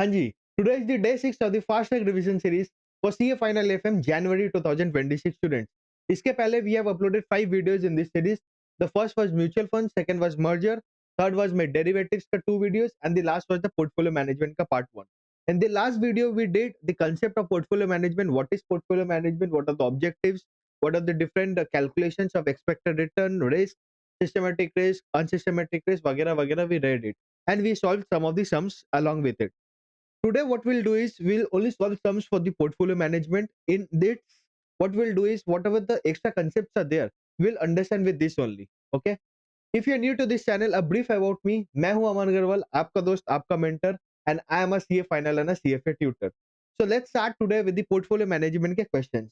हाँ जी, today is the day 6 of the fast track revision series for CA Final FM January 2026 students. इसके पहले we have uploaded 5 videos in this series. The first was mutual fund, second was merger, third was my derivatives का 2 videos and the last was the portfolio management का part 1. In the last video we did the concept of portfolio management, what is portfolio management, what are the objectives, what are the different calculations of expected return, risk, systematic risk, unsystematic risk वगैरह वगैरह we read it and we solved some of the sums along with it. Today what we'll do is we'll only solve sums for the portfolio management. In this what we'll do is whatever the extra concepts are there we'll understand with this only. Okay, if you're new to this channel, a brief about me. मैं हूं अमन अग्रवाल, आपका दोस्त, आपका mentor, and I am a CA final and a CFA tutor. So let's start today with the portfolio management के questions.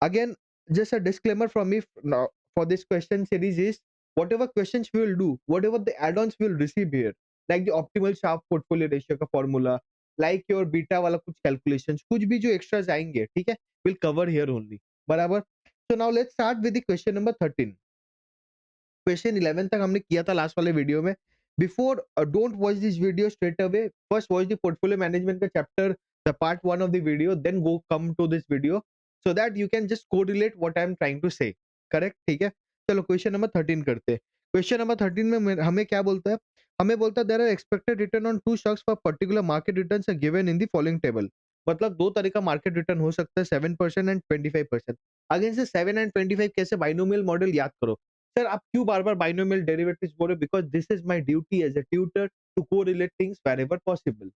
Again, just a disclaimer from me now for this question series is whatever questions we will do, whatever the add-ons we will receive here, like the optimal Sharpe portfolio ratio का formula, like your beta वाला कुछ calculations, कुछ भी जो extras आएंगे, ठीक है, will cover here only. बराबर. So now let's start with the question number 13. Question 11 तक हमने किया था लास्ट वाले वीडियो में. Before don't watch this video straight away, first watch the portfolio management का chapter, the part 1 of the video, then go come to this video so that you can just correlate what I am trying to say. Correct, ठीक है. चलो question number 13 करते हैं. Question number 13 में हमें क्या बोलता है? हमें बोलता है there are expected return on two stocks for particular market returns are given in the following table. मतलब दो तरह का मार्केट रिटर्न हो सकता है, 7% एंड 25%. अगेंस्ट 7 एंड 25 कैसे? बाइनोमियल मॉडल याद करो. सर आप क्यों बार बार बाइनोमियल डेरिवेटिव्स बोल रहे हो? Because this is my duty as a tutor to correlate things wherever possible.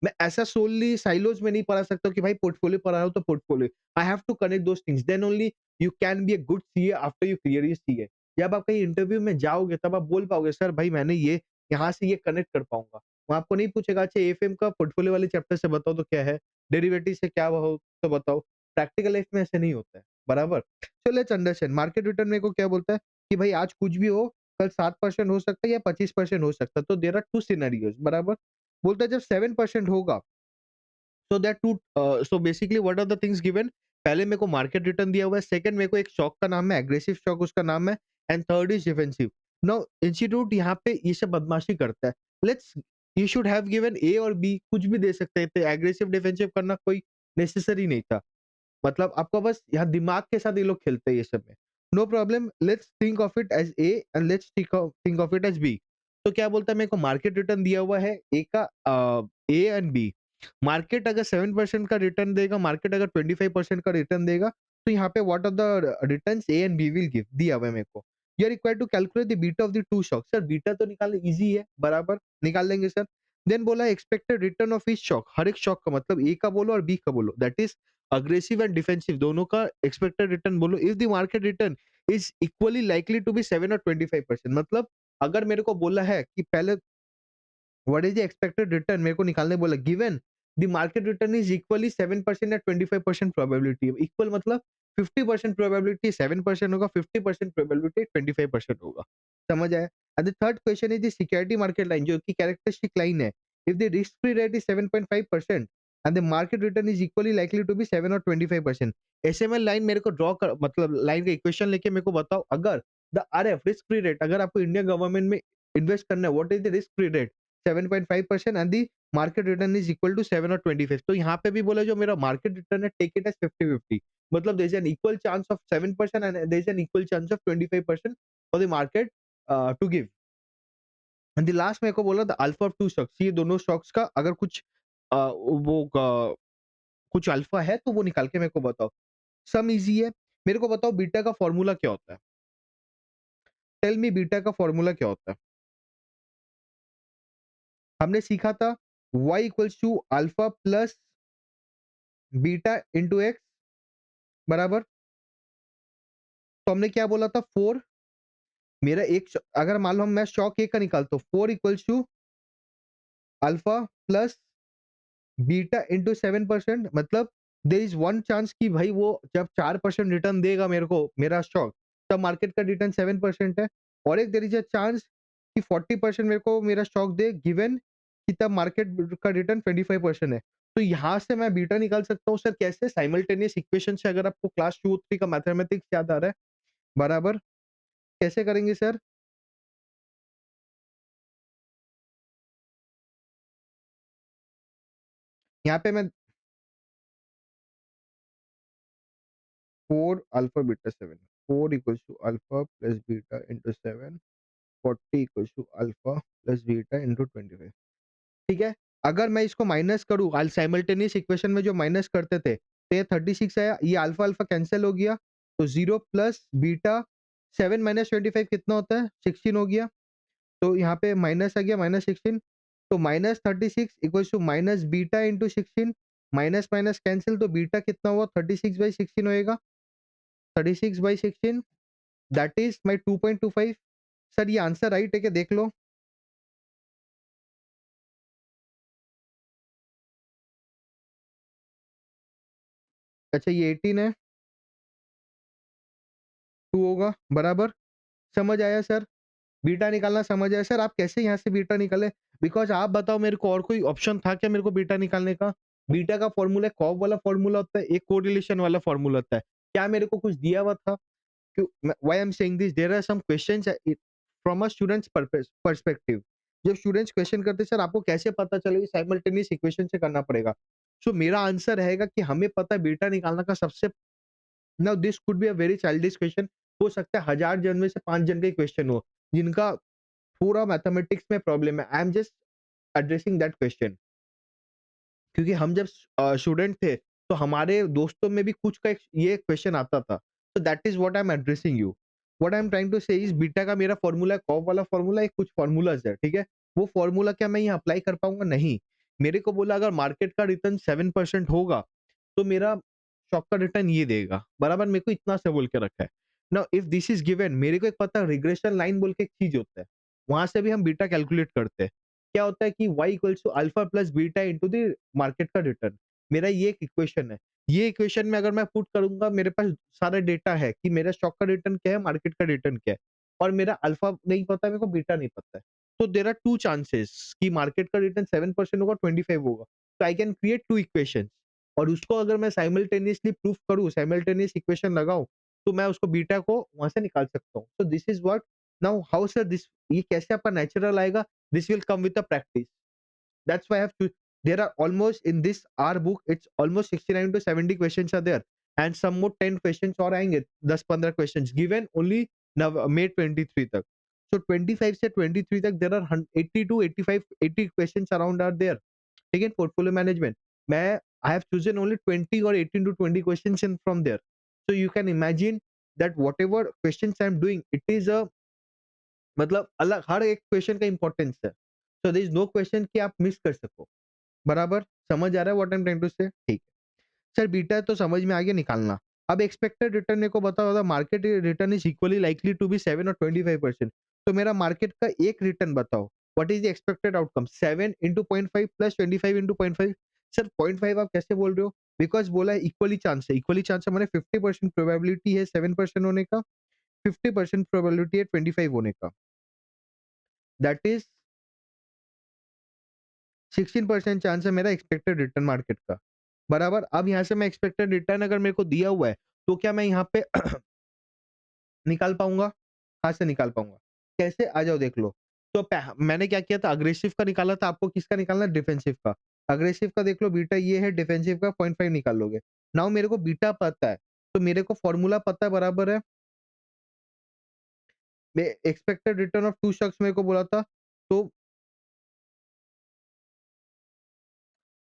मैं ऐसा सोलली साइलोज में नहीं पढ़ा सकता कि भाई पोर्टफोलियो पढ़ा रहा हूं तो portfolio. I have to connect those things, then only you can be a good CA after you clear your CA. जब आप कहीं इंटरव्यू में जाओगे तब आप बोल पाओगे सर भाई मैंने ये यहाँ से ये कनेक्ट कर पाऊंगा. वो आपको नहीं पूछेगा अच्छा एफएम का पोर्टफोलियो वाले चैप्टर से बताओ तो क्या है, डेरिवेटिव से क्या हो तो बताओ. प्रैक्टिकल लाइफ में ऐसे नहीं होता है. बराबर. So let's understand market return मेरे को क्या बोलता है कि भाई आज कुछ भी हो, कल 7% हो सकता है या 25% हो सकता है. तो देयर आर टू सिनेरियोज. बराबर. बोलता है जब 7% होगा so that to so basically what are the things given. पहले मेरे को मार्केट रिटर्न दिया हुआ है, सेकंड मेरे को एक स्टॉक का नाम है, एग्रेसिव स्टॉक उसका नाम है, and third is defensive. Now institute यहाँ पे ये सब बदमाशी करता है. Let's you should have given A और बी, कुछ भी दे सकते थे. एग्रेसिव डिफेंसिव करना कोई नेसेसरी नहीं था. मतलब आपका बस यहाँ दिमाग के साथ ये लोग खेलते हैं ये सब में. No problem, let's think of it as A and let's think of it as B. तो क्या बोलता है, मेरे को मार्केट रिटर्न दिया हुआ है ए का, ए एंड बी. मार्केट अगर 7% का रिटर्न देगा, मार्केट अगर 25% का रिटर्न देगा, तो यहाँ पे what are the returns A and B will give, दिया हुआ है मेरे को. You are required to calculate the beta of the two stock. Sir beta तो निकालना इजी है, बराबर निकाल लेंगे सर. देन बोला expected return of each stock, हर एक स्टॉक का मतलब ए का बोलो और बी का बोलो, that is aggressive and defensive दोनों का एक्सपेक्टेड रिटर्न बोलो. If the market return is equally likely to be 7 और 25%, मतलब अगर मेरे को बोला है कि पहले what is the expected return मेरे को निकालने बोला, given the market return is equally 7% या 25% प्रोबेबिलिटी. इक्वल मतलब 50% प्रोबेबिलिटी 7% होगा, 50% प्रोबेबिलिटी 25% होगा. समझ आया? And the third question is the security market line, जो कि कैरेक्टरिस्टिक लाइन है. If the risk free rate is 7.5% and the market return is equally likely to be 7 और 25%. एसएमएल लाइन मेरे को ड्रॉ कर, मतलब लाइन का इक्वेशन लेके मेरे को बताओ, अगर the RF risk free rate, अगर आपको इंडियन गवर्नमेंट में इन्वेस्ट करना है, what is the risk free rate? 7.5% and the market return is equal to 7 और 25. तो यहाँ पे भी बोला जो मेरा मार्केट रिटर्न है, टेक इट एज 50-50. मतलब there is an equal chance of 7% and there is an equal chance of 25% for the market to give. And the last मेरे को बोला the alpha of two stocks, ये दोनों stocks का अगर कुछ वो कुछ अल्फा है तो वो निकाल के मेरे को बताओ. सम इजी है. मेरे को बताओ बीटा का फॉर्मूला क्या होता है? टेल मी बीटा का फॉर्मूला क्या होता है? हमने सीखा था y equals to alpha plus beta into x, बराबर. तो हमने क्या बोला था? 4. मेरा एक अगर मान लो मैं शॉक ए का निकालता हूँ, 4 equals to alpha plus beta into 7%, मतलब देर इज वन चांस कि भाई वो जब 4% रिटर्न देगा मेरे को मेरा स्टॉक, तब मार्केट का रिटर्न 7% है. और एक देर इज अ चांस कि 40% मेरे को मेरा स्टॉक दे, गिवन कि तब मार्केट का रिटर्न 25% है. तो यहां से मैं बीटा निकाल सकता हूँ. सर कैसे? साइमल्टेनियस इक्वेशन से. अगर आपको क्लास 2 3 का मैथमेटिक्स याद आ रहा है, बराबर, कैसे करेंगे सर? यहाँ पे मैं 4 alpha beta 7, 4 equals to alpha plus beta into 7, 40 equals to alpha plus beta into 25। ठीक है, अगर मैं इसको माइनस करूँ साइमल्टेनियस इक्वेशन में जो माइनस करते थे, तो ये 36 आया, ये अल्फा अल्फा कैंसिल हो गया, तो 0 प्लस बीटा 7 माइनस 25 कितना होता है, 16 हो गया। तो यहाँ पे माइनस आ गया, माइनस 16, तो minus 36 equals to minus beta into 16, minus minus cancel, तो बीटा कितना हुआ, 36/16 होएगा, 36/16, दैट इज माई 2.25। सर ये आंसर राइट है क्या, देख लो। अच्छा ये 18 है, 2 होगा बराबर। समझ आया सर, बीटा निकालना समझ आया सर। आप कैसे यहाँ से बीटा निकाले, बिकॉज आप बताओ मेरे को, और कोई ऑप्शन था क्या मेरे को बीटा निकालने का। बीटा का फॉर्मूला कॉब वाला फॉर्मूला होता है, एक कोरिलेशन वाला फॉर्मूला होता है। क्या मेरे को कुछ दिया हुआ था, why I am saying this, there are some questions from a student's perspective. जब स्टूडेंट्स क्वेश्चन करते हैं, सर आपको कैसे पता चलेगा, साइमल्टेनियस इक्वेशन से करना पड़ेगा। सो मेरा आंसर रहेगा कि हमें पता है बीटा निकालना का सबसे, now this could be a very childish question, हो सकता है 1000 जन में से 5 जन का ही क्वेश्चन हो जिनका पूरा मैथमेटिक्स में प्रॉब्लम है। I am just addressing that question, क्योंकि हम जब स्टूडेंट थे तो हमारे दोस्तों में भी कुछ का ये क्वेश्चन आता था। तो that is what I am addressing you. What I am trying to say is beta का मेरा फॉर्मूला कॉप वाला फॉर्मूला, एक कुछ फॉर्मूलाज है, ठीक है। वो फॉर्मूला क्या मैं यहाँ अप्लाई कर पाऊंगा, नहीं। मेरे को बोला अगर मार्केट का रिटर्न 7% होगा तो मेरा स्टॉक का रिटर्न ये देगा, बराबर। मेरे को इतना से बोल के रखा है। Now if this is given, मेरे को एक पता रिग्रेशन लाइन बोल के एक चीज होता है, वहां से भी हम बीटा कैलकुलेट करते हैं। क्या होता है कि y equals to alpha plus beta into the market का रिटर्न। मेरा ये एक इक्वेशन है। ये इक्वेशन में अगर मैं पुट करूंगा, मेरे पास सारा डेटा है कि मेरा स्टॉक का रिटर्न क्या है, मार्केट का रिटर्न क्या है, और मेरा अल्फा नहीं पता है, मेरे को बीटा नहीं पता है। तो देयर आर टू चांसेस कि मार्केट का रिटर्न 7% होगा, 25 होगा। तो I can create two equation, और उसको अगर मैं साइमल्टेनियसली प्रूफ करूँ, साइमल्टेनियस इक्वेशन लगाऊं, तो मैं उसको बीटा को वहां से निकाल सकता हूँ। तो this is what, now how sir this, ये कैसे आपका नेचुरल आएगा, this will come with the practice. That's why I have to, there are almost in this our book, it's almost 69 to 70 questions are there, and some more 10 questions और आएंगे, 10-15 questions given only now May 23 तक। So 25 से 23 तक there are 80 to 85 80 questions around are there, ठीक है। portfolio management मैं I have chosen only 20 or 18 to 20 questions in from there, so you can imagine that whatever questions I am doing, it is a, मतलब अलग, हर एक question का importance है। So there is no question कि आप miss कर सको, बराबर। समझ आ रहा है what I am trying to say, ठीक है। सर बीटा तो समझ में आ गया निकालना। अब एक्सपेक्टेड रिटर्न मेरे को बताओ, था market return is equally likely to be 7 और 25%। तो मेरा मार्केट का एक रिटर्न बताओ, what is the expected outcome, 7 into 0.5 plus 25 into 0.5। Sir 0.5 आप कैसे बोल रहे हो, बिकॉज बोला है इक्वली चांस है, इक्वली चांस हमारे 50% प्रोबेबिलिटी है 7% होने का, 50% प्रोबेबिलिटी है 25 होने का, दैट इज 16% चांस है मेरा एक्सपेक्टेड रिटर्न मार्केट का, बराबर। अब यहाँ से मैं एक्सपेक्टेड रिटर्न अगर मेरे को दिया हुआ है, तो क्या मैं यहाँ पे निकाल पाऊंगा, हाँ से निकाल पाऊंगा। कैसे, आ जाओ देख लो। तो मैंने क्या किया था, अग्रेसिव का निकाला था, आपको किसका निकालना है, डिफेंसिव का। अग्रेसिव का देख लो, बीटा ये है, डिफेंसिव का 0.5 निकाल लोगे। नाउ मेरे को बीटा पता है, तो मेरे को फॉर्मूला पता है, बराबर है। Expected return of two stocks मेरे को बोला था, तो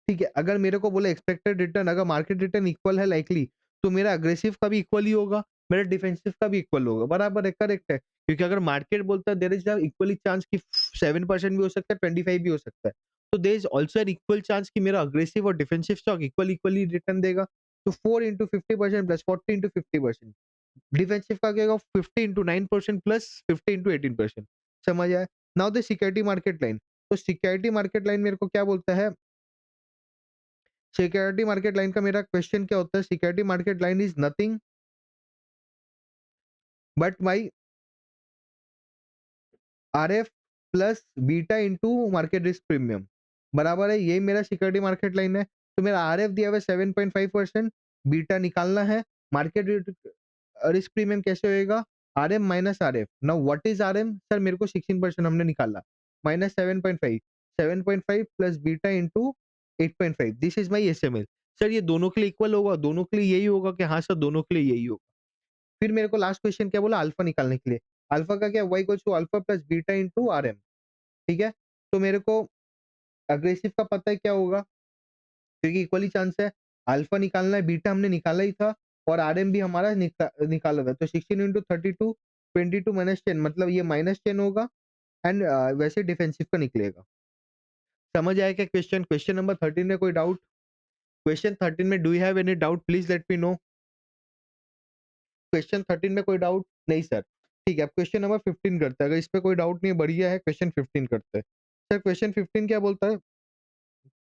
ठीक है। अगर मेरे को बोला एक्सपेक्टेड रिटर्न, अगर मार्केट रिटर्न इक्वल है लाइकली, तो मेरा अग्रेसिव का भी इक्वल ही होगा, मेरा डिफेंसिव का भी इक्वल होगा, बराबर है, करेक्ट है। क्योंकि अगर मार्केट बोलता है देयर इज इक्वली चांस कि 7% भी हो सकता है, 25 भी हो सकता है, तो there is also an equal chance कि मेरा अग्रेसिव और डिफेंसिव स्टॉक इक्वली रिटर्न देगा। तो 4 इंटू 50% प्लस 40 इंटू 50%, डिफेंसिव का क्या होगा, 50 इंटू 9% प्लस 50 इंटू 18%। समझ आया। Now the security market line, तो सिक्योरिटी मार्केट लाइन मेरे को क्या बोलता है, सिक्योरिटी मार्केट लाइन का मेरा क्वेश्चन क्या होता है, security market line is nothing but my RF plus beta into market risk premium, बराबर है। यही मेरा सिक्योरिटी मार्केट लाइन है। तो मेरा आरएफ दिया हुआ है 7.5%, बीटा निकालना है, मार्केट रिस्क प्रीमियम कैसे होएगा, RM minus RF. Now what is RM, sir मेरे को 16% हमने निकाला, minus 7.5, 7.5 plus beta into 8.5 this is my SML. Sir ये दोनों के लिए इक्वल होगा, दोनों के लिए यही होगा कि हाँ सर दोनों के लिए यही होगा। फिर मेरे को लास्ट क्वेश्चन क्या बोला अल्फा निकालने के लिए। अल्फा का क्या y equals to alpha plus beta into RM, ठीक है? तो मेरे को एग्रेसिव का पता है क्या होगा, क्योंकि इक्वली चांस है। अल्फा निकालना है, बीटा हमने निकाला ही था और आरएम भी हमारा निकाला था। तो 16 into 32 22 माइनस 10 मतलब ये माइनस 10 होगा एंड वैसे डिफेंसिव का निकलेगा। समझ आया क्या क्वेश्चन? क्वेश्चन नंबर 13 में कोई डाउट? क्वेश्चन 13 में do you have any doubt? Please let me no. Question 13 में कोई डाउट? नहीं सर। ठीक है, अब क्वेश्चन नंबर 15 करते हैं। अगर इस पे कोई डाउट नहीं है, बढ़िया है, क्वेश्चन 15 करते हैं। सर क्वेश्चन 15 क्या बोलता है?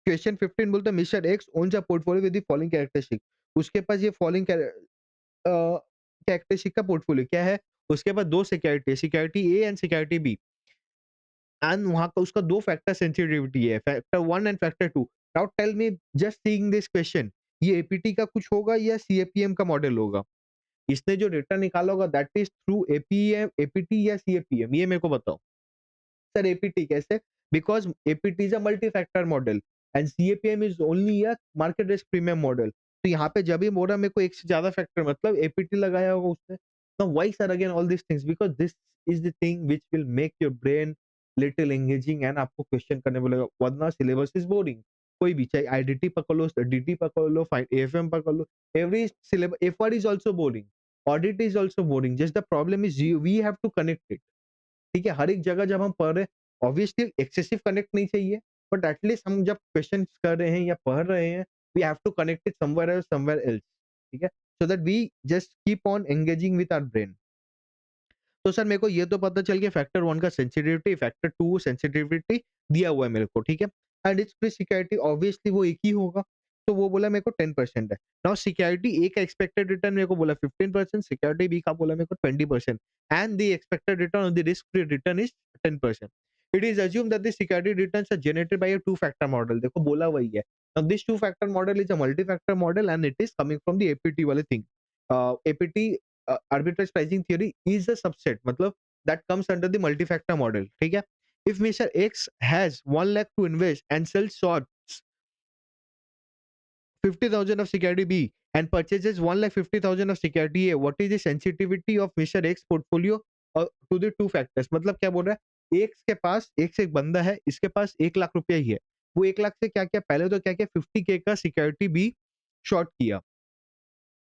क्वेश्चन 15 बोलता है mister x owns a portfolio with the following characteristic. उसके पास ये फॉलोइंग कैरेक्टरिस्टिक का पोर्टफोलियो क्या है? उसके पास 2 सिक्योरिटी है, security A and security B. And वहाँ का उसका 2 फैक्टर सेंसिटिविटी है, factor 1 and factor 2। Now tell me just seeing this question, ये एपीटी का कुछ होगा या सीएपीएम का मॉडल होगा? इसने जो रिटर्न निकाला होगा that is through APM, APT या सीएपीएम, ये मेरे को बताओ। सर एपीटी कैसे? Because APT is a multi factor model and CAPM is only a market risk premium model. तो यहाँ पे जब भी बोल रहा मेरे को एक से ज्यादा फैक्टर मतलब एपीटी लगाया होगा उसने। Now why sir again all this things? Because this is the thing which will make your brain little engaging and आपको क्वेश्चन करने बोलेगा, वरना सिलेबस इज बोरिंग। कोई भी चाहे आईडीटी पकड़ लो, डीटी पकड़ लो, एएफएम पकड़ लो, every syllabus FR is also boring, audit is also boring, just the problem is we have to connect it. ठीक है, हर एक जगह जब हम पढ़ रहे हैं, ऑब्वियसली एक्सेसिव कनेक्ट नहीं चाहिए, बट एटलीस्ट हम जब क्वेश्चन कर रहे हैं या पढ़ रहे हैं, we have to connect it somewhere else, ठीक है, so that we just keep on engaging with our brain. तो सर मेरे को ये तो पता चल गया फैक्टर 1 का सेंसिटिविटी, फैक्टर 2 सेंसिटिविटी दिया हुआ है मेरे को, ठीक है? And it's free security obviously वो एक ही होगा, तो वो बोला मेरे को 10% है। नाउ सिक्योरिटी ए का एक्सपेक्टेड रिटर्न मेरे को बोला 15%, सिक्योरिटी बी का बोला मेरे को 20% and the expected return on the risk free return is 10%। It is assume that the security returns are generated by a two factor model, देखो बोला वही है। Now this two factor model is a multi factor model and it is coming from the APT वाले thing. APT arbitrage pricing theory is a subset मतलब that comes under the multi-factor model, ठीक है? If Mr. X has 1 lakh to invest and sells shorts 50,000 of security B and purchases 1,50,000 of security A, what is the sensitivity of Mr. X portfolio to the two factors? मतलब क्या बोल रहा है? X के पास एक से एक बंदा है, इसके पास 1 लाख रुपया ही है। वो 1 लाख से क्या किया? पहले तो क्या किया 50K का सिक्योरिटी B शॉर्ट किया।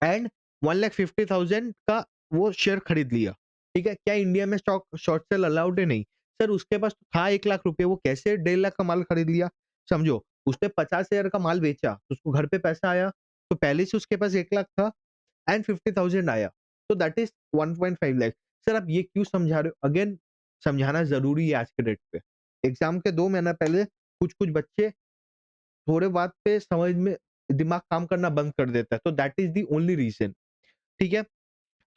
एंड 1,50,000 का वो शेयर खरीद लिया। ठीक है? क्या इंडिया में स्टॉक शॉर्ट सेल अलाउड है? नहीं। सर उसके पास था 1 लाख रुपए, वो कैसे 1.5 लाख का माल खरीद लिया? समझो, उसने 50,000 का माल बेचा, तो उसको घर पे पैसा आया, तो पहले से उसके पास 1 लाख था एंड 50,000 आया, तो दैट इज़ 1.5 लाख। सर आप ये क्यों समझा रहे हो? अगेन समझाना ज़रूरी है आज के डेट पे। एग्ज़ाम के 2 महीना पहले कुछ-कुछ बच्चे थोड़े बात पे समझ में दिमाग काम करना बंद कर देता है, तो that is the only reason. ठीक है?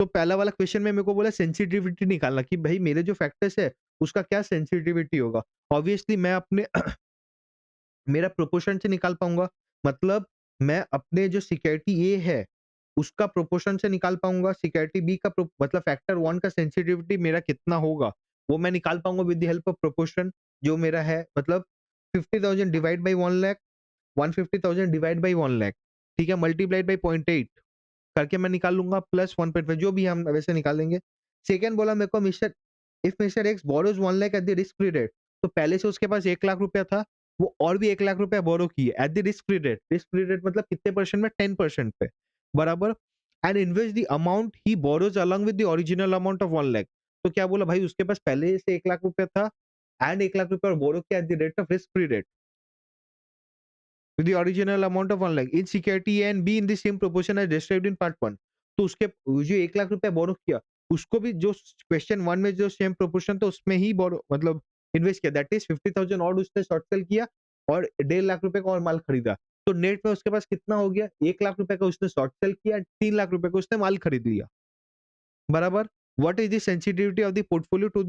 तो पहला वाला क्वेश्चन में मेरे को बोला सेंसिटिविटी निकालना कि भाई मेरे जो फैक्टर्स है उसका क्या सेंसिटिविटी होगा। ऑब्वियसली मैं अपने मेरा प्रोपोर्शन से निकाल पाऊँगा। मतलब मैं अपने जो सिक्योरिटी ए है, उसका प्रोपोर्शन से निकाल पाऊँगा, सिक्योरिटी बी का मतलब फैक्टर 1 का सेंसिटिविटी मेरा कितना होगा, वो मैं निकाल पाऊँगा with the help of proportion जो मेरा है। मतलब 50,000 divide by 1 lakh, 150,000 divide by 1 lakh, ठीक है? मल्टीप्लाइड बाय 0.8 करके मैं निकाल लूँगा प्लस 1.5 जो भी हम वैसे निकालेंगे। सेकंड बोला मेरे को mister if mister x borrows 1 lakh at the risk free rate, तो पहले से उसके पास 1 लाख रुपया था, वो और भी 1 लाख रुपया बोरो किए at the risk free rate. Risk free rate मतलब कितने परसेंट में? 10% पे, बराबर? And invest the amount he borrows along with the original amount of 1 lakh. तो क्या बोला भाई उसके पास पहले से 1 लाख रुपया था एंड 1 लाख रुपया और बोरो किया at the rate of risk free rate. with the original amount of 1 lakh in security A and B in the same proportion as described in part 1। तो उसके जो 1 लाख रुपया बोरो किया, उसको भी जो क्वेश्चन 1 में जो सेम प्रोपोर्शन था उसमें ही बोरो मतलब इन्वेस्ट किया, दैट इज 50,000 और उसने शॉर्ट सेल किया और 1.5 लाख रुपए का और माल खरीदा। तो नेट में उसके पास कितना हो गया? 1 लाख रुपए का उसने शॉर्ट सेल किया, 3 लाख रुपए का उसने माल खरीद लिया। बराबर? What is the sensitivity of the portfolio to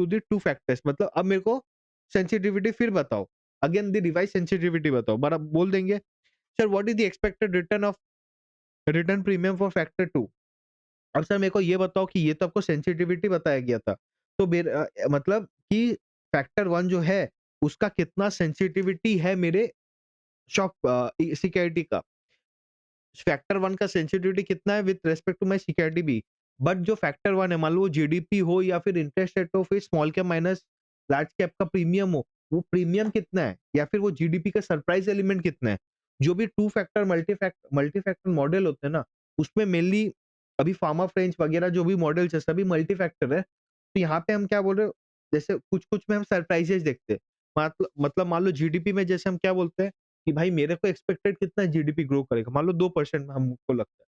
the two factors, मतलब अब मेरे को सेंसिटिविटी फिर बताओ। अगेन द रिवाइज सेंसिटिविटी बताओ। बरा बोल देंगे sir what is the expected return of return premium for factor 2। अब सर मेरे को ये बताओ कि ये तो आपको सेंसिटिविटी बताया गया था। तो मतलब कि फैक्टर 1 जो है उसका कितना सेंसिटिविटी है मेरे सिक्योरिटी का। फैक्टर 1 का सेंसिटिविटी कितना है with respect to my security भी। बट जो फैक्टर 1 है, मान लो वो जीडीपी हो या फिर इंटरेस्ट रेट हो, फिर small cap minus large cap का प्रीमियम हो, वो प्रीमियम कितना है या फिर वो जीडीपी का सरप्राइज एलिमेंट कितना है। जो भी two factor multi factor model होते हैं ना, उसमें मेनली अभी फार्मा फ्रेंच वगैरह जो भी मॉडल्स है सभी मल्टी फैक्टर है। तो यहाँ पे हम क्या बोल रहे हो, जैसे कुछ-कुछ में हम सरप्राइजेस देखते हैं। मतलब मान लो जीडीपी में जैसे हम क्या बोलते हैं कि भाई मेरे को एक्सपेक्टेड कितना जीडीपी ग्रो करेगा, मान लो 2% हमको लगता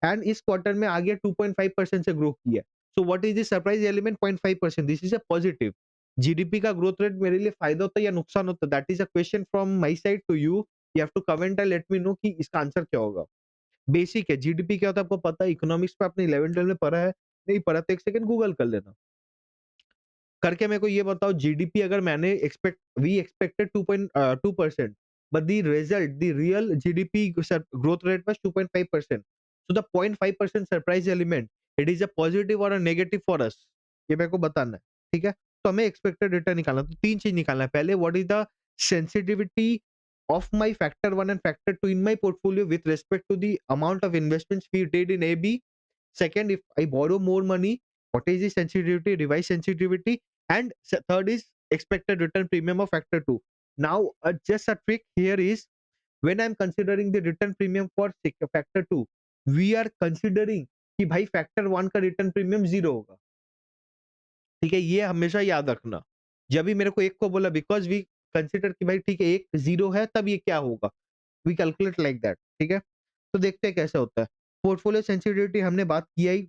है एंड इस क्वार्टर में आ गया 2.5% से ग्रो किया। So what is the surprise element? 0.5%, this is a positive. GDP का ग्रोथ रेट मेरे लिए फायदा होता है या नुकसान होता है? That is a question from my side to you have to comment and let me know कि इसका आंसर क्या होगा। बेसिक है, जीडीपी क्या होता है आपको पता है, इकोनॉमिक्स पे आपने 11-12 में पढ़ा है, नहीं पढ़ा तो एक सेकंड गूगल कर लेना। करके मेरे को ये बताओ, जीडीपी अगर मैंने we expected 2% but the result the real GDP growth rate was 2.5%। So the 0.5% surprise element, it is a positive और अ नेगेटिव फॉर अस, ये मेरे को बताना है। ठीक है, तो हमें एक्सपेक्टेड रिटर्न निकालना, तो तीन चीज निकालना है। पहले what is the sensitivity of my factor 1 and factor 2 in my portfolio with respect to the amount of investments we did in AB. Second, if I borrow more money, what is the sensitivity, revised sensitivity? And third is expected return premium of factor 2. Now, just a trick here is when I'm considering the return premium for factor 2, we are considering कि भाई factor 1 का return premium 0 होगा। ठीक है, ये हमेशा याद रखना। जब भी मेरे को एक को बोला बिकॉज़ वी कंसीडर कि भाई ठीक है, एक 0 है तब ये क्या होगा? We calculate like that. ठीक है? तो देखते हैं कैसे होता है। पोर्टफोलियो सेंसिटिविटी हमने बात किया ही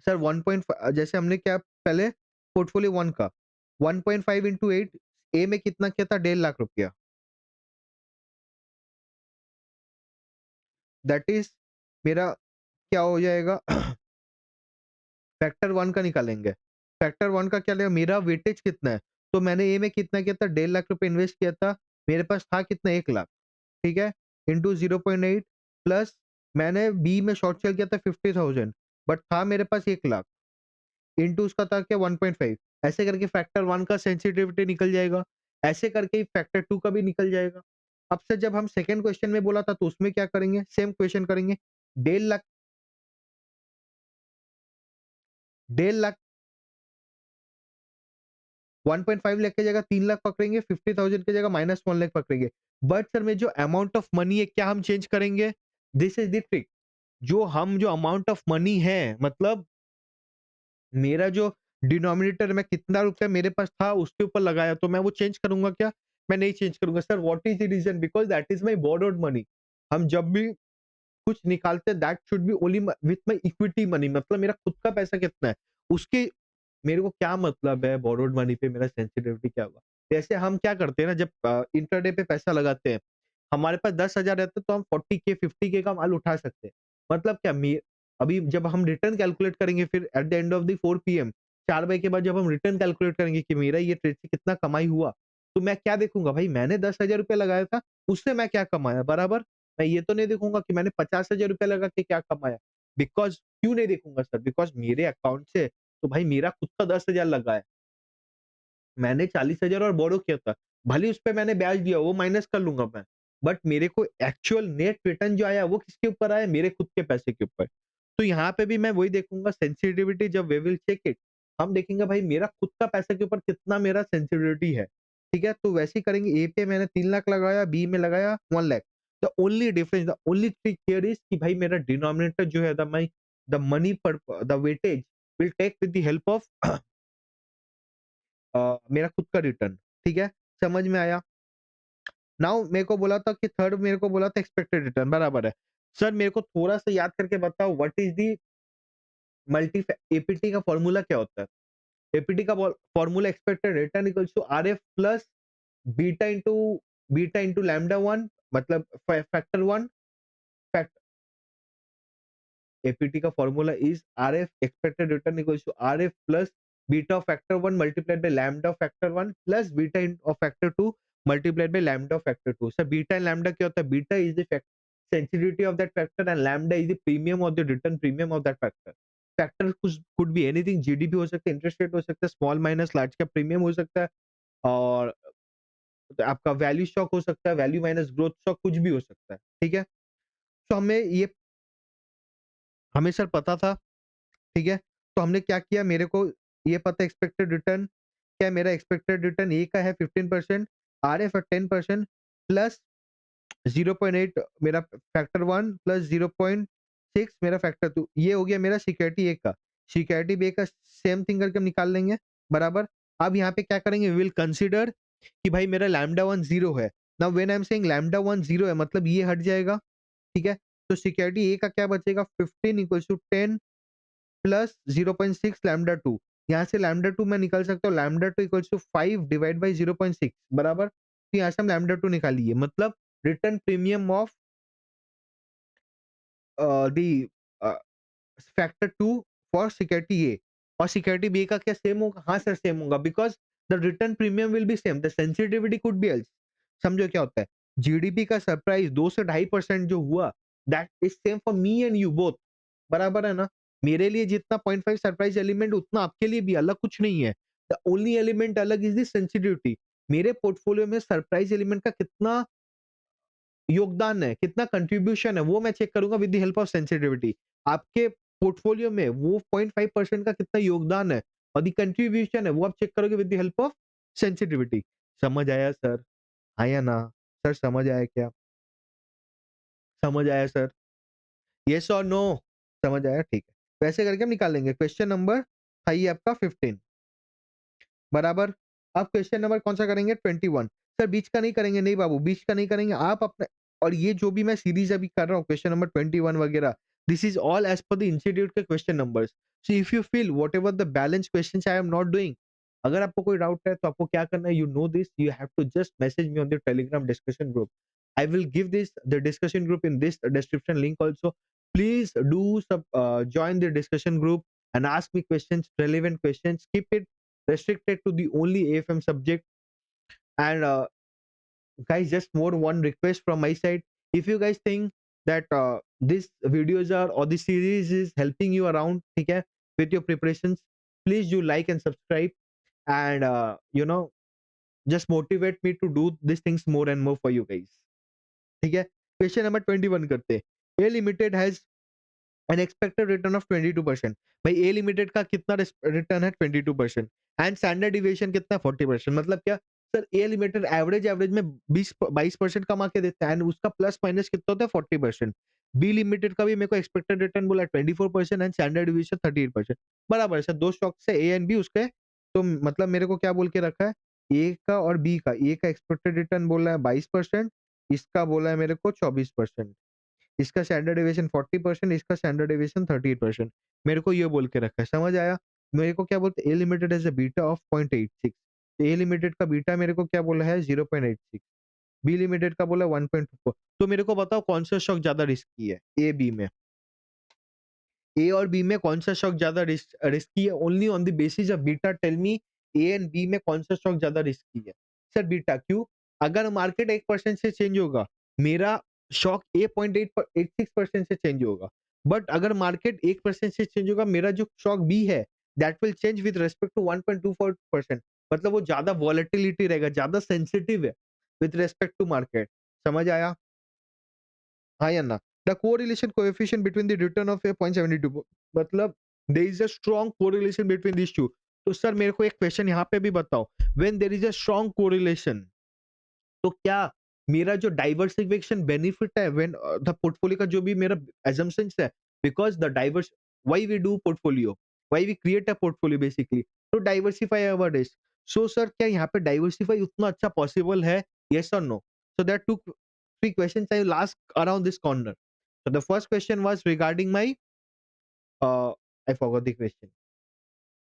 सर। 1 जैसे हमने क्या पहले पोर्टफोलियो 1 का 1.5 इंटू 8 ए में कितना किया था? 1.5 लाख रुपया। दैट इज मेरा क्या हो जाएगा? फैक्टर 1 का निकालेंगे। फैक्टर 1 का क्या लेगा? मेरा वेटेज कितना है? तो मैंने ए में कितना किया था? 1.5 लाख रुपए इन्वेस्ट किया था। मेरे पास था कितना? 1 लाख। ठीक है? इंटू 0.8 प्लस मैंने बी में शॉर्ट सेल किया था 50,000 बट था मेरे पास 1 लाख। इंटू उसका था क्या? 1.5। ऐसे करके फैक्टर 1 का सेंसिटिविटी निकल जाएगा। ऐसे करके ही फैक्टर 2 का भी निकल जाएगा। अब से जब हम सेकंड क्वेश्चन में बोला था तो उसमें क्या करेंगे? सेम क्वेश्चन करेंगे। 1.5 लाख 1.5 लाख 1.5 लाख की जगह 3 लाख पकड़ेंगे, 50,000 की जगह -1 लाख पकड़ेंगे। बट सर में जो अमाउंट ऑफ मनी है क्या हम चेंज करेंगे? This is the trick. जो अमाउंट ऑफ मनी है मतलब मेरा जो डिनोमिनेटर में कितना रुपया मेरे पास था उसके ऊपर लगाया तो मैं वो चेंज करूंगा क्या? मैं नहीं चेंज करूंगा sir. What is the reason? Because that is my borrowed money. हम जब भी कुछ निकालते हैं that should be only with my equity money, मतलब मेरा खुद का पैसा कितना है उसके मेरे को क्या मतलब है बोरोड मनी पे मेरा सेंसिटिविटी क्या होगा? जैसे हम क्या करते हैं ना, जब इंट्राडे पे पैसा लगाते हैं, हमारे पास 10,000 रहता है तो हम 40 के 50 के का माल उठा सकते हैं। मतलब क्या अभी जब हम रिटर्न कैलकुलेट करेंगे फिर at the end of the 4 PM 4 बजे के बाद जब हम रिटर्न कैलकुलेट करेंगे कि मेरा ये ट्रेड से कितना कमाई हुआ, तो मैं क्या देखूँगा भाई मैंने 10,000 रुपए लगाया था, उससे मैं क्या कमाया बराबर? मैं ये तो नहीं देखूँगा कि मैंने 50,000 रुपए लगा के क्या कमाया। बिकॉज़ क्यों नहीं देखूँगा सर? बिकॉज़ मेरे अकाउंट से तो भाई मेरा खुद का 10,000 लगा है। मैंने 40,000 और बोरो किया था। भले ही उसपे मैंने ब्याज दिया, वो माइनस कर लूँगा मैं। बट मेरे को एक्चुअल नेट रिटर्न जो आया, वो किसके ऊपर आया? मेरे खुद के पैसे के ऊपर। तो यहाँ पे भी मैं वही देखूँगा सेंसिटिविटी जब वी विल चेक इट, हम देखेंगे भाई मेरा खुद का पैसे के ऊपर कितना मेरा सेंसिटिविटी है। ठीक है? तो वैसे ही करेंगे। ए पे मैंने 3 लाख लगाया, बी में लगाया 1 lakh. The only difference the only trick here is कि भाई मेरा डिनोमिनेटर जो है द मनी पर the weightage will take with the help of मेरा खुद का रिटर्न। ठीक है? समझ में आया? नाउ मेरे को बोला था कि थर्ड मेरे को बोला था एक्सपेक्टेड रिटर्न बराबर है। सर मेरे को थोड़ा-सा याद करके बताओ what is the multi APT का फॉर्मूला क्या होता है? एपीटी का formula expected return equals to RF plus beta into beta into lambda 1 मतलब फैक्टर 1 फैक्ट एपीटी का formula is RF expected return equals to RF plus beta of factor 1 multiplied by lambda of factor 1 plus beta of factor 2 multiplied by lambda of factor 2। Sir beta and lambda क्या होता है? Beta is the sensitivity of that factor and lambda is the premium or the return premium of that factor. Factor could be anything, GDP हो सकता है, interest rate हो सकता है, small minus large का प्रीमियम हो सकता है और तो आपका वैल्यू स्टॉक हो सकता है, वैल्यू माइनस ग्रोथ स्टॉक कुछ भी हो सकता है, ठीक है? तो हमें सर पता था, ठीक है? तो हमने क्या किया, मेरे को ये पता एक्सपेक्टेड रिटर्न क्या है, मेरा एक्सपेक्टेड रिटर्न ए का है 15%, आरएफ है 10% प्लस 0.8 मेरा फैक्टर 1 प्लस 0.6 मेरा फैक्टर 2, ये हो गया मेरा सिक्योरिटी ए का। सिक्योरिटी बी का सेम थिंग करके हम निकाल लेंगे, बराबर। अब यहाँ पे क्या करेंगे, वी विल कंसीडर कि भाई मेरा लैम्डा 1 0 है। Now when I am saying lambda 1 0 है मतलब ये हट जाएगा, ठीक है? तो सिक्योरिटी ए का क्या बचेगा, 15 इक्वल्स टू 10 प्लस 0.6 लैम्डा 2। यहाँ से लैम्डा 2 मैं निकाल सकता हूँ, lambda 2 equals to 5 divide by 0.6, बराबर। तो यहाँ से हम लैम्डा 2 निकालिए, मतलब return premium of the factor 2 for security A, और सिक्योरिटी बी का क्या सेम होगा? हाँ सर सेम होगा, because the return premium will be same, the sensitivity could be else. समझो क्या होता है? जीडीपी का सरप्राइज़ 2 से 2.5% जो हुआ, that is same for me and you both, बराबर है ना? मेरे लिए जितना 0.5 सरप्राइज़ एलिमेंट उतना आपके लिए भी, अलग कुछ नहीं है। द ओनली एलिमेंट अलग इज़ द सेंसिटिविटी। मेरे पोर्टफोलियो में सरप्राइज़ एलिमेंट का कितना योगदान है, कितना कंट्रीब्यूशन है, वो मैं चेक करूँगा with the help of sensitivity. आपके पोर्टफोलियो में वो 0.5% का कितना योगदान है और द कंट्रीब्यूशन है, वो आप चेक करोगे with the help of sensitivity. समझ आया सर? हाँ या ना? सर समझ आया क्या? समझ आया सर? येस और नो? समझ आया? ठीक है। वैसे करके हम निकालेंगे। क्वेश्चन नंबर था ये आपका 15, बराबर। अब क्वेश्चन नंबर कौन सा करेंगे? 21। सर बीच का नहीं करेंगे, नहीं बाबू बीच का नहीं करेंगे, आप अपने, और ये जो भी मैं सीरीज अभी कर रहा हूँ क्वेश्चन नंबर 21 वगैरह, this is all as per the institute के question numbers. So if you feel whatever the balance question I am not doing, अगर आपको कोई डाउट है तो आपको क्या करना है, you know this, you have to just message me on the Telegram discussion group. I will give this the discussion group in this description link also. Please do join the discussion group and ask me questions, relevant questions. Keep it restricted to the only AFM subject. And guys, just more one request from my side. If you guys think that this videos are or this series is helping you around, okay, with your preparations, please do like and subscribe, and just motivate me to do these things more and more for you guys. ठीक है, question number 21 करते हैं। A limited has an expected return of 22%। भाई ए limited का कितना return है? 22%। And standard deviation कितना? 40%। मतलब क्या सर, ए लिमिटेड एवरेज एवरेज में 20-22% कमा के देता है, एंड उसका प्लस माइनस कितना होता है? 40%। बी लिमिटेड का भी मेरे को एक्सपेक्टेड रिटर्न बोला 24% एंड स्टैंडर्ड डिविएशन 38%। बराबर है सर, दो स्टॉक से ए एंड बी उसके। तो मतलब मेरे को क्या बोल के रखा है, ए का और बी का, ए का एक्सपेक्टेड रिटर्न बोला है 22%, इसका बोला है मेरे को 24%, इसका स्टैंडर्ड डेविएशन 40%, इसका स्टैंडर्ड डेविएशन 38%। मेरे को ये बोल के रखा है, समझ आया? मेरे को क्या बोलते हैं, A limited has a beta of 0.86। A limited का बीटा मेरे को क्या बोला है? 0.86। बी लिमिटेड का बोला 1.4। तो मेरे को बताओ कौन सा स्टॉक ज्यादा रिस्की है ए बी में? ए और बी में कौन सा स्टॉक ज्यादा रिस्की है? Only on the basis of beta tell me, A and B में कौन सा स्टॉक ज्यादा रिस्की है? Sir beta. क्यों? अगर मार्केट 1% से चेंज होगा, मेरा स्टॉक ए 0.86% से चेंज होगा, बट अगर मार्केट 1% से चेंज होगा, मेरा जो स्टॉक बी है that will change with respect to 1.24%। मतलब वो ज्यादा वॉलेटिलिटी रहेगा, ज्यादा सेंसिटिव है विद रिस्पेक्ट टू मार्केट। समझ आया? हाँ या ना? The correlation coefficient between the return of A 0.72, मतलब there is a strong correlation between these two. तो सर मेरे को एक क्वेश्चन यहाँ पे भी बताओ, when there is a strong correlation, तो क्या मेरा जो डाइवर्सिफिकेशन बेनिफिट है, व्हेन द पोर्टफोलियो का जो भी मेरा assumptions है, because the diverse why we do portfolio, why we create a portfolio basically, to diversify our risk. So sir क्या यहाँ पे डाइवर्सिफाई उतना अच्छा पॉसिबल है? येस और no? So there are two three questions I will ask around this corner. So the first question was regarding my I forgot the question.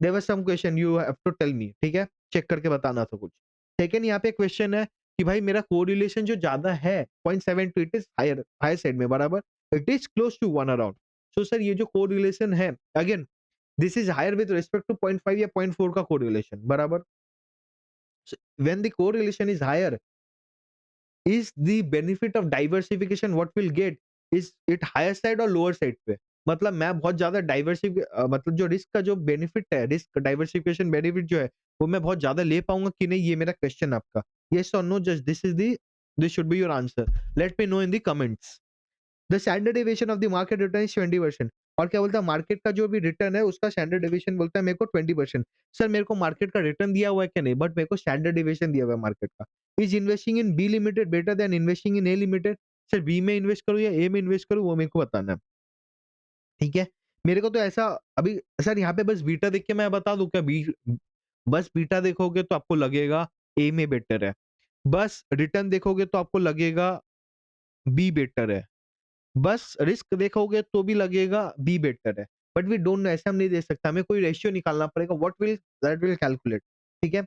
There was some question you have to tell me, ठीक है? Check करके बताना था कुछ। Second यहाँ पे question है कि भाई मेरा कोरिलेशन जो ज्यादा है 0.72, it is higher higher side में, बराबर। It is close to 1 around. So sir ये जो कोरिलेशन है, again this is higher with respect to 0.5 या 0.4 का कोरिलेशन, बराबर। When the correlation is higher, is the benefit of diversification what we'll get, is it higher side or lower side पे? मतलब मैं बहुत ज़्यादा मतलब जो रिस्क का जो बेनिफिट है, रिस्क डाइवर्सिफिकेशन बेनिफिट जो है, वो मैं बहुत ज़्यादा ले पाऊँगा कि नहीं, ये मेरा क्वेश्चन है आपका। येस और no, just this should be your answer. Let me know in the comments. The standard deviation of the market return is 20%। और क्या बोलता है, मार्केट का जो भी रिटर्न है उसका स्टैंडर्ड डेविएशन बोलता है मेरे को 20%। सर मेरे को मार्केट का रिटर्न दिया हुआ है क्या, नहीं, बट मेरे को स्टैंडर्ड डेविएशन दिया हुआ है मार्केट का। Is investing in B limited better than investing in A limited? Sir B में इन्वेस्ट करूँ या ए में इन्वेस्ट करूँ, वो मेरे को बताना है। ठीक है, मेरे को तो ऐसा अभी सर यहाँ पे बस बीटा देख के मैं बता दूं क्या, बी बस बीटा देखोगे तो आपको लगेगा ए में बेटर है, बस रिटर्न देखोगे तो आपको लगेगा बी बेटर है, बस रिस्क देखोगे तो भी लगेगा बी बेटर है। बट वी डोंट नो, ऐसे हम नहीं दे सकते, हमें कोई रेशियो निकालना पड़ेगा, what will that will calculate. ठीक है,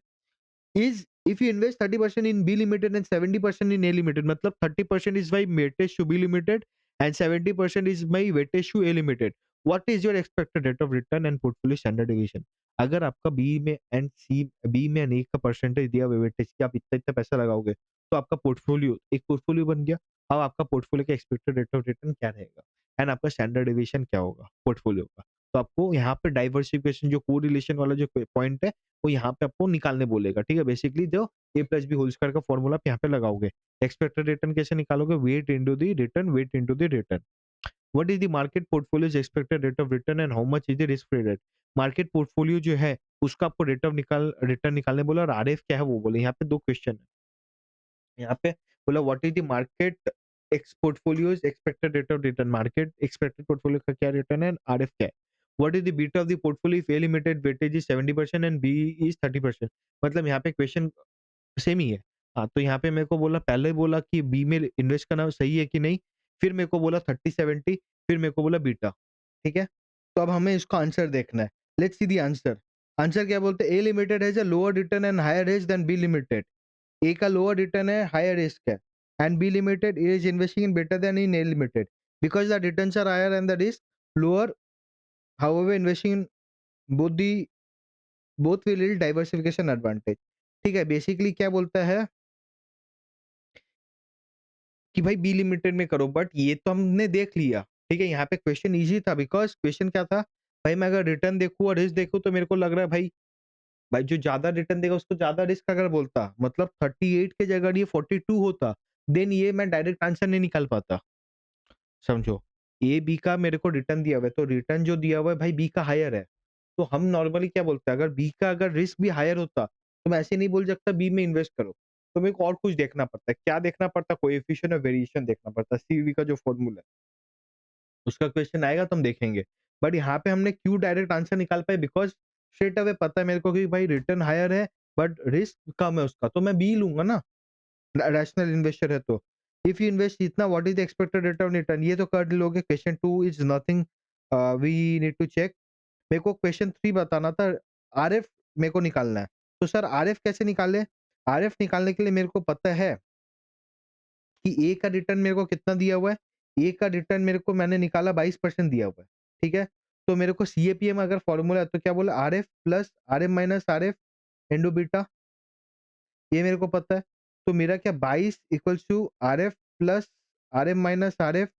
is if you invest 30% in B Limited and 70% in A Limited, मतलब 30% is my weightage to B Limited and 70% is my weightage to A Limited. What is your expected rate of return and portfolio standard deviation? अगर आपका B में and ए का percentage दिया हुआ weightage कि आप इतना इतना पैसा लगाओगे, तो आपका पोर्टफोलियो एक पोर्टफोलियो बन गया। अब आपका पोर्टफोलियो का एक्सपेक्टेड रेट ऑफ रिटर्न क्या रहेगा एंड आपका स्टैंडर्ड डेविएशन क्या होगा पोर्टफोलियो का। तो आपको यहाँ पे डाइवर्सिफिकेशन जो कोरिलेशन वाला जो पॉइंट है, वो यहाँ पे आपको निकालने बोलेगा। ठीक है, बेसिकली जो ए प्लस बी होल स्क्वायर का फॉर्मूला आप यहाँ पे लगाओगे। एक्सपेक्टेड रिटर्न कैसे निकालोगे, weight into the return, weight into the return. What is the market portfolios expected rate of return and how much is the risk free rate? Market portfolio जो है उसका आपको रेट ऑफ रिटर्न निकालने बोला, और RF क्या है वो बोले। यहाँ पे दो क्वेश्चन है, यहाँ पे बोला what is the market X portfolios expected rate of return, market expected portfolio का क्या रिटर्न है, आरएफ क्या है। What is the beta of the portfolio if A limited weightage is 70% and B is 30%? मतलब यहाँ पे क्वेश्चन सेम ही है। हाँ, तो यहाँ पे मेरे को बोला, पहले बोला कि बी में इन्वेस्ट करना सही है कि नहीं, फिर मेरे को बोला 30-70, फिर मेरे को बोला बीटा। ठीक है? तो अब हमें इसका आंसर देखना है। Let's see the answer. Answer क्या बोलते हैं, A limited has a lower return and higher risk than B limited. A का लोअर रिटर्न है, हायर रिस्क है, and B limited is investing in better than in A limited because the returns are higher and the risk lower. However investing in both the both will yield diversification advantage. ठीक है, basically क्या बोलता है कि भाई B limited में करो, but ये तो हमने देख लिया। ठीक है, यहाँ पे क्वेश्चन ईज़ी था बिकॉज़ क्वेश्चन क्या था, भाई मैं अगर रिटर्न देखूँ और रिस्क देखूँ तो मेरे को लग रहा है भाई भाई जो ज़्यादा रिटर्न देगा उसको ज़्यादा रिस्क अगर बोलता, मतलब 38 के जगह ये 42 होता, देन ये मैं डायरेक्ट आंसर नहीं निकाल पाता। समझो, ए, बी का मेरे को रिटर्न दिया हुआ है, तो रिटर्न जो दिया हुआ है भाई बी का हायर है। तो हम नॉर्मली क्या बोलते हैं, अगर बी का अगर रिस्क भी हायर होता, तो मैं ऐसे नहीं बोल सकता बी में इन्वेस्ट करो। तो मेरे को और कुछ देखना पड़ता है। क्या देखना पड़ता है? कोएफिशिएंट और वेरिएशन देखना पड़ता है। सीवी का जो फॉर्मूला है, उसका क्वेश्चन आएगा तो हम देखेंगे। बट यहाँ पे हमने क्यों डायरेक्ट आंसर निकाल पाए, बिकॉज़ स्ट्रेट अवे पता है मेरे को कि भाई रिटर्न हायर है, बट रिस्क कम है उसका, तो मैं बी लूँगा ना, रैशनल इन्वेस्टर है तो। इफ यू इन्वेस्ट इतना, what is the expected rate of return, ये तो कर लोगे। Question 2 is nothing, we need to check. मेरे को क्वेश्चन 3 बताना था, आरएफ मेरे को निकालना है। तो सर आरएफ कैसे निकालें? आरएफ निकालने के लिए मेरे को पता है कि ए का रिटर्न मेरे को कितना दिया हुआ है। ए का रिटर्न मेरे को मैंने निकाला 22% दिया हुआ है। ठीक है? तो मेरे को सीएपीएम अगर फॉर्मूला है तो क्या बोला, RF plus RM minus RF into beta, ये मेरे को पता है। तो मेरा क्या 22 equals to RF plus RM minus RF,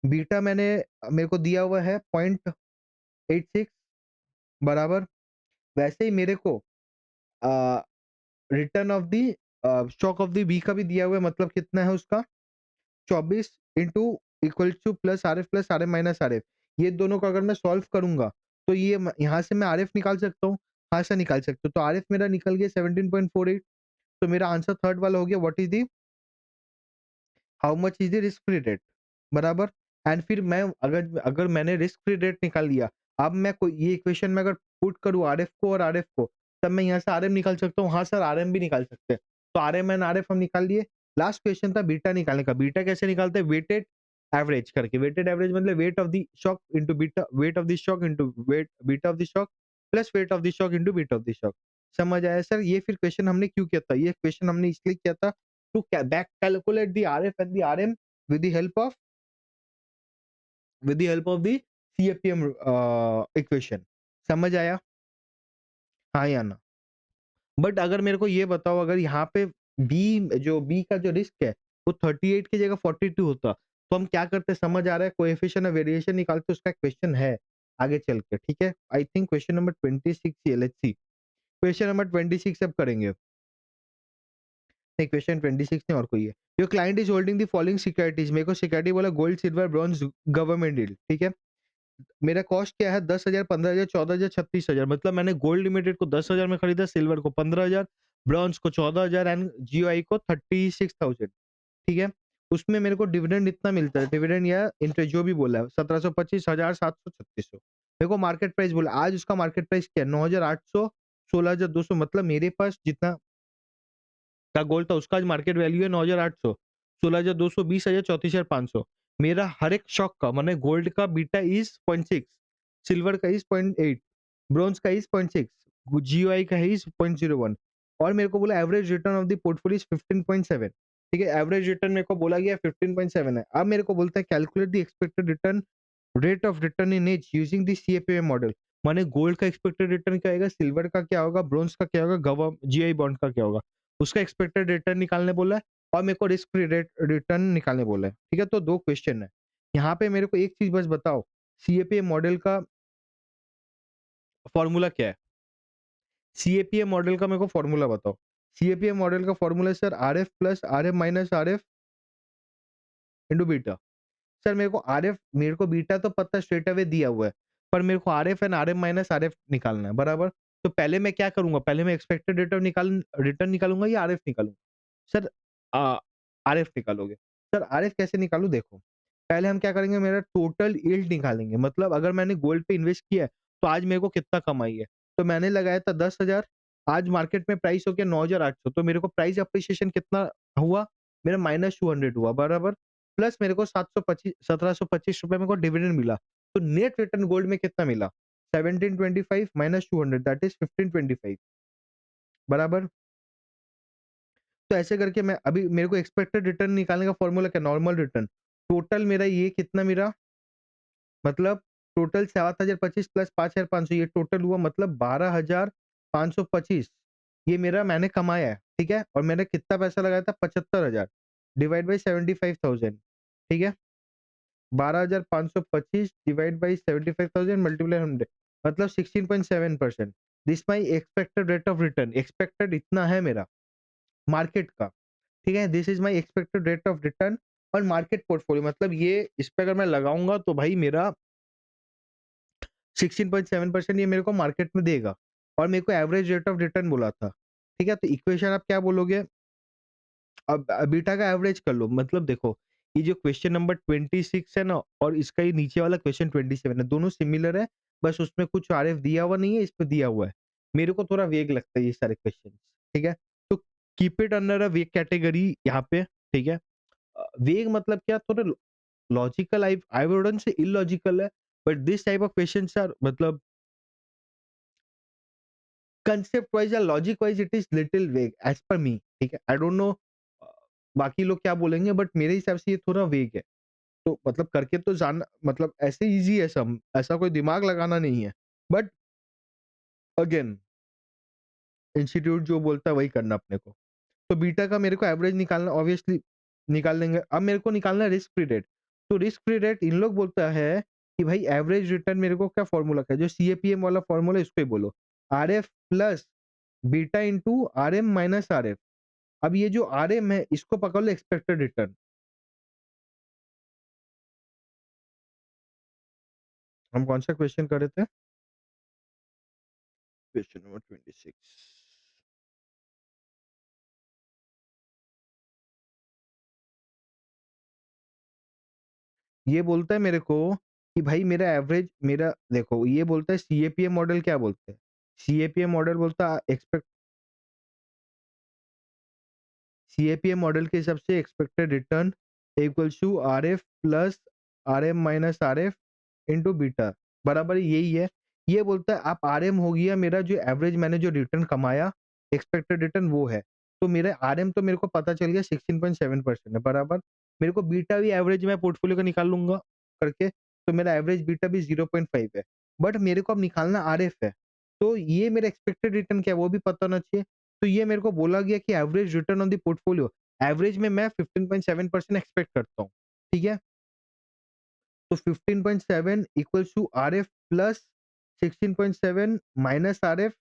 beta मेरे को दिया हुआ है 0.86 बराबर। वैसे ही मेरे को अ, return of the stock of the B का भी दिया हुआ है, मतलब कितना है उसका 24 into equals two plus RM minus RF. ये दोनों को अगर मैं सॉल्व करूंगा तो ये यहाँ से मैं आरएफ निकाल सकता हूँ, हाँ से निकाल सकता हूँ। तो आरएफ मेरा निकल गया 17.48। तो मेरा आंसर थर्ड वाला हो गया, what is the how much is the risk free rate बराबर। एंड फिर मैं अगर अगर मैंने रिस्क फ्री रेट निकाल लिया, अब मैं कोई ये इक्वेशन में अगर पुट करूँ आरएफ को और आरएफ को, तब मैं यहाँ से आरएम निकाल सकता हूँ। हाँ सर, आरएम भी निकाल सकते हैं। तो आरएम एंड आरएफ हम निकाल लिए। लास्ट क्वेश्चन था बीटा निकालने का। बीटा कैसे निकालते हैं, वेटेड एवरेज करके। वेटेड एवरेज मतलब weight of the shock into beta, weight of the shock into weight beta of the shock plus weight of the shock into beta of the shock. समझ आया sir? ये फिर question हमने क्यों किया था, ये क्वेश्चन हमने इसलिए किया था to back calculate the RF and the RM with the help of the CFPM equation। समझ आया? हाँ या ना? बट अगर मेरे को ये बताओ, अगर यहाँ पे बी का जो रिस्क है वो 38 की जगह 42 होता, तो हम क्या करते हैं समझ आ रहा है, कोएफिशिएंट ऑफ वेरिएशन निकालते उसका क्वेश्चन है आगे चल के, ठीक है। आई थिंक क्वेश्चन नंबर 26 ही है, लेट्स सी। क्वेश्चन नंबर 26 अब करेंगे। नहीं, क्वेश्चन 26 नहीं और कोई है। Your client is holding the following securities, मेरे को सिक्योरिटी बोला gold, silver, bronze, government yield, ठीक है। मेरा कॉस्ट क्या है 10,000, 15,000, 14,000, 36,000। मतलब मैंने गोल्ड लिमिटेड को 10,000 में खरीदा, सिल्वर को 15,000, ब्रॉन्ज को 14,000 एंड जीओआई को 36,000, ठीक है। उसमें मेरे को डिविडेंड इतना मिलता है, डिविडेंड या इंटरेस्ट जो भी बोला है 1725, 1,700, 3600। मेरे को मार्केट प्राइस बोला, आज उसका मार्केट प्राइस क्या है 9,800, 16,200। मतलब मेरे पास जितना का गोल्ड था उसका आज मार्केट वैल्यू है 9,800, 16,200, 20,000, 34,500। मेरा हर एक शॉक का माने गोल्ड का बीटा इज 0.6, सिल्वर का इज 0.8, ब्रॉन्ज का इज 0.6, जीओआई का इज 0.01। और मेरे को बोला average return of the portfolio is 15.7, ठीक है। एवरेज रिटर्न मेरे को बोला गया 15.7 है। अब मेरे को बोलता है calculate the expected return, rate of return in as using the CAPM model. माने गोल्ड का एक्सपेक्टेड रिटर्न क्या आएगा, सिल्वर का क्या होगा, ब्रॉन्ज का क्या होगा, जीआई बॉन्ड का क्या होगा, उसका एक्सपेक्टेड रिटर्न निकालने बोला है। और मेरे को रिस्क फ्री रेट रिटर्न निकालने बोला है, ठीक है। तो दो क्वेश्चन है यहाँ पे। मेरे को एक चीज बस बताओ, सीएपीए मॉडल का फॉर्मूला क्या है? सीएपीए मॉडल का मेरे को फॉर्मूला बताओ। सीएपीए मॉडल का formula sir are F plus R F minus R F into beta. Sir मेरे को बीटा तो पता स्ट्रेट अवे दिया हुआ है, पर मेरे को RF and RF minus RF निकालना है, बराबर। तो पहले मैं क्या करूंगा, पहले मैं एक्सपेक्टेड रिटर्न निकालूंगा या आरएफ निकालूंगा? सर आरएफ निकालोगे। सर आरएफ कैसे निकालू, देखो पहले हम क्या करेंगे, मेरा टोटल यील्ड निकालेंगे। मतलब अगर मैंने गोल्ड पे इन्वेस्ट किया है तो आज मेरे को कितना कमाई है। तो मैंने लगाया था 10,000, आज मार्केट में प्राइस हो गया 9,800, तो मेरे को प्राइस अप्रिसिएशन कितना हुआ, मेरा -200 हुआ, बराबर। प्लस मेरे को 1725 रुपए मेरे को डिविडेंड मिला। तो नेट रिटर्न गोल्ड में कितना मिला, 1725 माइनस 200 दैट इज 1525, बराबर। तो ऐसे करके मैं अभी मेरे को एक्सपेक्टेड रिटर्न निकालने का फॉर्मूला क्या, नॉर्मल रिटर्न। टोटल मेरा ये कितना मेरा, मतलब टोटल 7,025 प्लस 5,500, ये टोटल हुआ मतलब 12,525। ये मेरा मैंने कमाया है, ठीक है। और मैंने कितना पैसा लगाया था, 75,000 डिवाइड बाई 75,000, ठीक है। 12,525 डिवाइड बाई 75,000 मल्टीप्लाई 100, मतलब 16.7%। This my expected rate of return. Expected इतना है मेरा मार्केट का, ठीक है। This is my expected rate of return और मार्केट पोर्टफोलियो। मतलब ये इस पे अगर मैं लगाऊंगा तो भाई मेरा 16.7% ये मेरे को मार्केट में देगा। और मेरे को एवरेज रेट ऑफ रिटर्न बोला था, ठीक है। तो इक्वेशन आप क्या बोलोगे, अब बीटा का एवरेज कर लो। मतलब देखो ये जो क्वेश्चन नंबर 26 है ना, और इसका ये नीचे वाला क्वेश्चन 27 है, दोनों सिमिलर है, बस उसमें कुछ आरएफ दिया हुआ नहीं है, इस पे दिया हुआ है। मेरे को थोड़ा वेग लगता है ये सारे क्वेश्चन, ठीक है। तो कीप इट अंडर अ वेग कैटेगरी यहाँ पे, ठीक है। वेग मतलब क्या, थोड़े logical, I wouldn't say illogical है, but this type of questions are मतलब कंसेप्ट वाइज या logic wise it is little vague as per me, ठीक है। आई डोंट नो बाकी लोग क्या बोलेंगे, बट मेरे हिसाब से ये थोड़ा वेग है। तो मतलब करके तो जानना, मतलब ऐसे इजी है सब, ऐसा कोई दिमाग लगाना नहीं है। बट अगेन इंस्टीट्यूट जो बोलता है वही करना अपने को। तो बीटा का मेरे को एवरेज निकालना, ऑब्वियसली निकाल लेंगे। अब मेरे को निकालना है रिस्क फ्री रेट। तो रिस्क फ्री रेट इन लोग बोलता है कि भाई एवरेज रिटर्न, मेरे को क्या फॉर्मूला का, जो सीएपीएम वाला फॉर्मूला इसको ही बोलो, R F plus beta into R M minus R F. अब ये जो आर एम है इसको पकड़ लो एक्सपेक्टेड रिटर्न। हम कौन सा क्वेश्चन कर रहे थे, क्वेश्चन नंबर 26। ये बोलता है मेरे को कि भाई मेरा एवरेज, मेरा देखो ये बोलता है सीएपीएम मॉडल क्या बोलते हैं, सीएपीएम मॉडल बोलता है एक्सपेक्ट, सीएपीएम मॉडल के हिसाब से expected return equals to R F plus R M minus R F into beta, बराबर यही है। ये बोलता है आप आर एम हो गया मेरा, जो एवरेज मैंने जो रिटर्न कमाया, एक्सपेक्टेड रिटर्न वो है। तो मेरा आर एम तो मेरे को पता चल गया 16.7% है, बराबर। मेरे को बीटा भी एवरेज मैं पोर्टफोलियो का निकाल लूंगा करके, तो मेरा एवरेज बीटा भी 0.5 है। बट मेरे को अब निकालना आर एफ है, तो ये मेरा एक्सपेक्टेड रिटर्न क्या है वो भी पता होना चाहिए। तो ये मेरे को बोला गया कि average return on the portfolio, average में मैं 15.7% एक्सपेक्ट करता हूँ, ठीक है। तो 15.7 equals to R F plus 16.7 minus R F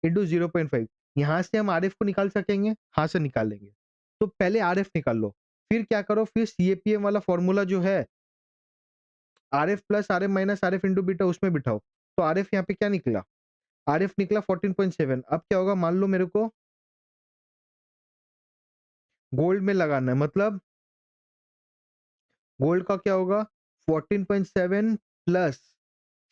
into 0.5। यहाँ से हम आर एफ को निकाल सकेंगे, हाँ से निकालेंगे। तो पहले आर एफ निकाल लो, फिर क्या करो, फिर सीएपीएम वाला फॉर्मूला जो है are F plus R F minus R F into beta उसमें बिठाओ। तो आर एफ यहाँ पे क्या निकला, आर एफ निकला 14.7। अब क्या होगा, मान लो मेरे को गोल्ड में लगाना है, मतलब गोल्ड का क्या होगा 14.7 प्लस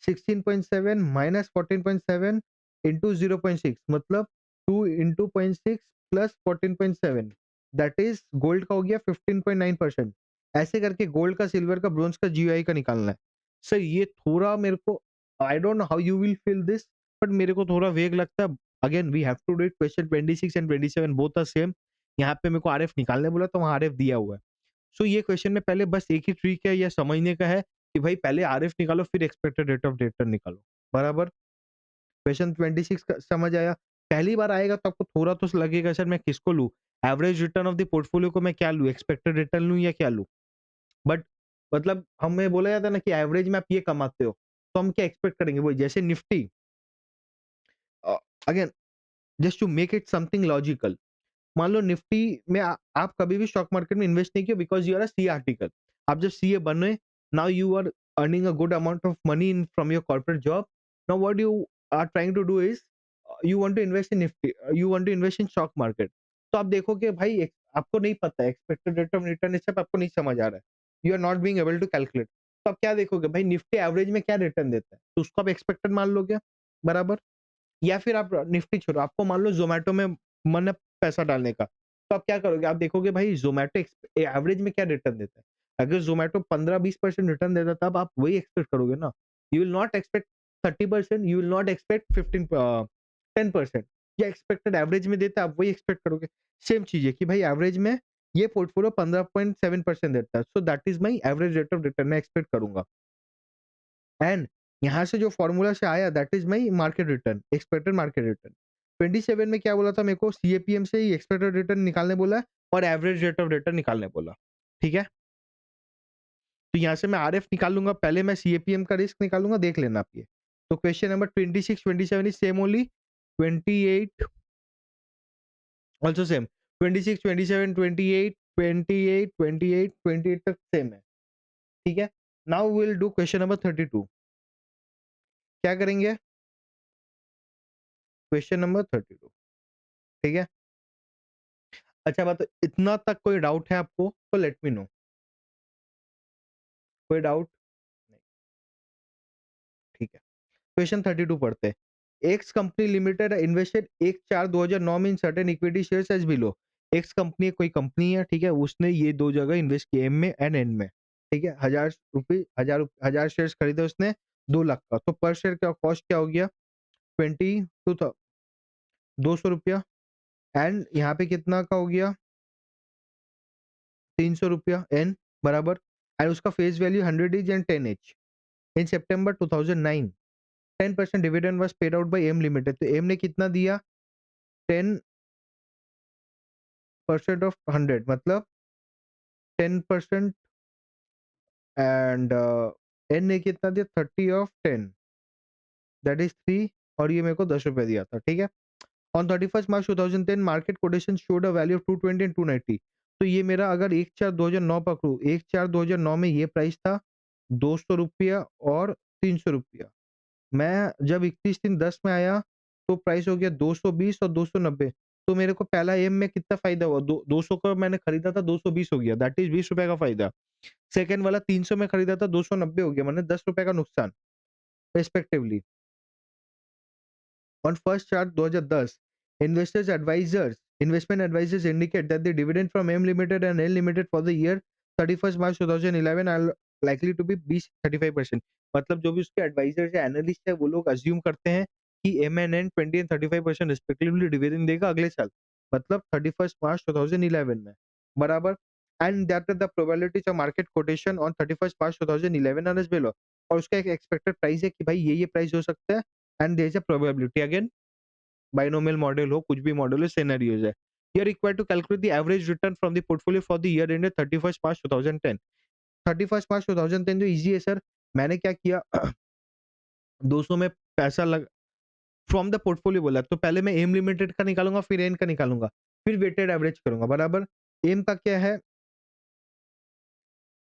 16.7 माइनस 14.7 इंटू 0.6, मतलब 2 into 0.6 plus 14.7, that is gold का हो गया 15.9%। ऐसे करके गोल्ड का, सिल्वर का, ब्रोंज का, जीआई का निकालना है। सर ये थोड़ा मेरे को, I don't know how you will feel this, but मेरे को थोड़ा वेग लगता है। Again we have to do it, question 26 and 27 both are same. यहाँ पे मेरे को आरएफ निकालने बोला तो वहाँ आरएफ दिया हुआ है। सो ये क्वेश्चन में पहले बस एक ही ट्रिक है, या समझने का है कि भाई पहले आरएफ निकालो फिर एक्सपेक्टेड रेट ऑफ रिटर्न निकालो, बराबर। क्वेश्चन 26 का समझ आया। पहली बार आएगा तो आपको थोड़ा तो लगेगा सर मैं किसको लूं, average return of the portfolio को मैं क्या लूं, एक्सपेक्टेड रिटर्न लूं या क्या लूं। बट मतलब हमें बोला जाता है ना कि एवरेज में आप ये कमाते हो, तो हम क्या एक्सपेक्ट करेंगे, वो जैसे Nifty, again just to make it something logical. मान लो निफ्टी में आप कभी भी स्टॉक मार्केट में इन्वेस्ट नहीं किया because you are a C article. आप जब सीए बने, now you are earning a good amount of money in from your corporate job. Now what you are trying to do is you want to invest in Nifty, you want to invest in stock market. तो आप देखो कि भाई आपको नहीं पता है expected rate of return, ये सब आपको नहीं समझ आ रहा है, you are not being able to calculate. तो आप क्या देखोगे, भाई निफ्टी एवरेज में क्या रिटर्न देता है, तो उसको आप एक्सपेक्टेड मान लोगे, बराबर। या फिर आप निफ्टी छोड़ो, आपको मान लो जोमेटो में मन है पैसा डालने का, तो आप क्या करोगे, आप देखोगे भाई जोमेटो एवरेज में क्या रिटर्न देता है। अगर जोमेटो 15-20% रिटर्न देता है तब आप वही एक्सपेक्ट करोगे ना। You will not expect 30%, you will not expect 10%। या एक्सपेक्टेड एवरेज में देता है आप वही एक्सपेक्ट करोगे। सेम चीज है कि भाई एवरेज में ये पोर्टफोलियो 15.7% देता है, so that is my average rate of return, मैं एक्सपेक्ट करूंगा। एंड यहाँ से जो फॉर्मूला से आया that is my market return, expected market return. 27 में क्या बोला था मेरे को, सीएपीएम से ही एक्सपेक्टेड रिटर्न निकालने बोला है और एवरेज रेट ऑफ रिटर्न निकालने बोला, ठीक है। तो यहाँ से मैं आरएफ निकाल लूंगा, पहले मैं सीएपीएम का रिस्क निकालूंगा, देख लेना आप ये। तो question number 26 27 is same only, 28 also same, 26 27 28 28 28 28 तक सेम है, ठीक है। Now will do question number 32। क्या करेंगे, क्वेश्चन नंबर 32, ठीक है। अच्छा बात, इतना तक कोई डाउट है आपको तो लेट मी नो, कोई डाउट नहीं, ठीक है। क्वेश्चन 32 पढ़ते हैं। एक्स कंपनी लिमिटेड इन्वेस्टेड 1/4/2009 में in certain equity shares as below. X company कोई कंपनी है, ठीक है, उसने ये दो जगह इन्वेस्ट किए, एम में एंड एन में, ठीक है। 1000 रुपये, 1000 शेयर्स खरीदे उसने 2 लाख का, तो पर शेयर का कॉस्ट क्या हो गया 200 एंड यहाँ पे कितना का हो गया 300 रुपया एन, बराबर। एंड उसका face value 100 is and 10 H. In September 2009 10% dividend was paid out by M limited. तो एम ने कितना दिया 10% ऑफ 100, मतलब 10%, एंड एन ने कितना दिया 30 ऑफ 10, दैट इज 3, और ये मेरे को 10 रुपए दिया था, ठीक है। On 31 March 2010 market quotation showed a value of 220 and 290। तो ये मेरा अगर 1/4/2009 पकड़ू, 1/4/2009 में ये प्राइस था 200 रुपया और 300 रुपया। मैं जब 31/3/10 में आया तो प्राइस हो गया 220 और 290। तो मेरे को पहला एम में कितना फायदा हुआ, 200 का मैंने खरीदा था 220 हो गया, दैट इज 20 रुपए का फायदा। सेकंड वाला 300 में खरीदा था 290 हो गया, मैंने 10 रुपए का नुकसान respectively. On first chart 2010, investment advisors indicate that the dividend from M Limited and L Limited for the year 31st March 2011 are likely to be 20-35%। मतलब जो भी उसके एडवाइजर्स या एनालिस्ट है वो लोग अज्यूम करते हैं कि M N N 20 and 35% respectively dividend देगा अगले साल, मतलब 31st मार्च 2011 में, बराबर। And that the probabilities of market quotation on 31st March 2011 are as below. और उसका एक एक्सपेक्टेड प्राइस है कि भाई ये प्राइस हो सकता है, and there is a probability, again binomial model हो, कुछ भी मॉडल हो, सिनेरियोज है। You are required to calculate the average return from the portfolio for the year ended 31st March 2010। 31 March 2010 जो ईज़ी है सर, मैंने क्या किया 200 में पैसा लग फ्रॉम द पोर्टफोलियो बोला, तो पहले मैं एम लिमिटेड का निकालूँगा, फिर एन का निकालूँगा, फिर वेटेड एवरेज करूँगा, बराबर? एम का क्या है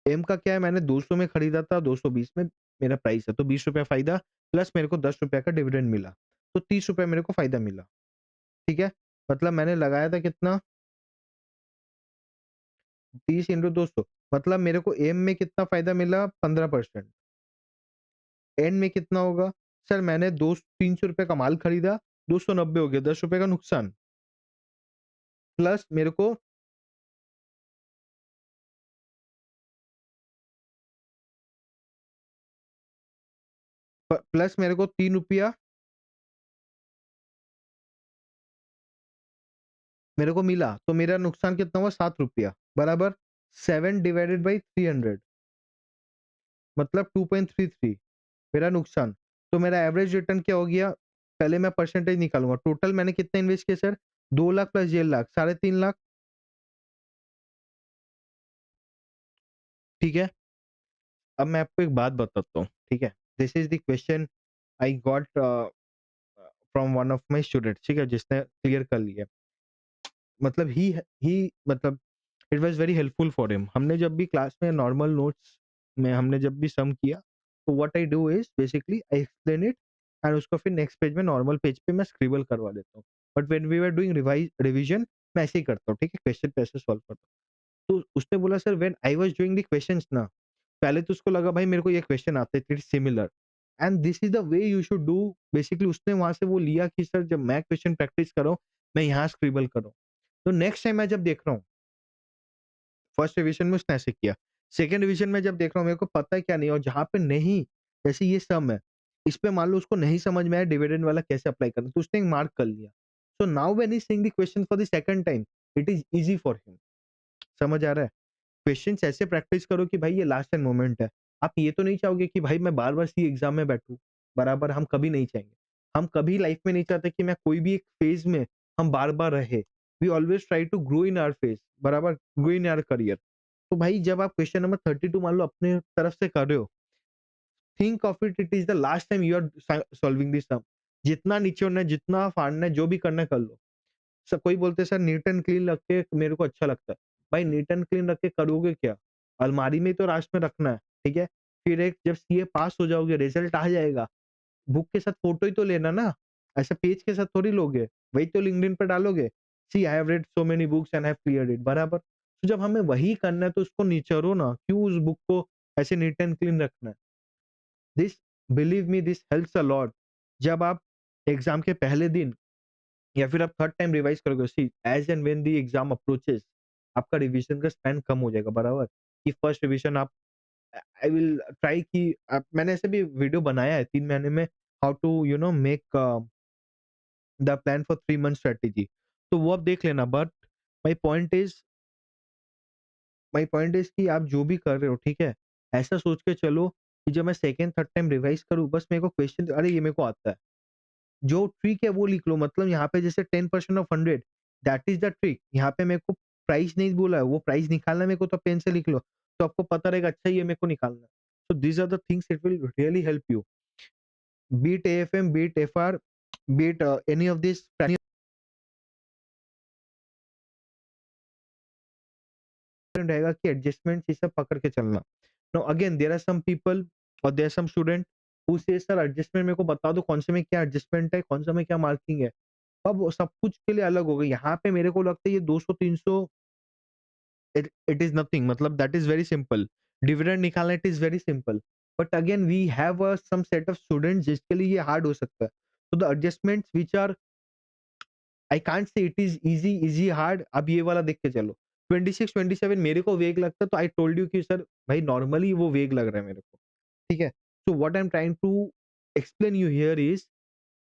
एम का क्या है मैंने 200 में खरीदा था, 220 में मेरा प्राइस है, तो ₹20 फ़ायदा प्लस मेरे को ₹10 का डिविडेंड मिला, तो ₹30 मेरे को फ़ायदा मिला, ठीक है? मतलब मैंने लगाया था कितना 30 इंटू 200 मतलब मेरे को एम में कितना फ़ायदा मिला 15%। एन में कितना होगा? सर मैंने दो ₹300 का माल खरीदा, 290 हो गया, ₹10 का नुकसान, प्लस मेरे को प्लस मेरे को ₹3 मेरे को मिला, तो मेरा नुकसान कितना हुआ ₹7 बराबर? 7 डिवाइडेड बाय 300 मतलब 2.33 मेरा नुकसान। तो मेरा एवरेज रिटर्न क्या हो गया? पहले मैं परसेंटेज निकालूँगा। टोटल मैंने कितना इन्वेस्ट किया सर? 2 लाख प्लस 1.5 लाख, साढ़े 3 लाख, ठीक है? अब मैं आपको एक बात बताता हूँ, ठीक है? This is the question I got from one of my students, ठीक है? जिसने क्लियर कर लिया। मतलब ही मतलब it was very helpful for him. हमने जब भी क्लास में नॉर्मल नोट्स में हमने जब भी सम किया, तो what I do is basically I explain it and उसको फिर नेक्स्ट पेज में नॉर्मल पेज पे मैं स्क्रिबल करवा देता हूँ। But when we were doing revision मैं ऐसे ही करता हूँ, ठीक है? क्वेश्चन पे ऐसे सॉल्व करता हूँ। तो उसने बोला sir when I was doing the questions ना, पहले तो उसको लगा भाई मेरे को ये क्वेश्चन आते हैं, it's similar and this is the way you should do. Basically उसने वहाँ से वो लिया कि सर जब मैं क्वेश्चन प्रैक्टिस कर रहा हूँ, मैं यहाँ स्क्रिबल कर रहा हूँ। तो नेक्स्ट टाइम मैं जब देख रहा हूँ फर्स्ट रिवीजन में उसने ऐसे किया। सेकंड रिवीजन में जब देख रहा हूँ मेरे को पता है क्या नहीं और जहाँ पे नहीं, जैसे ये सम है, इस पे मान लो उसको नहीं समझ में आया डिविडेंड वाला कैसे अप्लाई करना है, तो उसने मार्क कर लिया। So now when he is seeing the question for the second time, it is easy for him. समझ आ रहा है? क्वेश्चंस ऐसे प्रैक्टिस करो कि भाई ये लास्ट एंड मोमेंट है। आप ये तो नहीं चाहोगे कि भाई मैं बार-बार सी एग्ज़ाम में बैठूँ, बराबर हम कभी नहीं चाहेंगे। हम कभी लाइफ में नहीं चाहते कि मैं कोई भी एक फ़ेज़ में हम बार-बार रहे। We always try to grow in our phase, बराबर? Grow in our career. तो भाई जब आप क्वेश्चन नंबर 32 मान लो अपने तरफ से कर रहे हो, think of it it is the last time you are solving this sum. जितना निचोड़ना है, जितना फाड़ना है, जो भी करना है कर लो। सब कोई बोलते हैं सर नीट एंड क्लीन रख के मेरे को अच्छा लगता है। भाई नीट एंड क्लीन रख के करोगे क्या? अलमारी में ही तो लास्ट में रखना है, ठीक है? फिर एक जब सीए पास हो जाओगे, रिजल्ट आ जाएगा, बुक के साथ फोटो ही तो लेना ना, ऐसे पेज के साथ थोड़ी लोगे, वही तो लिंक्डइन पे डालोगे। See I have read so many books and have cleared it, बराबर? तो जब हमें वही करना है तो उसको निचोड़ो ना, क्यों उस बुक को ऐसे नीट एंड क्लीन रखना है? This believe me this helps a lot. जब आप एग्ज़ाम के पहले दिन या फिर आप थर्ड टाइम रिवाइज करोगे, see as and when the exam approaches आपका रिवीजन का स्पैन कम हो जाएगा, बराबर? कि फर्स्ट रिवीजन आप आई विल ट्राई कि मैंने ऐसे भी वीडियो बनाया है 3 महीने में how to make the plan for 3 month strategy, तो वो आप देख लेना। But my point is my point is कि आप जो भी कर रहे हो, ठीक है? ऐसा सोच के चलो कि जब मैं सेकंड, थर्ड टाइम रिवाइज करूँ, बस मेरे को क्वेश्चन अरे ये मेरे को आता है। जो ट्रिक है वो लिख लो, मतलब यहाँ पे जैसे 10% of 100 that is the trick. यहाँ पे मेरे को प्राइस नहीं बोला है, वो प्राइस निकालना है मेरे को, तो पेन से लिख लो, तो आपको पता रहेगा अच्छा ये मेरे को निकालना है। So these are the things it will really help you. Beat AFM, beat FR, beat any of this रहेगा कि एडजस्टमेंट ये सब पकड़ के चलना। Now again there are some people और there are some student who say sir adjustment मेरे को बता दो कौन से में क्या एडजस्टमेंट है, कौन सा में क्या मार्किंग है। अब वो सब कुछ के लिए अलग हो गई। यहाँ पे मेरे को लगता है ये 200-300 इट इज़ नथिंग, मतलब that is very simple. Dividend निकालना it is very simple. But again we have some set of students जिसके लिए ये हार्ड हो सकता है। तो the adjustments which are I can't say it is easy, easy hard, अब ये वाला देख के चलो। 26, 27 मेरे को वेग लगता है तो आई टोल्ड यू कि सर भाई नॉर्मली वो वेग लग रहा है मेरे को। ठीक है? So what I am trying to explain you here is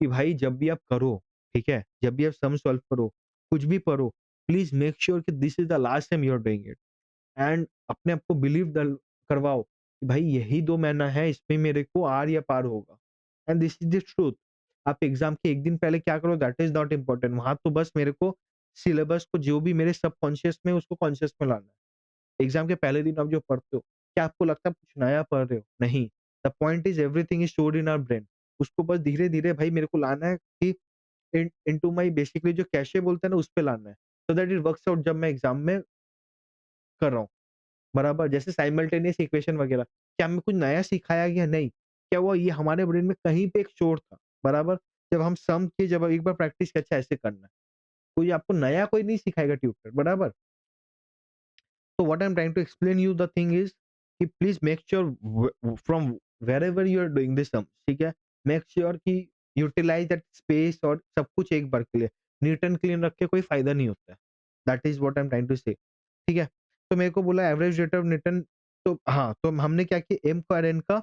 कि भाई जब भी आप करो, ठीक है? जब भी आप सम सॉल्व करो, कुछ भी करो, प्लीज़ मेक श्योर कि this is the last time you are doing it. And अपने आप को बिलीव दल करवाओ कि भाई यही 2 महीना है, इसमें मेरे को आर या पार होगा। And this is the truth. आप एग्ज़ाम के 1 दिन पहले क्या करो दैट इज़ नॉट इम्पोर्टेंट। वहाँ तो बस मेरे को सिलेबस को जो भी मेरे सबकॉन्शियस में उसको कॉन्शियस में लाना है। एग्ज़ाम के पहले दिन आप जो पढ़ते हो, क्या आपको लगता है आप कुछ नया पढ़ रहे हो? नहीं। The point is everything is stored in our brain. उसको बस धीरे-धीरे भाई मेरे को लाना है कि इनटू माय बेसिकली जो कैशे बोलते हैं ना, उस पे लाना है। So that it works out जब मैं एग्ज़ाम में कर रहा हूँ। बराबर? जैसे साइमल्टेनियस इक्वेशन वगैरह, क्या हमें कुछ नया सिखाया गया? नहीं। क्या हुआ, ये हमारे ब्रेन में कहीं पे एक स्टोर था। बराबर? जब हम सम की जब एक बार प्रैक्टिस किया, अच्छा ऐसे करना है। कोई आपको नया कोई नहीं सिखाएगा ट्यूटर, बराबर? So what I'm trying to explain you the thing is कि please make sure from wherever you are doing this sum, ठीक है? Make sure कि utilize that space और सब कुछ एक बार के लिए नीट एंड क्लीन रख के कोई फायदा नहीं होता है। That is what I'm trying to say, ठीक है? तो मेरे को बोला एवरेज रेट ऑफ रिटर्न, तो हाँ, तो हमने क्या किया, एम का और एन का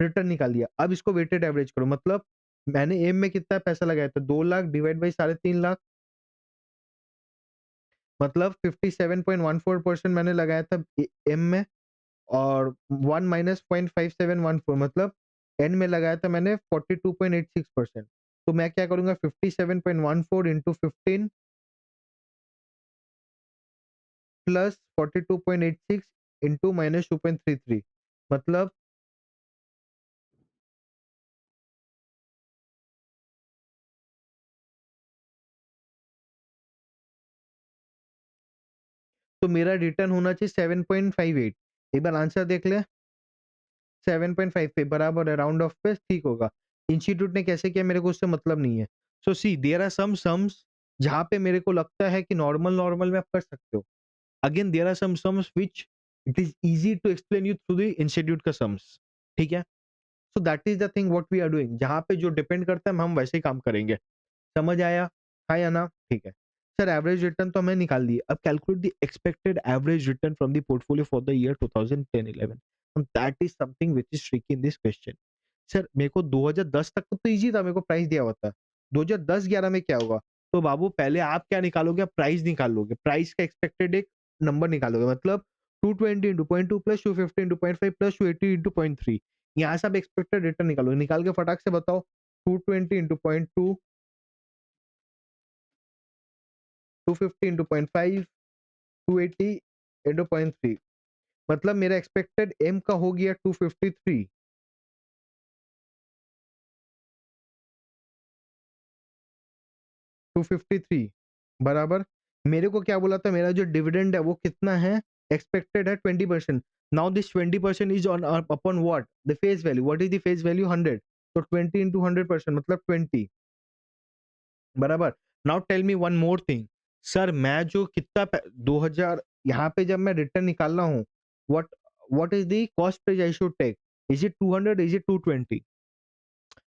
रिटर्न निकाल लिया। अब इसको वेटेड एवरेज करो, मतलब मैंने एम में कितना पैसा लगाया था, 2 लाख डिवाइड बाय साढ़े 3 लाख, मतलब 57.14% मैंने लगाया था एम में, और 1 माइनस 0.5714 मतलब एन में लगाया था मैंने 42.86%। तो मैं क्या करूँगा, 57.14 इंटू 15 प्लस 42.86 इंटू माइनस 2.33, मतलब तो मेरा रिटर्न होना चाहिए 7.58। एक बार आंसर देख ले, 7.5 पे बराबर है, राउंड ऑफ पे ठीक होगा। इंस्टीट्यूट ने कैसे किया मेरे को उससे मतलब नहीं है। सो सी देयर आर सम सम्स जहाँ पे मेरे को लगता है कि नॉर्मल नॉर्मल में आप कर सकते हो। Again there are some sums which it is easy to explain you through the institute का सम्स, ठीक है? So that is the thing what we are doing, जहाँ पे जो डिपेंड करता है हम वैसे ही काम करेंगे। समझ आया? हाँ या ना? ठीक है। सर एवरेज रिटर्न तो हमने निकाल दी। अब calculate the expected average return from the portfolio for the year 2010-11 and that is something which is tricky in this question. Sir मेरे को 2010 तक तो ईज़ी था, मेरे को प्राइस दिया हुआ था। 2010-11 में क्या होगा? तो बाबू पहले आप क्या निकालोगे? आप प्राइस निकालोगे। प्राइस का एक्सपेक्टेड एक नंबर निकालोगे, मतलब 220 into 0.2 plus 250 into 0.5 plus 280 into 0.3। यहाँ से आप एक्सपेक्टेड रिटर्न निकालोगे। निकाल के फटाक से बताओ, 220 इंटू 0.2, 250 इंटू 0.5, 280 इंटू 0.3, मतलब मेरा एक्सपेक्टेड एम का हो गया 253, 253 बराबर। मेरे को क्या बोला था, मेरा जो डिविडेंड है वो कितना है, एक्सपेक्टेड है 20%। Now this 20% is on upon what, the face value. What is the face value, 100। तो 20 इंटू 100% मतलब 20 बराबर। Now tell me one more thing, sir मैं जो कितना 2000 यहाँ पे जब मैं रिटर्न निकाल रहा हूँ, what what is the cost price I should take, is it 200, is it 220?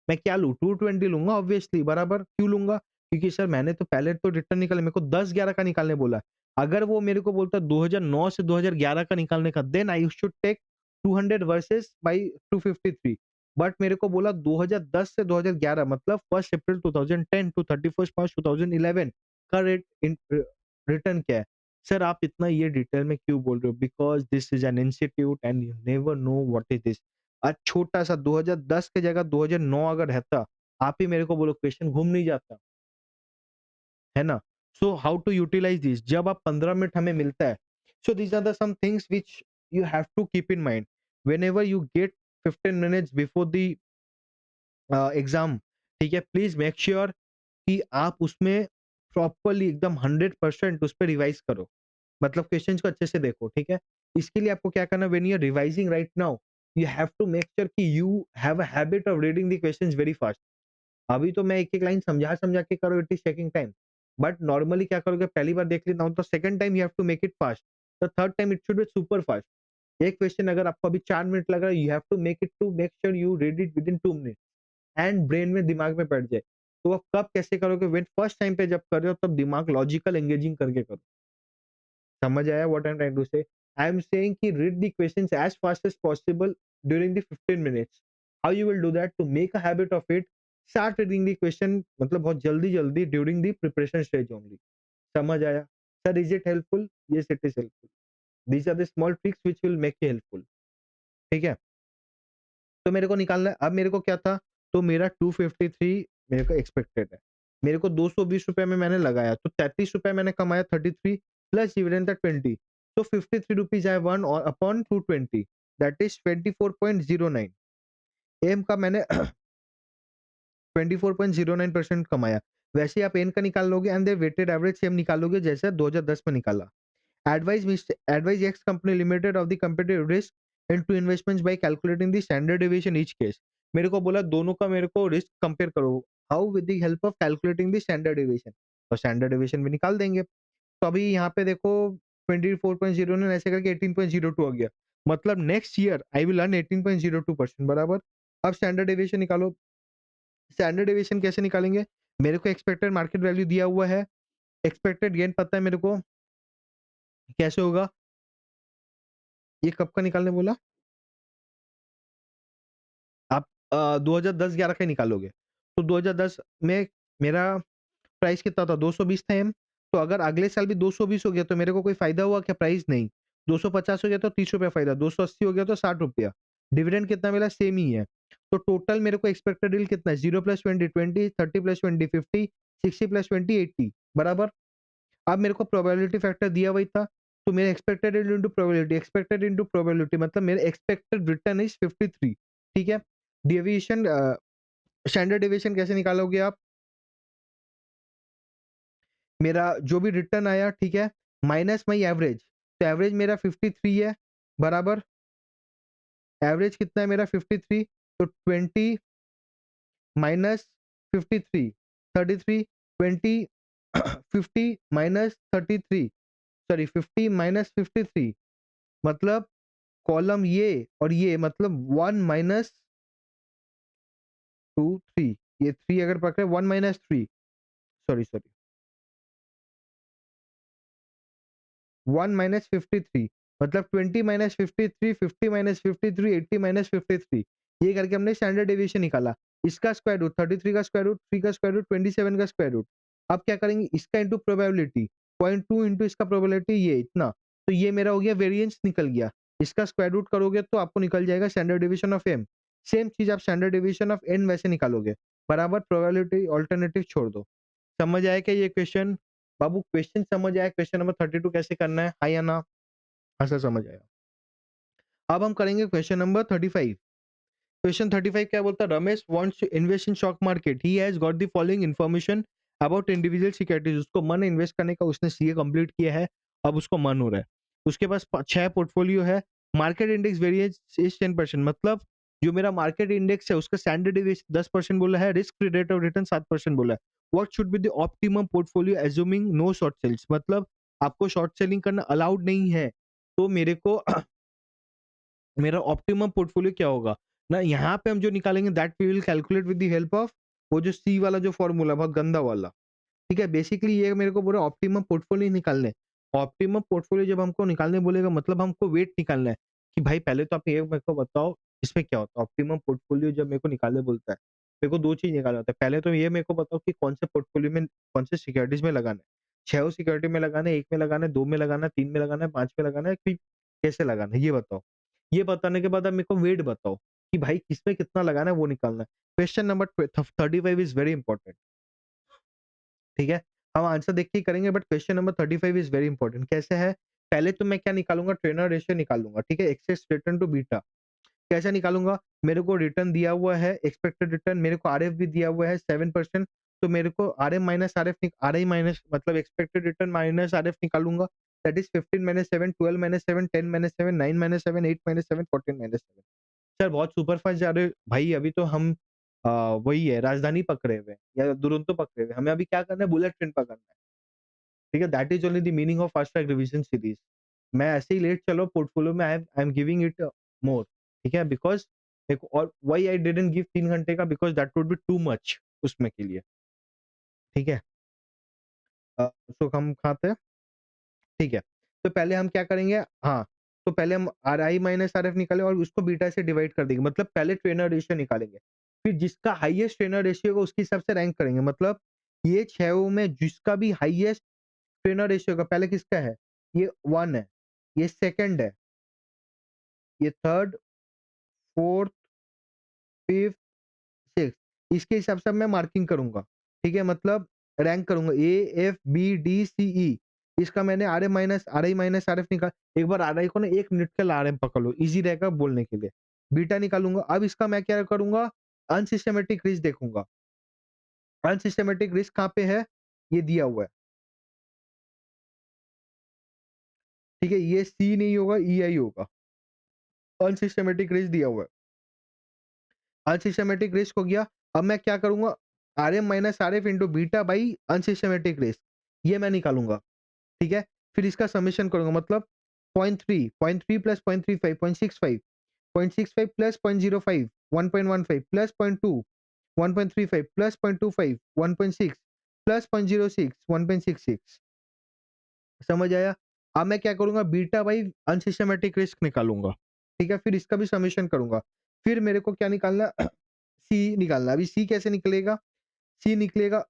मैं क्या लूँ, 220 लूँगा ऑब्वियसली, बराबर। क्यों लूँगा? क्योंकि सर मैंने तो पहले तो रिटर्न निकाला, मेरे को 10-11 का निकालने बोला। अगर वो मेरे को बोलता 2009 से 2011 का निकालने का, then I should take 200 versus by 253। But मेरे को बोला 2010 से 2011 मतलब 1 अप्रैल 2010 टू 31 मार्च 2011 का रिटर्न क्या है? सर आप इतना ये डिटेल में क्यों बोल रहे हो? Because this is an institute and you never know what is this. आज छोटा-सा 2010 की जगह 2009 अगर रहता, आप ही मेरे को बोलो क्वेश्चन घूम नहीं जाता, है ना? So how to utilize this, जब आप 15 मिनट हमें मिलता है, so these are the some things which you have to keep in mind whenever you get 15 minutes before the exam, ठीक है? प्लीज़ मेक श्योर कि आप उसमें प्रॉपर्ली एकदम 100% उस पे रिवाइज़ करो। मतलब क्वेश्चंस को अच्छे से देखो, ठीक है? इसके लिए आपको क्या करना, when you are revising right now, you have to make sure कि you have a habit of reading the questions very fast. अभी तो मैं एक-एक लाइन समझा-समझा के करो, it is taking time. But normally क्या करोगे, पहली बार देख लेता हूँ तो second time you have to make it fast. The third time it should be super fast. एक क्वेश्चन अगर आपको अभी 4 मिनट लग रहा है, you have to make sure you read it within 2 minutes and brain में, दिमाग में बैठ जाए। तो आप कब कैसे करोगे, व्हेन फर्स्ट टाइम पे जब कर रहे हो तब दिमाग लॉजिकल एंगेजिंग करके करो। समझ आया what I am trying to say? I am saying कि read the questions as fast as possible during the 15 minutes. How you will do that, to make a habit of it, start reading the question मतलब बहुत जल्दी-जल्दी during the preparation stage only. समझ आया? Sir is it helpful? Yes it is helpful. These are the small tricks which will make you helpful. ठीक है? तो मेरे को निकालना है, अब मेरे को क्या था, तो मेरा 253 मेरे को एक्सपेक्टेड है। मेरे को ₹220 में मैंने लगाया, तो ₹33 मैंने कमाया, 33 प्लस डिविडेंड था 20, तो ₹53 आई अर्न और अपॉन 220। That is 24.09। एम का मैंने 24.09% कमाया। वैसे ही आप एन का निकाल लोगे and the weighted average same निकालोगे जैसे 2010 में निकाला। Advise X Company Limited of the competitive risk into investments by calculating the standard deviation each case। मेरे को बोला दोनों का मेरे को रिस्क कंपेयर करो। How with the help of calculating the standard deviation. तो स्टैंडर्ड डेविएशन भी निकाल देंगे। तो अभी यहाँ पे देखो 24.09 ऐसे करके 18.02 आ गया। मतलब next year I will earn 18.02% बराबर। अब स्टैंडर्ड डेविएशन निकालो। स्टैंडर्ड डेविएशन कैसे निकालेंगे? मेरे को एक्सपेक्टेड मार्केट वैल्यू दिया हुआ है, एक्सपेक्टेड गेन पता है मेरे को, कैसे होगा? ये कब का निकालने बोला? आप 2010-11 का ही निकालोगे। तो 2010 में मेरा प्राइस कितना था? 220 था एम। तो अगर अगले साल भी 220 हो गया तो मेरे को कोई फायदा हुआ क्या? प्राइस नहीं। 250 हो गया तो 30 रुपया फायदा, 280 हो गया तो 60 रुपया। डिविडेंड कितना मिला? सेम ही है। तो टोटल मेरे को एक्सपेक्टेड यील्ड कितना है? 0 + 20 20, 30 + 20 50, 60 + 20 80 बराबर। अब मेरे को प्रोबेबिलिटी फैक्टर दिया हुआ था, तो मेरे expected yield into probability, expected into probability मतलब मेरे एक्सपेक्टेड रिटर्न इज 53। ठीक है। डेविएशन स्टैंडर्ड डेविएशन कैसे निकालोगे आप? मेरा जो भी रिटर्न आया, ठीक है, माइनस माई एवरेज। तो एवरेज मेरा 53 है बराबर। एवरेज कितना है मेरा? 53। तो 20 माइनस 53, 33, 20 50 माइनस 33, सॉरी 50 माइनस 53 मतलब कॉलम ये और ये मतलब 1 माइनस 2 3, ये 3 अगर पकड़े 1 माइनस 3, सॉरी सॉरी 1 माइनस 53 मतलब 20 माइनस 53, 50 माइनस 53, 80 माइनस 53। ये करके हमने स्टैंडर्ड डेविएशन निकाला। इसका स्क्वायर रूट 33 का स्क्वायर रूट, 3 का स्क्वायर रूट, 27 का स्क्वायर रूट। अब क्या करेंगे? इसका इंटू प्रोबेबिलिटी 0.2 इंटू इसका प्रोबेबिलिटी ये इतना। तो ये मेरा हो गया वेरिएंस निकल गया। इसका स्क्वायर रूट करोगे तो आपको निकल जाएगा standard deviation of M. Same चीज आप स्टैंडर्ड डेविएशन ऑफ एन वैसे निकालोगे बराबर। प्रोबेबिलिटी ऑल्टरनेटिव छोड़ दो। समझ आया क्या ये क्वेश्चन? बाबू क्वेश्चन समझ आया? क्वेश्चन नंबर 32 कैसे करना है, हाँ या ना? हाँ सर समझ आया। अब हम करेंगे क्वेश्चन नंबर 35। क्वेश्चन 35 क्या बोलता है? Ramesh wants to invest in stock market, he has got the following information about individual securities. उसको मन है इन्वेस्ट करने का, उसने सीए कंप्लीट किया है, अब उसको मन हो रहा है। उसके पास 6 पोर्टफोलियो है। मार्केट इंडेक्स वेरिएंस इज 10%, मतलब जो मेरा मार्केट इंडेक्स है उसका स्टैंडर्ड डेविएशन 10% बोला है, रिस्क रेट ऑफ रिटर्न 7% बोला है। What should be the optimum portfolio assuming no short sales, मतलब आपको शॉर्ट सेलिंग करना अलाउड नहीं है। तो मेरे को मेरा ऑप्टिमम पोर्टफोलियो क्या होगा ना, यहाँ पे हम जो निकालेंगे that we will calculate with the help of वो जो सी वाला जो फॉर्मूला बहुत गंदा वाला। ठीक है, बेसिकली ये मेरे को पूरा ऑप्टिमम पोर्टफोलियो निकालने। ऑप्टिमम पोर्टफोलियो जब हमको निकालने बोलेगा मतलब हमको वेट निकालना है कि भाई पहले तो आप ये मेरे को बताओ इसमें क्या होता है। ऑप्टिमम पोर्टफोलियो जब मेरे को निकालने बोलता है, मेरे को दो चीज निकालना होता है। पहले तो ये मेरे को बताओ कि कौन से पोर्टफोलियो में कौन से सिक्योरिटीज में लगाना है। 6 सिक्योरिटी में लगाना है, 1 में लगाना है, 2 में लगाना है, 3 में लगाना है, 5 में लगाना है, फिर कैसे लगाना है ये बताओ। ये बताने के बाद आप मेरे को वेट बताओ कि भाई किसमें कितना लगाना है वो निकालना है। Question number 35 is very important. ठीक है, हम आंसर देख के ही करेंगे but question number 35 is very important. कैसे है? पहले तो मैं क्या निकालूंगा? ट्रेनर रेशियो निकालूंगा। ठीक है, एक्सेस रिटर्न टू बीटा कैसे निकालूंगा? मेरे को रिटर्न दिया हुआ है, एक्सपेक्टेड रिटर्न, मेरे को आरएफ भी दिया हुआ है 7%। तो मेरे को RM minus RF, RI minus मतलब एक्सपेक्टेड रिटर्न माइनस आरएफ निकालूंगा। That is 15 minus 7, 12 minus 7, 10 minus 7, 9 minus 7, 8 minus 7, 14 minus 7। Sir बहुत सुपर फास्ट जा रहे हो भाई, अभी तो हम वही है राजधानी पकड़े हुए हैं या दुरंतो पकड़े हुए हैं। हमें अभी क्या करना है? बुलेट ट्रेन पकड़ना है। ठीक है, that is only the meaning of fast track revision series. मैं ऐसे ही लेट चलो पोर्टफोलियो में I am giving it more. ठीक है, बिकॉज और व्हाई आई डिडंट गिव 3 घंटे का, because that would be too much उसमें के लिए। ठीक है, सो हम खाते हैं। ठीक है, तो पहले हम क्या करेंगे? हाँ, तो पहले हम are I minus R F निकालें और उसको बीटा से डिवाइड कर देंगे। मतलब पहले ट्रेनर रेशियो निकालेंगे, फिर जिसका हाईएस्ट ट्रेनर रेशियो होगा उसके हिसाब से रैंक करेंगे। मतलब ये 6 में जिसका भी हाईएस्ट ट्रेनर रेशियो का, पहले किसका है? ये 1 है, ये सेकंड है, ये थर्ड, फोर्थ, फिफ्थ, सिक्स। इसके हिसाब से मैं मार्किंग करूंगा। ठीक है, मतलब रैंक करूंगा A F B D C E. इसका मैंने आरआई माइनस आरएफ एक बार आरआई को ना 1 मिनट के लिए आरएम पकड़ लो, ईज़ी रहेगा बोलने के लिए। बीटा निकालूँगा, अब इसका मैं क्या करूँगा, अनसिस्टेमैटिक रिस्क देखूँगा। अनसिस्टेमैटिक रिस्क कहाँ पे है? ये दिया हुआ है, ठीक है? ये सी नहीं होगा, ईआई होगा। अनसिस्टेमैटिक रिस्क दिया हुआ है। अनसिस्टेमैटिक रिस्क हो गया, अब मैं क्या करूँगा, RM minus RF into beta by unsystematic risk, ये मैं निकालूँगा, ठीक है? फिर इसका समेशन करूँगा, मतलब 0.3 plus 0.35 0.65 0.65 plus 0.05 1.15 plus 0.2 1.35 plus 0.25 1.6 plus 0.06 1.66। समझ आया? अब मैं क्या करूँगा, बीटा बाई अनसिस्टेमैटिक रिस्क निकालूँगा, ठीक है? फिर इसका भी समेशन करूँगा। फिर मेरे को क्या निकालना है? सी निकालना है। अभी सी कैसे निकलेगा? सी निकलेगा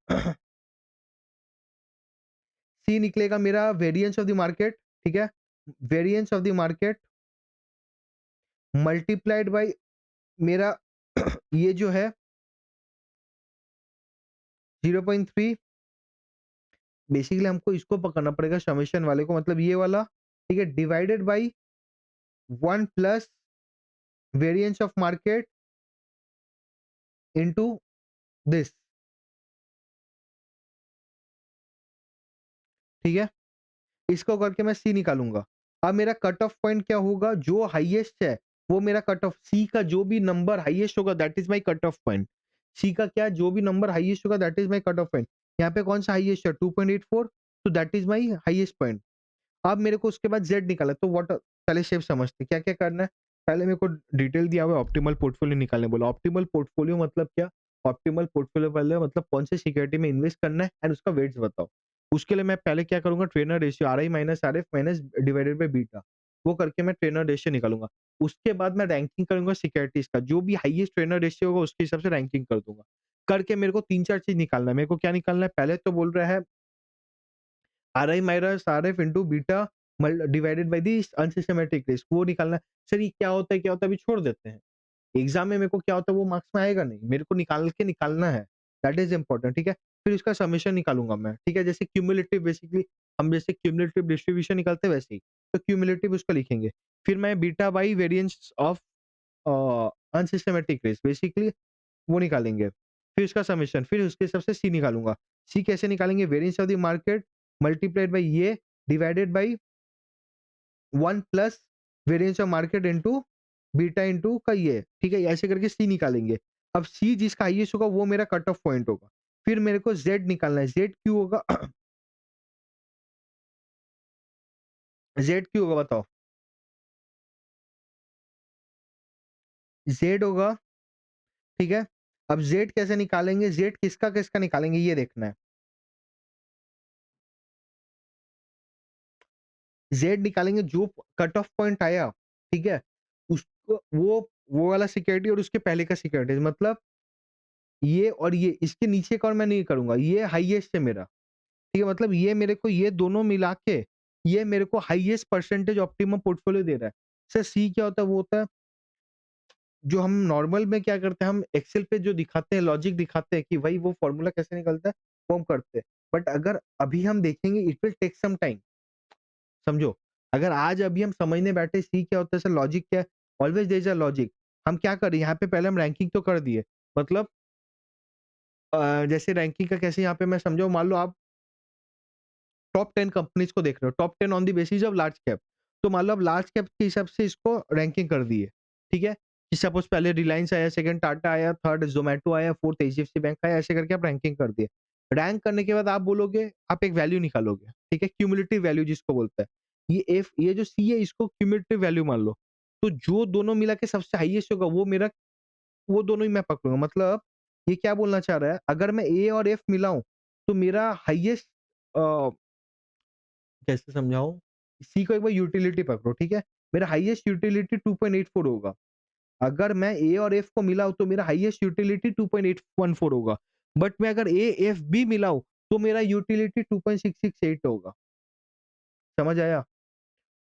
सी निकलेगा मेरा वेरिएंस ऑफ द मार्केट, ठीक है? Variance of the market multiplied by मेरा ये जो है 0.3, बेसिकली हमको इसको पकड़ना पड़ेगा समेशन वाले को, मतलब ये वाला, ठीक है? Divided by 1 plus variance of market into this, ठीक है? इसको करके मैं सी निकालूँगा। अब मेरा कट ऑफ पॉइंट क्या होगा, जो हाईएस्ट है, वो मेरा कट ऑफ, सी का जो भी नंबर हाईएस्ट होगा that is my cut off point. C का क्या, जो भी नंबर हाईएस्ट होगा that is my cut off point. यहाँ पे कौन-सा हाईएस्ट है, 2.84, तो that is my highest point. अब मेरे को उसके बाद ज़ेड निकालना है, तो व्हाट, पहले स्टेप समझते हैं, क्या-क्या करना है? पहले मेरे को डिटेल दिया हुआ है, ऑप्टिमल पोर्टफोलियो निकालने बोला। ऑप्टिमल पोर्टफोलियो मतलब क्या? ऑप्टिमल पोर्टफोलियो पहले मतलब कौन सी सिक्योरिटी में इन्वेस्ट करना है एंड उसका वेट्स बताओ। उसके लिए मैं पहले क्या करूँगा, trainer ratio RI minus RF minus divided by beta, वो करके मैं ट्रेनर रेशियो निकालूँगा। उसके बाद मैं रैंकिंग करूँगा सिक्योरिटीज़ का, जो भी हाईएस्ट ट्रेनर रेशियो होगा उसके हिसाब से रैंकिंग कर दूँगा। करके मेरे को 3-4 चीज़ निकालना है। मेरे को क्या निकालना है? पहले तो बोल रहा है RI minus RF into beta divided by the unsystematic risk, वो निकालना है। सर ये क्या होता है अभी छोड़ देते हैं। एग्जाम में मेरे को क्या होता है वो मार्क्स में आएगा नहीं, मेरे को निकालना है, दैट इज इंपॉर्टेंट, ठीक है? फिर उसका समेशन निकालूंगा मैं, ठीक है? जैसे क्यूमुलेटिव, बेसिकली हम जैसे क्यूमुलेटिव डिस्ट्रीब्यूशन निकालते हैं वैसे ही, तो क्यूमुलेटिव उसका लिखेंगे। फिर मैं beta by variance of unsystematic risk, basically वो निकालेंगे। फिर उसका समेशन, फिर उसके हिसाब से सी निकालूंगा। सी कैसे निकालेंगे? Variance of the market multiplied by ये divided by 1 plus variance of market into beta into का ये, ठीक है? ऐसे करके सी निकालेंगे। अब सी जिसका हाईएस्ट होगा वो मेरा कट ऑफ पॉइंट होगा। फिर मेरे को जेड निकालना है। जेड क्यों होगा? जेड क्यों होगा बताओ? जेड होगा, ठीक है? अब जेड कैसे निकालेंगे? जेड किसका निकालेंगे ये देखना है। जेड निकालेंगे जो कट ऑफ पॉइंट आया, ठीक है? उसको वो वाला सिक्योरिटी और उसके पहले का सिक्योरिटी, मतलब ये और ये, इसके नीचे का और मैं नहीं करूँगा। ये हाईएस्ट है मेरा। ठीक है, मतलब ये मेरे को ये दोनों मिला के ये मेरे को हाईएस्ट परसेंटेज ऑप्टिमम पोर्टफोलियो दे रहा है। सर सी क्या होता है? वो होता है जो हम नॉर्मल में क्या करते हैं, हम एक्सेल पे जो दिखाते हैं, लॉजिक दिखाते हैं कि भाई वो फॉर्मूला कैसे निकलता है, वो हम करते हैं। बट अगर अभी हम देखेंगे, it will take some time, समझो। अगर आज अभी हम समझने बैठे सी क्या होता है, सर लॉजिक क्या है, always there is a logic. हम क्या करें, यहाँ पे पहले हम रैंकिंग तो कर दिए, मतलब जैसे रैंकिंग का कैसे यहाँ पे मैं समझाऊँ, मान लो आप टॉप 10 कंपनीज को देख रहे हो, top 10 on the basis of large cap. तो मान लो आप लार्ज कैप के हिसाब से इसको रैंकिंग कर दिए, ठीक है? कि सपोज़ पहले रिलायंस आया, सेकंड टाटा आया, थर्ड ज़ोमैटो आया, फोर्थ एचडीएफसी बैंक आया, ऐसे करके आप रैंकिंग कर दिए। रैंक करने के बाद आप बोलोगे, आप एक वैल्यू निकालोगे, ठीक है? क्यूमुलेटिव वैल्यू जिसको बोलते हैं। ये जो सी है, इसको क्यूमुलेटिव वैल्यू मान लो। तो जो दोनों मिला के सबसे हाईएस्ट होगा वो दोनों ही मैं पकड़ूँगा। मतलब ये क्या बोलना चाह रहा है, अगर मैं ए और एफ मिलाऊँ, तो मेरा हाईएस्ट अ कैसे समझाऊँ? सी को एक बार यूटिलिटी पकड़ो, ठीक है? मेरा हाईएस्ट यूटिलिटी 2.84 होगा। अगर मैं ए और एफ को मिलाऊँ तो मेरा हाईएस्ट यूटिलिटी 2.814 होगा। बट मैं अगर ए, एफ, बी मिलाऊँ तो मेरा यूटिलिटी 2.668 होगा। समझ आया?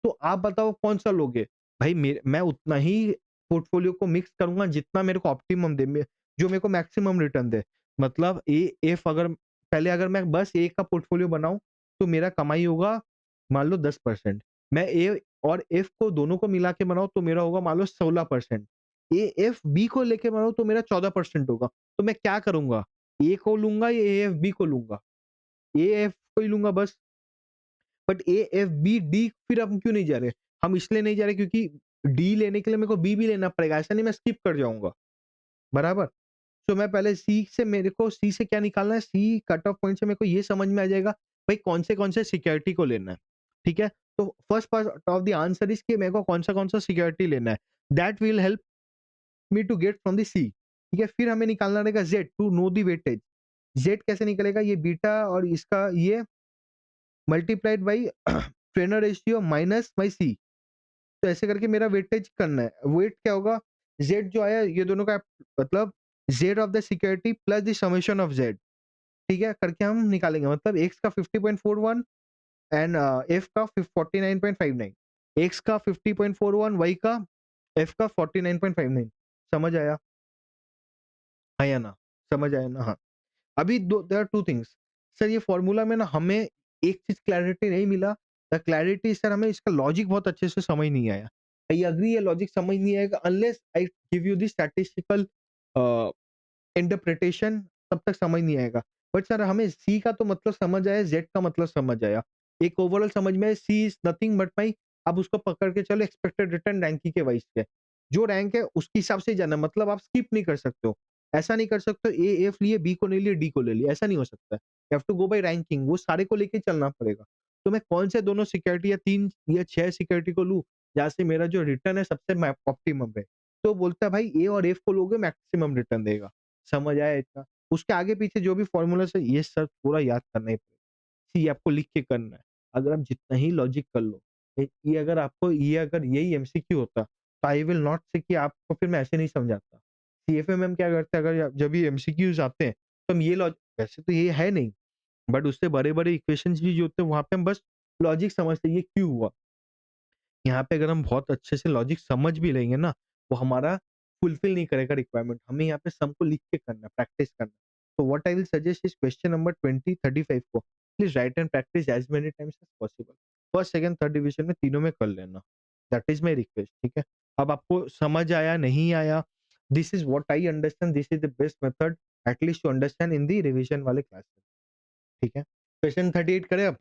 तो आप बताओ कौन-सा लोगे? भाई मैं उतना ही पोर्टफोलियो को मिक्स करूँगा जितना मेरे को ऑप्टिमम दे, जो मेरे को मैक्सिमम रिटर्न दे। मतलब ए, एफ, अगर मैं बस ए का पोर्टफोलियो बनाऊँ, तो मेरा कमाई होगा मान लो 10%। मैं ए और एफ को दोनों को मिला के बनाऊँ तो मेरा होगा मान लो 16%। ए, एफ, बी को लेके बनाऊँ तो मेरा 14% होगा। तो मैं क्या करूँगा? ए को लूँगा या ए, एफ, बी को लूँगा? ए, एफ को ही लूँगा बस। But A, F, B, D फिर हम क्यों नहीं जा रहे? हम इसलिए नहीं जा रहे क्योंकि डी लेने के लिए मेरे को बी भी लेना पड़ेगा, ऐसा नहीं मैं स्किप कर जाऊँगा, बराबर? तो मैं पहले सी से मेरे को सी से क्या निकालना है, सी कट ऑफ पॉइंट से मेरे को ये समझ में आ जाएगा, भाई कौन से सिक्योरिटी को लेना है, ठीक है? तो first part of the answer is कि मेरे को कौन सा सिक्योरिटी लेना है। That will help me to get from the C, ठीक है? फिर हमें निकालना रहेगा Z to know the weightage. Z कैसे निकलेगा? ये बीटा और इसका ये multiplied by Treynor ratio minus by C. तो ऐसे करके मेरा वेटेज करना है। वेट क्या होगा? ज़ेड जो आया ये दोनों का मतलब Z of the security plus the summation of Z, ठीक है? करके हम निकालेंगे मतलब एक्स का 50.41 एंड एफ का 49.59। एक्स का 50.41, वाई का एफ का 49.59। समझ आया? आया ना? समझ आया ना? हाँ। अभी दो देयर आर 2 थिंग्स। सर ये फॉर्मूला में ना हमें एक चीज़ क्लैरिटी नहीं मिला। द क्लैरिटी सर हमें इसका लॉजिक बहुत अच्छे से समझ नहीं आया। आई एग्री ये लॉजिक समझ नहीं आएगा unless I give you the statistical a, interpretation, तब तक समझ नहीं आएगा। बट सर हमें सी का तो मतलब समझ आया, जेड का मतलब समझ आया। एक ओवरऑल समझ में आया सी इज़ नथिंग बट माई, आप उसको पकड़ के चलो एक्सपेक्टेड रिटर्न रैंकिंग के वाइज़ पे। जो रैंक है उसके हिसाब से ही जाना है, मतलब आप स्किप नहीं कर सकते हो। ऐसा नहीं कर सकते हो ए एफ लिए, बी को नहीं लिए, डी को ले लिया, ऐसा नहीं हो सकता है। You have to go by ranking, वो सारे को लेके चलना पड़ेगा। तो मैं कौन से दोनों सिक्योरिटी या 3 या 6 सिक्योरिटी को लूँ, जहाँ से मेरा जो रिटर्न है सबसे मै ऑप्टिमम है। तो बोलता है भाई ए और एफ को लोगे मैक्सिमम रिटर्न देगा। समझ आया इतना? उसके आगे पीछे जो भी फ़ॉर्मूलाज़ है ये सब पूरा याद करना ही पड़ेगा। सी आपको लिख के करना है। अगर आप जितना ही लॉजिक कर लो, ये अगर यही एमसीक्यू होता, तो आई विल नॉट से कि आपको फिर मैं ऐसे नहीं समझाता। सीएफए में हम क्या करते हैं अगर जब ये एमसीक्यूज़ आते हैं, तो हम ये वैसे तो ये है नहीं, बट उससे बड़े-बड़े इक्वेशंस भी जो होते हैं वहाँ पे हम बस लॉजिक समझते हैं ये क्यों हुआ? यहाँ पे अगर हम बहुत अच्छे से लॉजिक समझ भी लेंगे ना, वो हमारा फुलफिल नहीं करेगा रिक्वायरमेंट। हमें यहाँ पे सम को लिख के करना है, प्रैक्टिस करना है। तो what I will suggest is question number 20, 35 को please write and practice as many times as possible. First, second, third division में तीनों में कर लेना। दैट इज़ माय रिक्वेस्ट, ठीक है? अब आपको समझ आया, नहीं आया, this is what I understand, this is the best method at least to understand in the revision वाले क्लास में, ठीक है? क्वेश्चन 38 करें अब?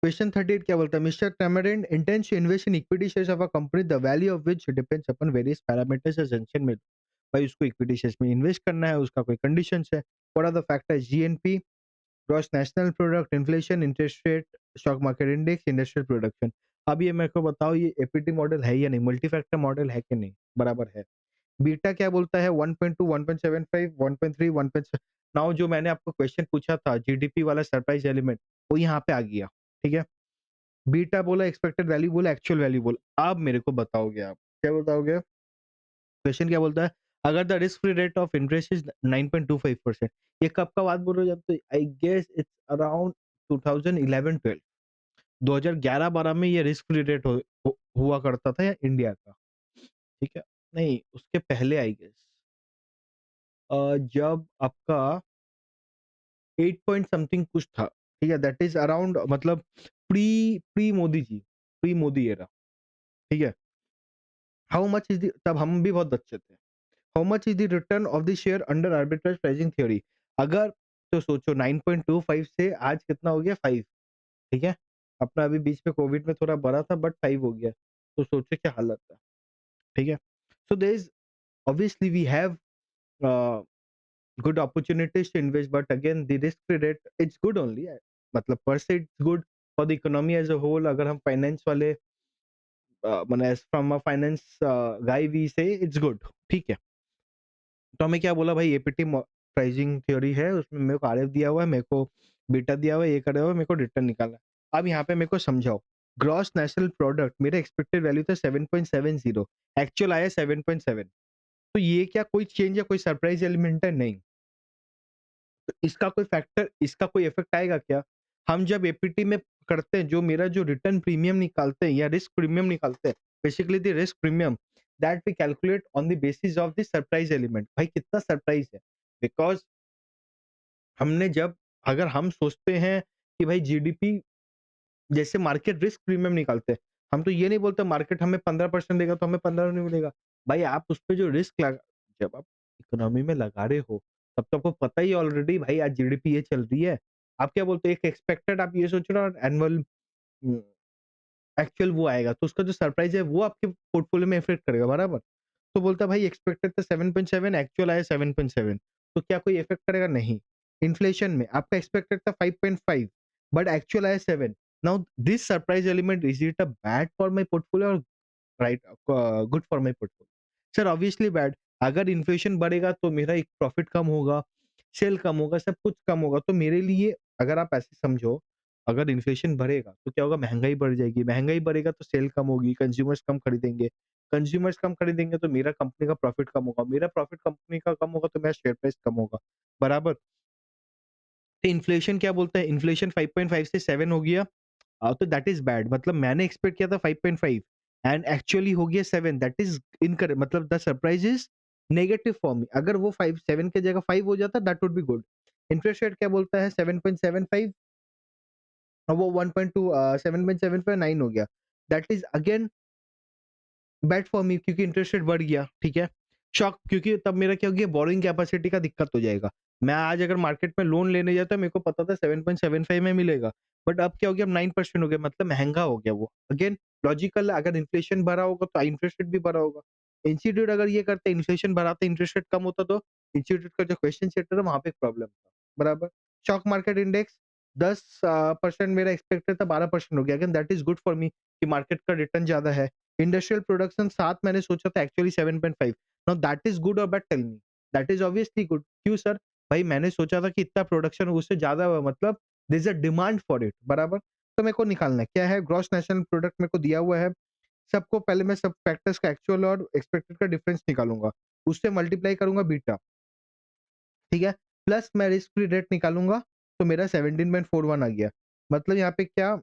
क्वेश्चन 38 क्या बोलता है? Mister Tamarind intends to invest in equity shares of a company the value of which depends upon various parameters as mention में। भाई उसको इक्विटी शेयर्स में इन्वेस्ट करना है, उसका कोई कंडीशंस है। What are the factors? GNP, gross national product, inflation, interest rate, stock market index, industrial production. अब ये मेरे को बताओ ये एपीटी मॉडल है या नहीं? मल्टी फैक्टर मॉडल है कि नहीं? बराबर है। बीटा क्या बोलता है? 1.2, 1.75, 1.3, 1. नाउ जो मैंने आपको क्वेश्चन पूछा था जीडीपी वाला सरप्राइज एलिमेंट, वो यहाँ पे आ गया, ठीक है? बीटा बोला, एक्सपेक्टेड वैल्यू बोला, एक्चुअल वैल्यू बोला। अब मेरे को बताओगे आप, क्या बताओगे? क्वेश्चन क्या बोलता है? अगर the risk free rate of interest is 9.25%, ये कब का बात बोल रहे हो? जब तो आई गेस इट्स अराउंड 2011-12, 2011-12 में ये रिस्क फ्री रेट हुआ करता था या इंडिया का, ठीक है? नहीं, उसके पहले आई गेस जब आपका 8 पॉइंट समथिंग कुछ था, ठीक है? दैट इज अराउंड मतलब pre pre Modi ji, pre Modi era, ठीक है? हाउ मच इज द तब हम भी बहुत बच्चे थे। How much is the return of the share under arbitrage pricing theory? अगर तो सोचो 9.25 से आज कितना हो गया 5, ठीक है? अपना अभी बीच में कोविड में थोड़ा बढ़ा था बट 5 हो गया। तो सोचो क्या हालत है, ठीक है? So there is obviously we have uh, good opportunities to invest, but again the risk free rate it's good only, मतलब per se it's good for the economy as a whole। अगर हम फाइनेंस वाले मैंने from a finance guy we say it's good, ठीक है? तो हमें क्या बोला भाई एपीटी प्राइसिंग थ्योरी है, उसमें मेरे को आरएफ दिया हुआ है, मेरे को बीटा दिया हुआ है, ये करा हुआ है, मेरे को रिटर्न निकालना है। अब यहाँ पे मेरे को समझाओ, ग्रॉस नेशनल प्रोडक्ट मेरा एक्सपेक्टेड वैल्यू था 7.70, एक्चुअल आया 7.7। तो ये क्या कोई चेंज या कोई सरप्राइज एलिमेंट है? नहीं। तो इसका कोई फैक्टर, इसका कोई इफेक्ट आएगा क्या? हम जब एपीटी में करते हैं, जो मेरा जो रिटर्न प्रीमियम निकालते हैं या रिस्क प्रीमियम निकालते हैं, basically the risk premium that we calculate on the basis of the surprise element. भाई कितना सरप्राइज है? बिकॉज़ हमने जब अगर हम सोचते हैं कि भाई जीडीपी जैसे मार्केट रिस्क प्रीमियम निकालते हैं, हम तो ये नहीं बोलते मार्केट हमें 15% देगा तो हमें 15 नहीं मिलेगा। भाई आप उसपे जो रिस्क लगा जब आप इकोनॉमी में लगा रहे हो, तब तो आपको पता ही है ऑलरेडी भाई आज जीडीपी ये चल रही है। आप क्या बोलते हो एक एक्सपेक्टेड आप ये सोच रहे हो एनुअल उम, एक्चुअल वो आएगा, तो उसका जो सरप्राइज़ है वो आपके पोर्टफोलियो में इफ़ेक्ट करेगा, बराबर? तो बोलता है भाई एक्सपेक्टेड था 7.7 एक्चुअल आया 7.7 तो क्या कोई इफ़ेक्ट करेगा? नहीं। इन्फ्लेशन में आपका एक्सपेक्टेड था 5.5 बट एक्चुअल आया 7 now this surprise element is it a bad for my portfolio और right good for my portfolio? Sir obviously bad. अगर इन्फ्लेशन बढ़ेगा तो मेरा एक प्रॉफिट कम होगा, सेल कम होगा, सब कुछ कम होगा। तो मेरे लिए अगर आप ऐसे समझो, अगर इन्फ्लेशन बढ़ेगा तो क्या होगा? महँगाई बढ़ जाएगी, महँगाई बढ़ेगा तो सेल कम होगी, कंज्यूमर्स कम खरीदेंगे, कंज्यूमर्स कम खरीदेंगे तो मेरा कंपनी का प्रॉफिट कम होगा, मेरा प्रॉफिट कंपनी का कम होगा तो मेरा शेयर प्राइस कम होगा, बराबर? तो इन्फ्लेशन क्या बोलता है? इन्फ्लेशन 5.5 से 7 हो गया तो दैट इज़ बैड मतलब मैंने एक्सपेक्ट किया था 5.5 एंड एक्चुअली हो गया 7 दैट इज़ इनकरेक्ट मतलब the surprise is negative for me अगर वो 5 7 की जगह 5 हो जाता that would be good. Interest rate क्या बोलता है 7.75 और वो 1.2 7.75 9 हो गया। That is again bad for me क्योंकि इंटरेस्ट रेट बढ़ गया, ठीक है? शॉक क्योंकि तब मेरा क्या हो गया बोरोइंग कैपेसिटी का दिक्कत हो जाएगा। मैं आज अगर मार्केट में लोन लेने जाता मेरे को पता था 7.75 में मिलेगा, बट अब क्या हो गया अब 9% हो गया मतलब महँगा हो गया वो। अगेन लॉजिकल अगर इन्फ्लेशन बढ़ा होगा तो इंटरेस्ट रेट भी बढ़ा होगा। इंस्टीट्यूट अगर ये करते इन्फ्लेशन बढ़ाते इंटरेस्ट रेट कम होता तो इंस्टीट्यूट का जो क्वेश्चन सेटर है वहाँ पे एक प्रॉब्लम था, बराबर? स्टॉक मार्केट इंडेक्स 10 परसेंट मेरा एक्सपेक्टेड था 12% हो गया। Again that is good for me कि मार्केट का रिटर्न ज़्यादा है। इंडस्ट्रियल प्रोडक्शन 7 मैंने सोचा था actually 7.5 now that is good और bad tell me? That is obviously good क्यों सर? भाई मैंने सोचा था कि इतना प्रोडक्शन उससे ज़्यादा हुआ मतलब there is a demand for it बराबर? तो मेरे को निकालना है क्या है ग्रॉस नेशनल प्रोडक्ट मेरे को दिया हुआ है। सबको पहले मैं सब फैक्टर्स का एक्चुअल और एक्सपेक्टेड का डिफरेंस निकालूँगा। उससे मल्टीप्लाई करूँगा बीटा, ठीक है? प्लस मैं रिस्क फ्री रेट निकालूँगा तो मेरा 17.41 आ गया। मतलब यहाँ पे क्या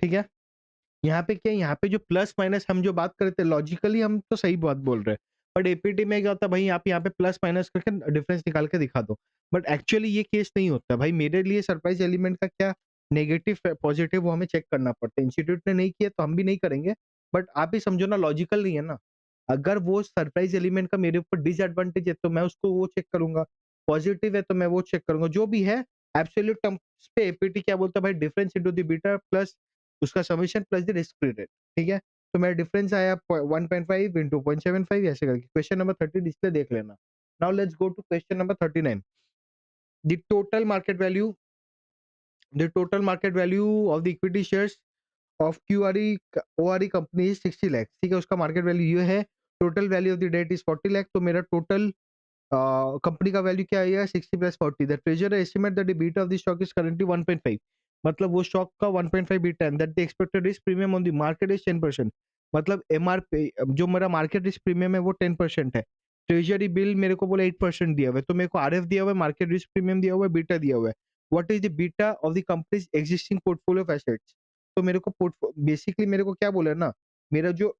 ठीक है? यहाँ पे क्या है, यहाँ पे जो प्लस माइनस हम जो बात कर रहे थे लॉजिकली हम तो सही बात बोल रहे हैं। बट एपीटी में क्या होता है भाई आप यहाँ पे प्लस माइनस करके डिफरेंस निकाल के दिखा दो। बट एक्चुअली ये केस नहीं होता भाई मेरे लिए सरप्राइज़ एलिमेंट का क्या नेगेटिव है, पॉजिटिव वो हमें चेक करना पड़ता है। इंस्टीट्यूट ने नहीं किया तो हम भी नहीं करेंगे। बट आप भी समझो ना लॉजिकल नहीं है ना। अगर वो सरप्राइज़ एलिमेंट का मेरे ऊपर डिसएडवांटेज है तो मैं उसको वो चेक करूँगा। पॉजिटिव है तो मैं वो चेक करूँगा। जो भी है एब्सोल्यूट टर्म्स पे एपीटी क्या बोलता है भाई difference into the beta plus उसका summation plus the risk free rate, ठीक है? तो मेरा डिफरेंस आया 1.5 इंटू 0.75 ऐसे करके। क्वेश्चन नंबर 30 इसलिए देख लेना। Now let's go to question number 39 the total market value of the equity shares of QRE ORE company is 60 lakh, ठीक है? उसका मार्केट वैल्यू ये है। Total value of the debt is 40 lakh तो मेरा टोटल कंपनी का वैल्यू क्या आएगा 60 plus 40 the treasurer estimate that the beta of the stock is currently 1.5 मतलब वो स्टॉक का 1.5 beta and that the expected risk premium on the market is 10% मतलब MRP जो मेरा मार्केट रिस्क प्रीमियम है वो 10% है। ट्रेजरी बिल मेरे को बोला 8% दिया हुआ है तो मेरे को आरएफ दिया हुआ है, मार्केट रिस्क प्रीमियम दिया हुआ है, बीटा दिया हुआ है। What is the beta of the companies existing portfolio of assets तो मेरे को बेसिकली मेरे को क्या बोला है ना मेरा जो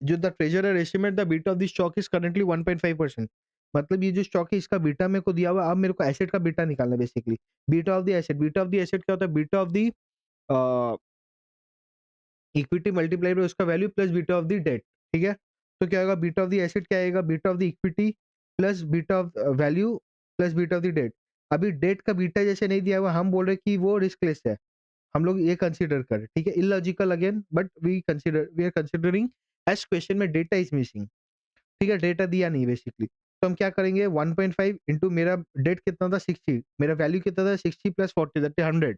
the treasurer estimate the beta of the stock is currently 1.5% मतलब ये जो स्टॉक है इसका बीटा मेरे को दिया हुआ है अब मेरे को एसेट का बीटा निकालना है basically. Beta of the asset क्या होता है beta of the equity multiply by उसका value plus beta of the debt, ठीक है? तो क्या होगा बीटा ऑफ द एसेट क्या आएगा beta of the equity plus beta of value plus beta of the debt. अभी डेट का बीटा जैसे नहीं दिया हुआ हम बोल रहे हैं कि वो रिस्कलेस है। हम लोग ये कंसीडर करें, ठीक है? Illogical again but we are considering as question में डेटा इज मिसिंग। ठीक है, डेटा दिया नहीं बेसिकली। तो हम क्या करेंगे 1.5 इंटू मेरा डेट कितना था 60 मेरा वैल्यू कितना था 60 प्लस 40 दैट इज़ 100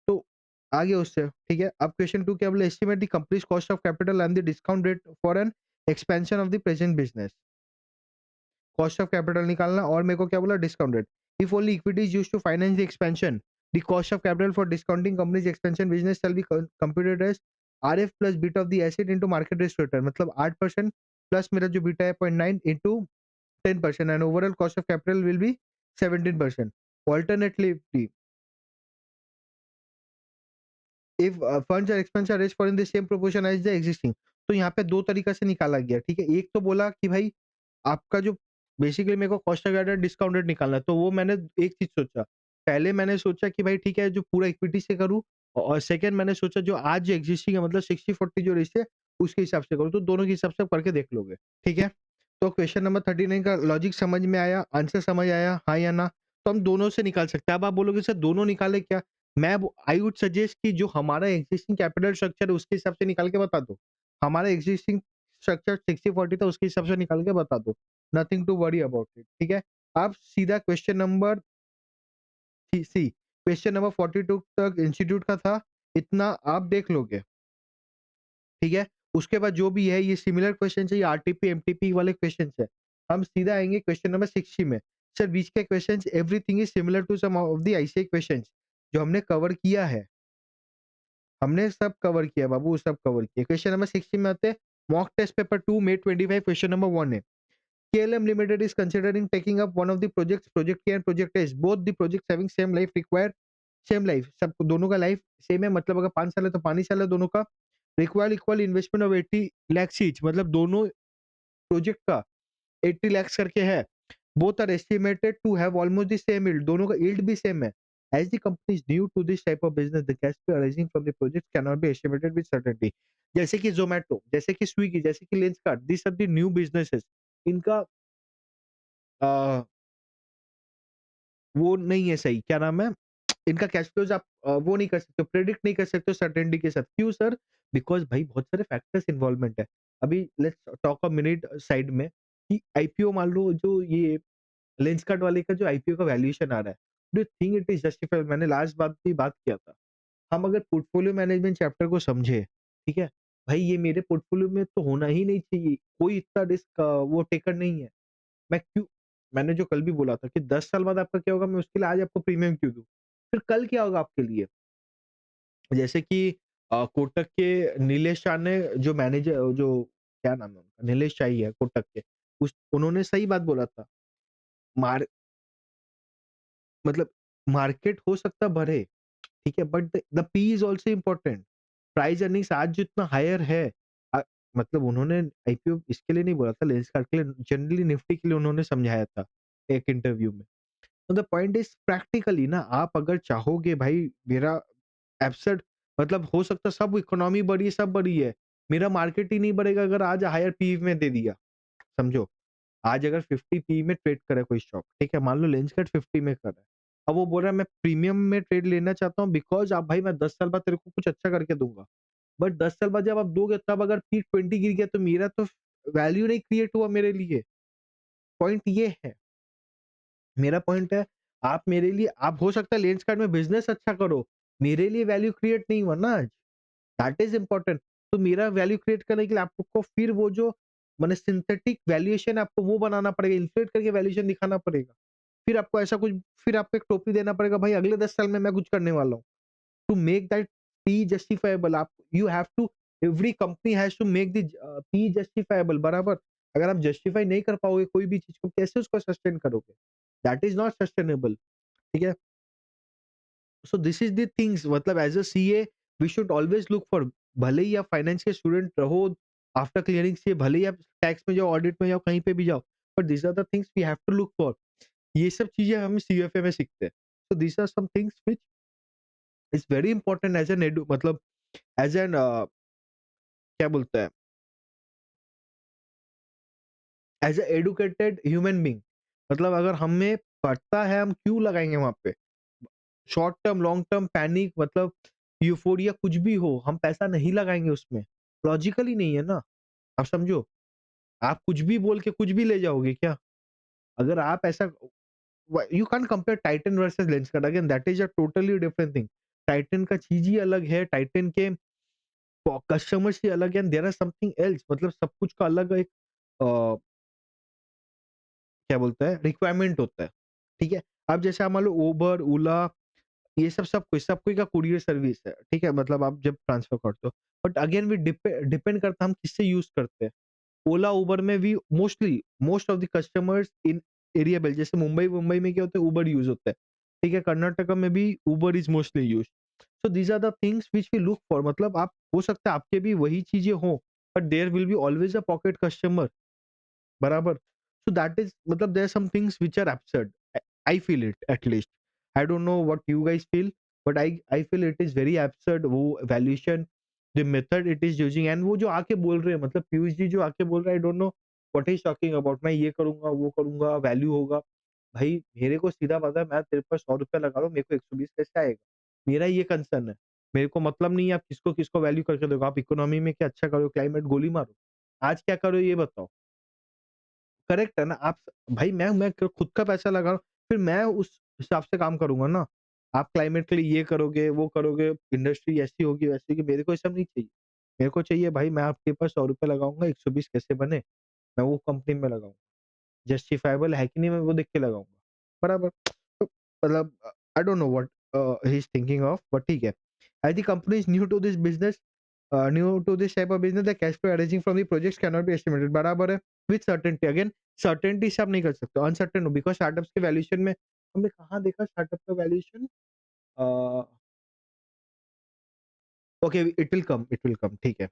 तो आगे उससे, ठीक है? अब क्वेश्चन 2 क्या बोला estimate the company's cost of capital and the discount rate for an expansion of the present business. Cost of capital निकालना और मेरे को क्या बोला discount rate. If only equity is used to finance the expansion, the cost of capital for discounting company's expansion business shall be computed as RF plus beta of the asset into market risk return मतलब 8% plus मेरा जो beta है 0.9 into 10% and overall cost of capital will be 17%. Alternatively, if funds or expense are raised for in the same proportion as the existing, तो यहाँ पे 2 तरीका से निकाला गया, ठीक है? एक तो बोला कि भाई आपका जो बेसिकली मेरे को कॉस्ट ऑफ कैपिटल डिस्काउंटेड निकालना है, तो वो मैंने एक चीज़ सोचा। पहले मैंने सोचा कि भाई ठीक है, जो पूरा इक्विटी से करूँ और सेकंड मैंने सोचा जो आज एक्जिस्टिंग है मतलब 60-40 जो रेशियो है, उसके हिसाब से करूँ, तो दोनों के हिसाब से आप करके देख लोगे, ठीक है? तो क्वेश्चन नंबर 39 का लॉजिक समझ में आया, आंसर समझ आया, हाँ या ना? तो हम दोनों से निकाल सकते हैं। अब आप बोलोगे सर दोनों निकाले क्या? आई वुड सजेस्ट कि जो हमारा एक्जिस्टिंग कैपिटल स्ट्रक्चर है उसके हिसाब से निकाल के बता दो। हमारा एक्जिस्टिंग स्ट्रक्चर 60-40 था उसके हिसाब से निकाल के बता दो। Nothing to worry about it, ठीक है? अब सीधा question number C question number 42 तक इंस्टीट्यूट का था, इतना आप देख लोगे, ठीक है? उसके बाद जो भी है ये सिमिलर क्वेश्चन है, ये आरटीपी, एमटीपी वाले क्वेश्चंस है। हम सीधा आएँगे क्वेश्चन नंबर 60 में। सर बीच के questions everything is similar to some of the ICI questions जो हमने कवर किया है। हमने सब कवर किया बाबू, सब कवर किया। क्वेश्चन नंबर 60 में आते हैं, mock test paper 2 May 25 question number 1 है। KLM Limited is considering taking up one of the projects, Project K and Project S. Both the projects having same life require same life, सब दोनों का life same है, मतलब अगर 5 साल है तो 5 ही साल है दोनों का। Required equal investment of 80 lakh each, मतलब दोनों प्रोजेक्ट का 80 लाख करके है। Both are estimated to have almost the same yield, दोनों का यील्ड भी सेम है। As the company is new to this type of business, the cash flow arising from the project can not be estimated with certainty. जैसे कि ज़ोमैटो, जैसे कि स्विगी, जैसे कि Lenskart, these are the new businesses. इनका अ, वो नहीं है सही, क्या नाम है? इनका कैश फ्लोज़ आप वो नहीं कर सकते हो, प्रेडिक्ट नहीं कर सकते हो सर्टेनिटी के साथ। क्यों सर? बिकॉज़ भाई बहुत सारे फैक्टर्स इन्वॉल्वमेंट है। अभी let's talk a minute side में कि आईपीओ मान लो जो ये लेंसकार्ट वाले का जो आईपीओ का वैल्यूएशन आ रहा है, do you think it is justified? मैंने लास्ट बात भी बात किया था। हम अगर पोर्टफोलियो मैनेजमेंट चैप्टर को समझे, ठीक है? भाई ये मेरे पोर्टफोलियो में तो होना ही नहीं चाहिए। कोई इतना रिस्क वो टेकर नहीं है। मैं क्यों मैंने जो कल भी बोला था कि 10 साल बाद आपका क्या होगा, मैं उसके लिए आज आपको प्रीमियम क्यों दूँ? फिर कल क्या होगा आपके लिए? जैसे कि कोटक के नीलेश शाह ने जो मैनेजर जो क्या नाम है उनका? नीलेश शाह ही है कोटक के। उस उन्होंने सही बात बोला था। मार मतलब मार्केट हो सकता बढ़े, ठीक है? But the P is also important. Price earnings आज जितना हायर है अ, मतलब उन्होंने आईपीओ इसके लिए नहीं बोला था, लेंसकार्ट के लिए जनरली निफ्टी के लिए उन्होंने समझाया था एक इंटरव्यू में। तो द पॉइंट इज़ प्रैक्टिकली ना आप अगर चाहोगे भाई मेरा एब्सर्ड मतलब हो सकता है सब इकोनॉमी बढ़ी है, सब बढ़ी है। मेरा मार्केट ही नहीं बढ़ेगा अगर आज हायर पीई में दे दिया, समझो। आज अगर 50 पीई में ट्रेड करे कोई स्टॉक, ठीक है? मान लो लेंसकार्ट 50 में कर रहा है। अब वो बोल रहा है मैं प्रीमियम में ट्रेड लेना चाहता हूँ बिकॉज़ अब भाई मैं 10 साल बाद तेरे को कुछ अच्छा करके दूँगा। बट 10 साल बाद जब आप दोगे तब अगर पी 20 गिर गया तो मेरा तो वैल्यू नहीं क्रिएट हुआ मेरे लिए। पॉइंट ये है। मेरा पॉइंट है, आप मेरे लिए आप हो सकता है लेंसकार्ट में बिज़नेस अच्छा करो, मेरे लिए वैल्यू क्रिएट नहीं हुआ ना आज। That is important. तो मेरा वैल्यू क्रिएट करने के लिए आपको फिर वो जो माने सिंथेटिक वैल्यूएशन आपको वो बनाना पड़ेगा, इन्फ्लेट करके वैल्यूएशन दिखाना पड़ेगा। फिर आपको ऐसा कुछ फिर आपको एक टोपी देना पड़ेगा, भाई अगले 10 साल में मैं कुछ करने वाला हूँ। To make that P justifiable आप you have to every company has to make the P justifiable बराबर। अगर आप जस्टिफाई नहीं कर पाओगे कोई भी चीज़ को कैसे उसको सस्टेन करोगे? दैट इज़ नॉट सस्टेनेबल, ठीक है? So this is the things मतलब as a CA we should always look for भले ही आप फाइनेंस के स्टूडेंट रहो आफ्टर क्लियरिंग सीए भले ही आप टैक्स में जाओ ऑडिट में जाओ कहीं पे भी जाओ but this are the things we have to look for ये सब चीजें हम सीएफए में सीखते हैं so this are some things which is very important as an edu मतलब एज एन क्या बोलते हैं as a educated human being मतलब अगर हमें पता है हम क्यों लगाएंगे वहां पे short term, long term panic मतलब यूफ़ोरिया कुछ भी हो, हम पैसा नहीं लगाएँगे उसमें। लॉजिकल ही नहीं है ना, आप समझो। आप कुछ भी बोल के कुछ भी ले जाओगे क्या? अगर आप ऐसा व you can't compare Titan versus Lenskart again that is a totally different thing. Titan का चीज़ ही अलग है, टाइटन के कस्टमर्स ही अलग है and there are something else मतलब सब कुछ का अलग एक क्या बोलते हैं रिक्वायरमेंट होता है, ठीक है? अब जैसे आप मान लो उबर, ओला ये सब कोई का कुरियर सर्विस है, ठीक है? मतलब आप जब ट्रांसफर करते हो। बट अगेन वी डिपेंड करता है हम किससे यूज़ करते हैं। ओला, उबर में भी mostly most of the customers in area belt, जैसे मुंबई में क्या होता है, उबर यूज़ होता है। ठीक है? कर्नाटका में भी Uber is mostly used. So these are the things which we look for, मतलब आप हो सकता है आपके भी वही चीज़ें हों, but there will be always a pocket customer, बराबर? सो दैट इज़, मतलब there are some things which are absurd. I feel it at least. I don't know what you guys feel, but I feel it is very absurd, वो valuation, the method it is using, and वो जो आके बोल रहे हैं, मतलब पीयूष जी जो आके बोल रहे हैं, आई don't know what he is talking about, मैं ये करूंगा वो करूंगा वैल्यू होगा। भाई मेरे को सीधा पता है, मैं तेरे पर 100 रुपया लगा रहा हूँ, मेरे को 120 कैसे आएगा? मेरा ये कंसर्न है। मेरे को मतलब नहीं है आप किसको किसको वैल्यू करके दोगे, आप इकोनॉमी में क्या अच्छा करो, क्लाइमेट गोली मारो, आज क्या करो ये बताओ। करेक्ट है ना? आप भाई मैं खुद का पैसा लगा रहा हूँ, फिर मैं उस हिसाब से काम करूँगा ना। आप क्लाइमेट के लिए ये करोगे, वो करोगे, इंडस्ट्री ऐसी होगी, वैसी होगी, मेरे को ये सब नहीं चाहिए। मेरे को चाहिए भाई, मैं आपके पास ₹100 लगाऊँगा, 120 कैसे बने, मैं वो कंपनी में लगाऊँ। जस्टिफाएबल है कि नहीं, मैं वो देख के लगाऊँगा। बराबर? तो मतलब आई don't know what he is thinking of, but ठीक है। As the company is new to this type of business, the cash flow arising from the projects cannot be estimated. बराबर है? With certainty. Again, certainty से आप नहीं कर सकते, uncertain हो, बिकॉज़ स्टार्टअप्स के वैल्यूएशन में हमने कहाँ देखा स्टार्टअप का valuation? A, okay, it will come, ठीक है।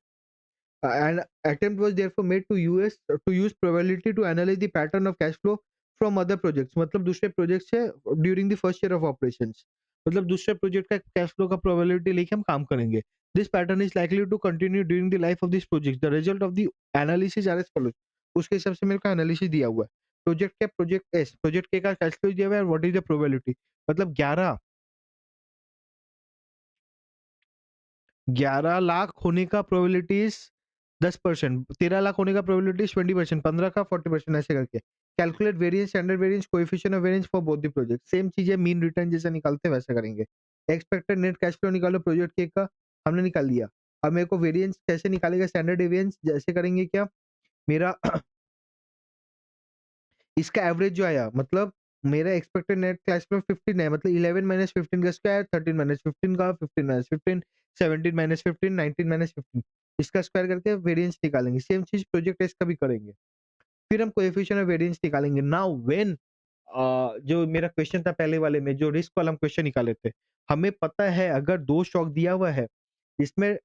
An attempt was therefore made to use probability to analyze the pattern of cash flow from other projects, मतलब दूसरे प्रोजेक्ट से during the first year of operations, मतलब दूसरे project का cash flow का probability लेके हम काम करेंगे। This pattern is likely to continue during the life of this project, the result of the analysis are as follows. उसके हिसाब से मेरे को एनालिसिस दिया हुआ है। प्रोजेक्ट के का कैश फ्लो दिया हुआ है, व्हाट इज द प्रोबेबिलिटी, मतलब 11 लाख होने का प्रोबेबिलिटी इज 10%, 13 लाख होने का प्रोबेबिलिटी इज 20%, 15 का 40%, ऐसे करके calculate variance, standard variance, coefficient of variance for both the project. Same चीज है, मीन रिटर्न जैसे निकालते हैं वैसे करेंगे। एक्सपेक्टेड नेट कैश फ्लो निकालो प्रोजेक्ट के का, हमने निकाल लिया। अब मेरे को वेरिएंस कैसे निकालेगा, स्टैंडर्ड वेरिएंस जैसे करेंगे क्या, मेरा इसका एवरेज जो आया, मतलब मेरा एक्सपेक्टेड नेट कैश फ्लो 15 है, मतलब 11 माइनस 15 का स्क्वायर, 13 माइनस 15 का 15 माइनस 15, 17 माइनस 15, 19 माइनस 15, इसका स्क्वायर करके वेरिएंस निकालेंगे। सेम चीज प्रोजेक्ट टेस्ट का भी करेंगे। फिर हम कोएफिशिएंट ऑफ वेरिएंस निकालेंगे। नाउ व्हेन जो मेरा क्वेश्चन था पहले वाले में, जो रिस्क वाला हम क्वेश्चन निकाले थे, हमें पता है अगर 2 स्टॉक दिया हुआ है, इसमें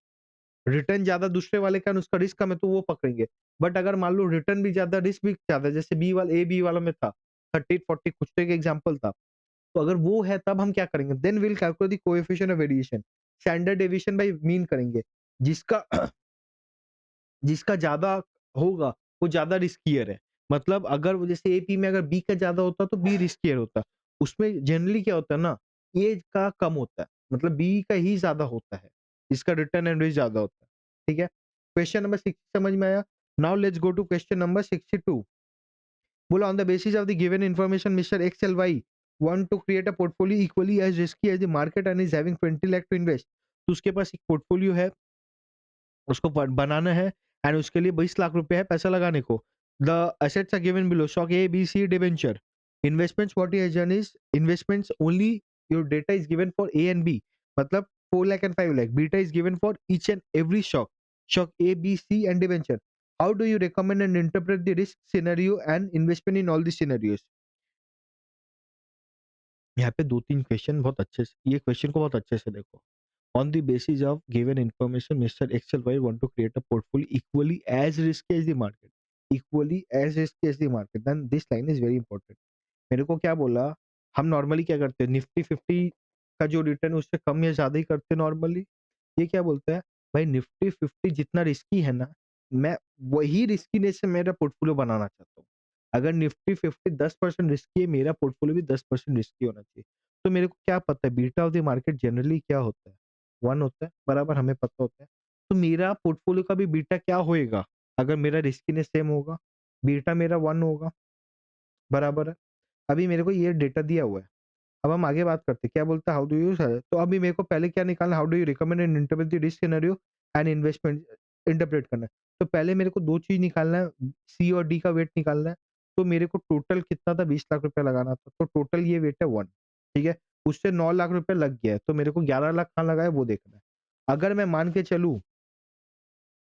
रिटर्न ज़्यादा दूसरे वाले का, उसका रिस्क कम है, तो वो पकड़ेंगे। बट अगर मान लो रिटर्न भी ज़्यादा, रिस्क भी ज़्यादा, जैसे बी वाला में था, 30-40 कुछ तो एक एग्जांपल था। तो अगर वो है तब हम क्या करेंगे? Then we will calculate the coefficient of variation. Standard deviation by mean करेंगे। जिसका जिसका ज़्यादा होगा, वो ज़्यादा रिस्कियर है। मतलब अगर वो जैसे एपी में अगर बी का ज़्यादा होता तो बी रिस्कियर होता। उसमें जनरली क्या होता है ना, ए का कम होता है, मतलब बी का ही ज़्यादा होता है। इसका रिटर्न एंड रिस्क ज़्यादा होता है। ठीक है? क्वेश्चन नंबर 60 समझ में आया? Now let's go to question number 62। बोला on the basis of the given information mister X L Y want to create a portfolio equally as risky as the market and is having 20 lakh to invest. तो उसके पास एक portfolio है, उसको बनाना है, and उसके लिए 20 लाख रुपए है पैसा लगाने को। The assets are given below, stock A B C debenture. Investments what he has done is investments only, your data is given for A and B, मतलब 4 lakh and 5 lakh, beta is given for each and every stock A B C and debenture. How do you recommend and interpret the risk scenario and investment in all the scenarios? यहाँ पे 2-3 question बहुत अच्छे से, ये question को बहुत अच्छे से देखो। On the basis of given information, Mr. XLY want to create a portfolio equally as risky as the market. Equally as risky as the market. Then this line is very important. मेरे को क्या बोला, हम normally क्या करते हैं, Nifty 50 का जो रिटर्न उससे कम या ज्यादा ही करते हैं नॉर्मली। ये क्या बोलता है, भाई निफ्टी 50 जितना रिस्की है ना, मैं वही रिस्कीनेस से मेरा पोर्टफोलियो बनाना चाहता हूँ। अगर निफ्टी 50 10% रिस्की है, मेरा पोर्टफोलियो भी 10% रिस्की होना चाहिए। तो मेरे को क्या पता है beta of the market generally क्या होता है, 1 होता है, बराबर, हमें पता होता है। तो मेरा पोर्टफोलियो का भी बीटा क्या होएगा, अगर मेरा रिस्कीनेस सेम होगा, बीटा मेरा 1 होगा, बराबर है। अभी मेरे को ये डेटा दिया हुआ है। अब हम आगे बात करते हैं, क्या बोलता है हाउ डू यू सर, तो अभी मेरे को पहले क्या निकालना, how do you recommend and interpret the risk scenario and investment interpret करना है। तो पहले मेरे को 2 चीज़ निकालना है, सी और डी का वेट निकालना है। तो मेरे को टोटल कितना था, 20 लाख रुपया लगाना था, तो टोटल ये वेट है 1, ठीक है? उससे 9 लाख रुपया लग गया है, तो मेरे को 11 लाख कहाँ लगा है वो देखना है। अगर मैं मान के चलूँ,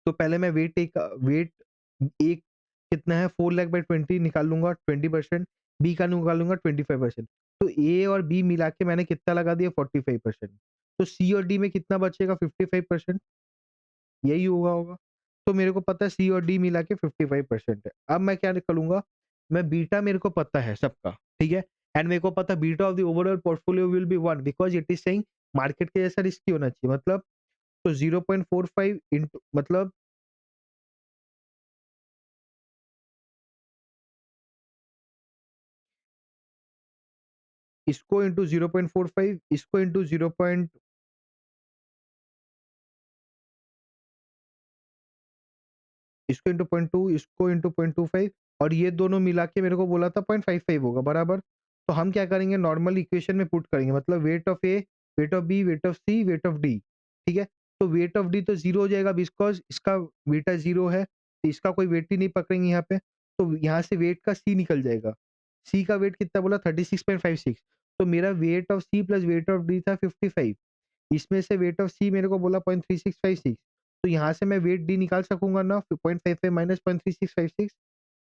तो पहले मैं वेट एक कितना है 4 लाख बाई 20 निकाल लूँगा 20%, बी का निकाल लूँगा 25%। तो ए और बी मिला के मैंने कितना लगा दिया 45%। तो सी और डी में कितना बचेगा 55%, यही होगा। तो मेरे को पता है सी और डी मिला के 55% है। अब मैं क्या करूँगा, मैं बीटा मेरे को पता है सबका, ठीक है? एंड मेरे को पता है beta of the overall portfolio will be 1 because it is saying market के जैसा रिस्की होना चाहिए। मतलब तो 0.45 इंटू मतलब इसको इंटू 0.45 इसको इंटू 0. इसको इंटू 0.2 इसको इंटू 0.25 और ये दोनों मिला के मेरे को बोला था 0.55 होगा बराबर। तो हम क्या करेंगे नॉर्मल इक्वेशन में पुट करेंगे मतलब weight of A, weight of B, weight of C, weight of D, ठीक है? तो वेट ऑफ डी तो 0 हो जाएगा बिकॉज़ इसका बीटा 0 है, तो इसका कोई वेट ही नहीं पकड़ेंगे यहाँ पे। तो यहाँ से वेट का सी निकल जाएगा। सी का वेट कितना बोला 36.56 तो मेरा weight of C plus weight of D था 55 इसमें से वेट ऑफ सी मेरे को बोला 0.3656 तो यहाँ से मैं वेट डी निकाल सकूंगा ना 0.55 माइनस 0.3656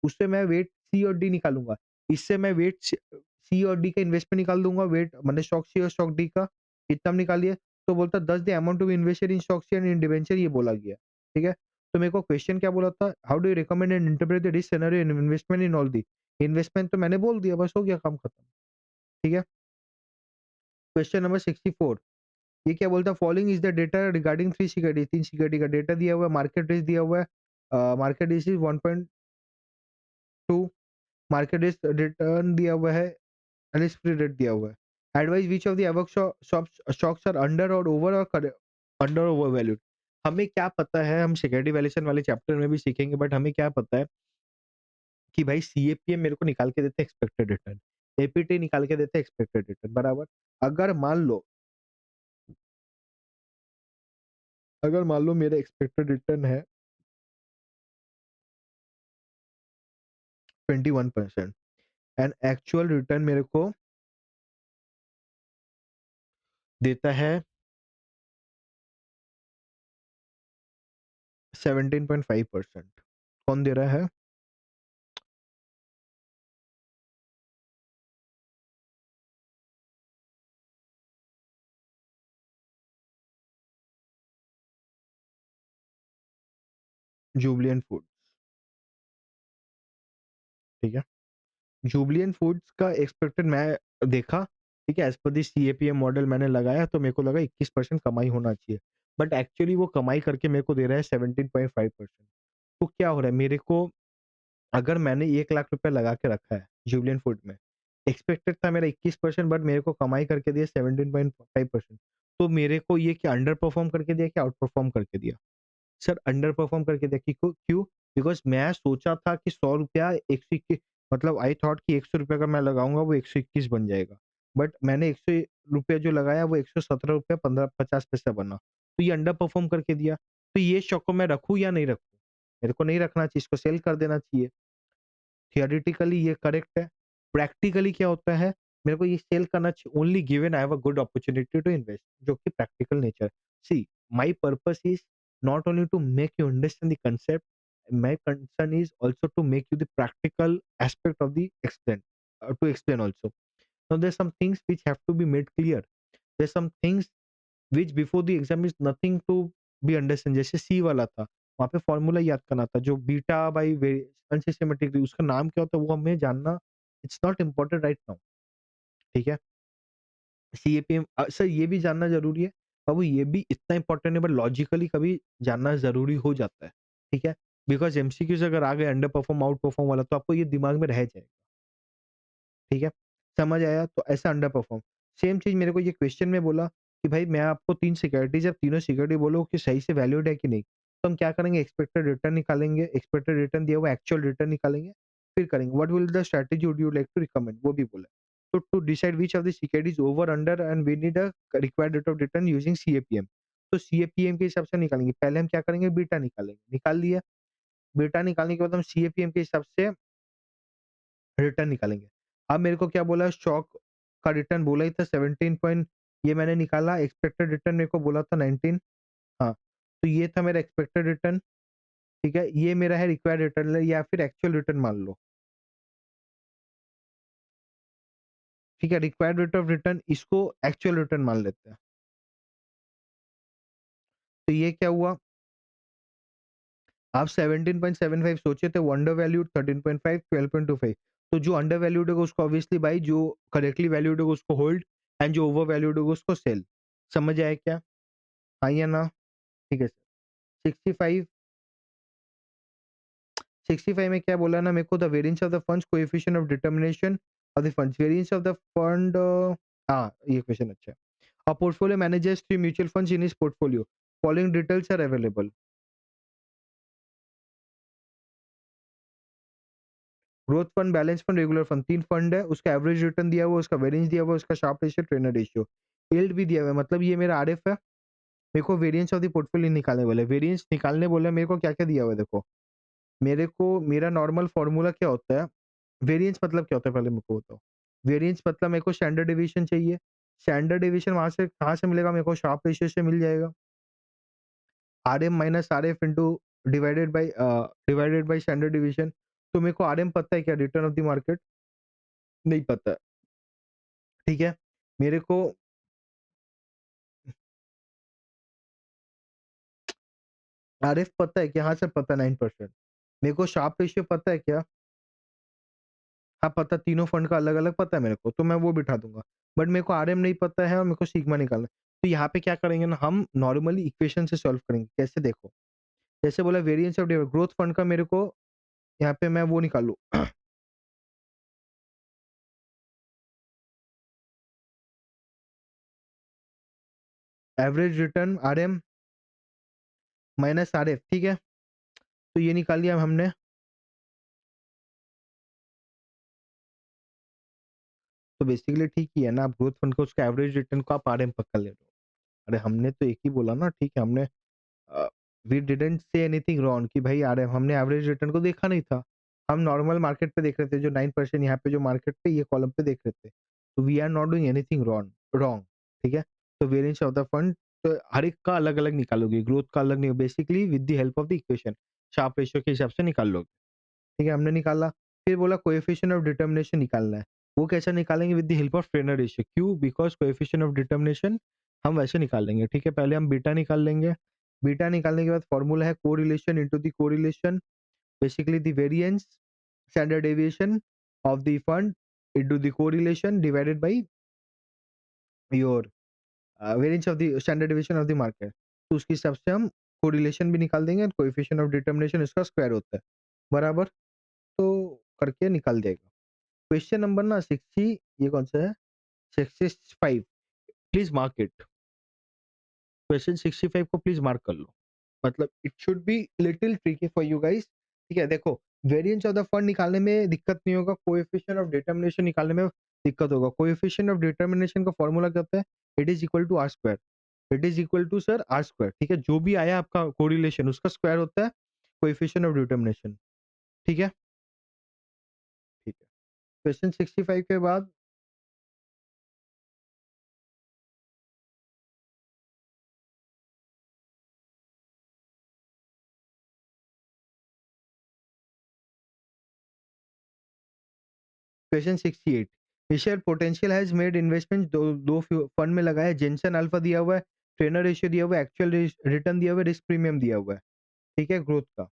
उससे मैं वेट सी और डी निकालूंगा इससे मैं वेट सी और डी का इन्वेस्टमेंट निकाल दूंगा वेट मैंने स्टॉक सी और स्टॉक डी का कितना निकालिए तो बोलता 10 the amount to invested in stock C and in debenture ये बोला गया ठीक है तो मेरे को क्वेश्चन क्या बोला था how do you recommend and interpret the risk scenario in investment in all the investment तो मैंने बोल दिया बस हो गया काम खत्म ठीक है क्वेश्चन नंबर 64 ये क्या बोलता है following is the data regarding 3 security 3 security का डेटा दिया हुआ है मार्केट रिस्क दिया हुआ है market risk is 1.2 market risk return दिया हुआ है रिस्क फ्री रेट दिया हुआ है advice which of the above stocks are under और ओवर और अंडर ओवर वैल्यूड हमें क्या पता है हम सिक्योरिटी वैल्यूएशन वाले चैप्टर में भी सीखेंगे बट हमें क्या पता है कि भाई सीएपीएम मेरे को निकाल के देते हैं एक्सपेक्टेड रिटर्न एपीटी निकाल के देते हैं एक्सपेक्टेड रिटर्न बराबर अगर मान लो अगर मान लो मेरा एक्सपेक्टेड रिटर्न है 21% एंड एक्चुअल रिटर्न मेरे को देता है 17.5% कौन दे रहा है जुबलियन फूड ठीक है जुबलियन फूड्स का एक्सपेक्टेड मैं देखा ठीक है एज पर दी सीएपीएम मॉडल मैंने लगाया तो मेरे को लगा 21% कमाई होना चाहिए बट एक्चुअली वो कमाई करके मेरे को दे रहा है 17.5% तो क्या हो रहा है मेरे को अगर मैंने 1 लाख रुपया लगा के रखा है जुबलियन फूड में एक्सपेक्टेड था मेरा 21% बट मेरे को कमाई करके दिया 17.5% तो मेरे को ये क्या अंडर परफॉर्म करके दिया क्या आउट परफॉर्म करके दिया सर अंडर परफॉर्म करके देखिए क्यों बिकॉज मैं सोचा था कि 100 रुपया 121 मतलब आई थॉट कि 100 रुपया का मैं लगाऊंगा वो 121 बन जाएगा बट मैंने 100 रुपया जो लगाया वो 117 रुपया 15 50 पैसा बना तो ये अंडर परफॉर्म करके दिया तो ये स्टॉक को मैं रखूं या नहीं रखूं मेरे को नहीं रखना चाहिए इसको सेल कर देना चाहिए थियोरेटिकली ये करेक्ट है प्रैक्टिकली क्या होता है मेरे को ये सेल करना चाहिए only given I have a good opportunity to invest जो कि practical nature see my purpose is not only to make you understand the concept my concern is also to make you the practical aspect of the explain to explain also now there's some things which have to be made clear there's some things which before the exam is nothing to be understand जैसे सी वाला था वहाँ पे formula याद करना था जो beta by अनसिस्टेमेटिक उसका नाम क्या होता है वो हमें जानना it's not important right now ठीक है सीएपीएम सर ये भी जानना ज़रूरी है, बाबू ये भी इतना इम्पोर्टेंट है बट लॉजिकली कभी जानना ज़रूरी हो जाता है, ठीक है? बिकॉज़ एमसीक्यूज़ अगर आ गए अंडर परफॉर्म, आउट परफॉर्म वाला तो आपको ये दिमाग में रह जाएगा, ठीक है? समझ आया? तो ऐसा अंडर परफॉर्म। सेम चीज़ मेरे को ये क्वेश्चन में बोला कि भाई मैं आपको 3 सिक्योरिटीज़ है, तीनों सिक्योरिटी बोलो कि सही से वैलिड है कि नहीं? तो हम क्या करेंगे एक्सपेक्टेड रिटर्न निकालेंगे, एक्सपेक्टेड रिटर्न दिया हुआ एक्चुअल रिटर्न निकालेंगे, फिर करेंगे what will the strategy would you like to recommend वो भी बोला। So to decide which of the security is over under and we need a required rate of return using CAPM. तो CAPM के हिसाब से निकालेंगे। पहले हम क्या करेंगे बीटा निकालेंगे। निकाल लिया। बीटा निकालने के बाद हम CAPM के हिसाब से रिटर्न निकालेंगे। अब मेरे को क्या बोला स्टॉक का रिटर्न बोला ही था 17 पॉइंट ये मैंने निकाला एक्सपेक्टेड रिटर्न मेरे को बोला था 19 हाँ, तो ये था मेरा एक्सपेक्टेड रिटर्न ठीक है? ये मेरा है रिक्वायर्ड रिटर्न या फिर एक्चुअल रिटर्न मान लो। ठीक है? रिक्वायर्ड रेट ऑफ रिटर्न इसको एक्चुअल रिटर्न मान लेते हैं। तो ये क्या हुआ? आप 17.75 सोचे थे, वो अंडर वैल्यूड 13.5, 12.25। तो जो अंडर वैल्यूड है उसको ऑब्वियसली बाई, जो करेक्टली वैल्यूड है उसको होल्ड, एंड जो ओवर वैल्यूड है उसको सेल। समझ आया क्या? हाँ या ना? ठीक है सर। 65 65 में क्या बोला ना मेरे को, the variance of the funds coefficient of determination of the funds, variance of the fund. हाँ, ये क्वेश्चन अच्छा है। A portfolio managers 3 mutual funds in his portfolio, following details are available. Growth fund, balance fund, regular fund, 3 fund है, उसका average return दिया हुआ, उसका variance दिया हुआ, उसका Sharpe ratio, trainer ratio, yield भी दिया हुआ है। मतलब ये मेरा आरएफ है। मेरे को वेरिएंस ऑफ द पोर्टफोलियो निकालने बोले, वेरिएंस निकालने बोले, मेरे को क्या-क्या दिया हुआ है देखो। मेरे को मेरा नॉर्मल फार्मूला क्या होता है? वेरिएंस मतलब क्या होता है पहले मेरे को बताओ? वेरिएंस मतलब मेरे को स्टैंडर्ड डेविएशन चाहिए। स्टैंडर्ड डेविएशन वहाँ से कहाँ से मिलेगा मेरे को? शार्प रेशियो से मिल जाएगा। RM minus RF into divided by standard deviation. तो मेरे को आरएम पता है क्या? Return of the market? नहीं पता है। ठीक है? मेरे को आरएफ पता है क्या? हाँ सर पता है 9%। मेरे को शार्प रेशियो पता है क्या? हाँ पता, तीनों फंड का अलग-अलग पता है मेरे को, तो मैं वो बिठा दूँगा। बट मेरे को आरएम नहीं पता है और मेरे को सिग्मा निकालना है। तो यहाँ पे क्या करेंगे ना, हम नॉर्मली इक्वेशन से सॉल्व करेंगे। कैसे देखो, जैसे बोला वेरिएंस ऑफ ग्रोथ फंड का मेरे को यहाँ पे मैं वो निकालूँ average return RM minus RF, ठीक है? तो ये निकाल लिया हमने। तो बेसिकली ठीक ही है ना, आप ग्रोथ फंड का उसका एवरेज रिटर्न को आप आरएम पकड़ ले रहे हो। अरे हमने तो एक ही बोला ना, ठीक है? हमने we didn't say anything wrong कि भाई आरएम, हमने एवरेज रिटर्न को देखा नहीं था। हम नॉर्मल मार्केट पे देख रहे थे, जो 9% यहाँ पे जो मार्केट पे ये कॉलम पे देख रहे थे। तो we are not doing anything wrong, ठीक है? तो वेरिएंस ऑफ द फंड, तो हर एक का अलग-अलग निकालोगे, ग्रोथ का अलग नहीं, basically with the help of the equation, Sharpe ratio के हिसाब से निकाल लोगे। ठीक है, हमने निकाला। फिर बोला कोएफिशिएंट ऑफ डिटरमिनेशन निकालना है। वो कैसे निकालेंगे? With the help of trainer ratio. क्यों? बिकॉज़ कोएफिशिएंट ऑफ डिटरमिनेशन हम वैसे निकाल लेंगे, ठीक है? पहले हम बीटा निकाल लेंगे। बीटा निकालने के बाद फॉर्मूला है correlation into the correlation, basically the variance standard deviation of the fund into the correlation divided by your variance of the standard deviation of the market. तो उसके हिसाब से हम कोरिलेशन भी निकाल देंगे, कोएफिशिएंट ऑफ डिटरमिनेशन इसका स्क्वायर होता है, बराबर? तो करके निकाल देगा। क्वेश्चन नंबर ना 60, ये कौन सा है? 65, प्लीज मार्क इट। क्वेश्चन 65 को प्लीज मार्क कर लो। मतलब it should be little tricky for you guys. ठीक है, देखो, वेरिएंस ऑफ द फंड निकालने में दिक्कत नहीं होगा, कोएफिशिएंट ऑफ डिटरमिनेशन निकालने में दिक्कत होगा। कोएफिशिएंट ऑफ डिटरमिनेशन का फॉर्मूला क्या होता है? It is equal to R square. It is equal to sir R square, ठीक है? जो भी आया आपका कोरिलेशन, उसका स्क्वायर होता है कोएफिशिएंट ऑफ डिटरमिनेशन। ठीक है? ठीक है। क्वेश्चन 65 के बाद question 68, एशियर potential has made investment, दो दो फंड में लगाया, जेनसन अल्फा दिया हुआ है, ट्रेनर रेशियो दिया हुआ है, एक्चुअल रिटर्न दिया हुआ है, रिस्क प्रीमियम दिया हुआ है, ठीक है? ग्रोथ का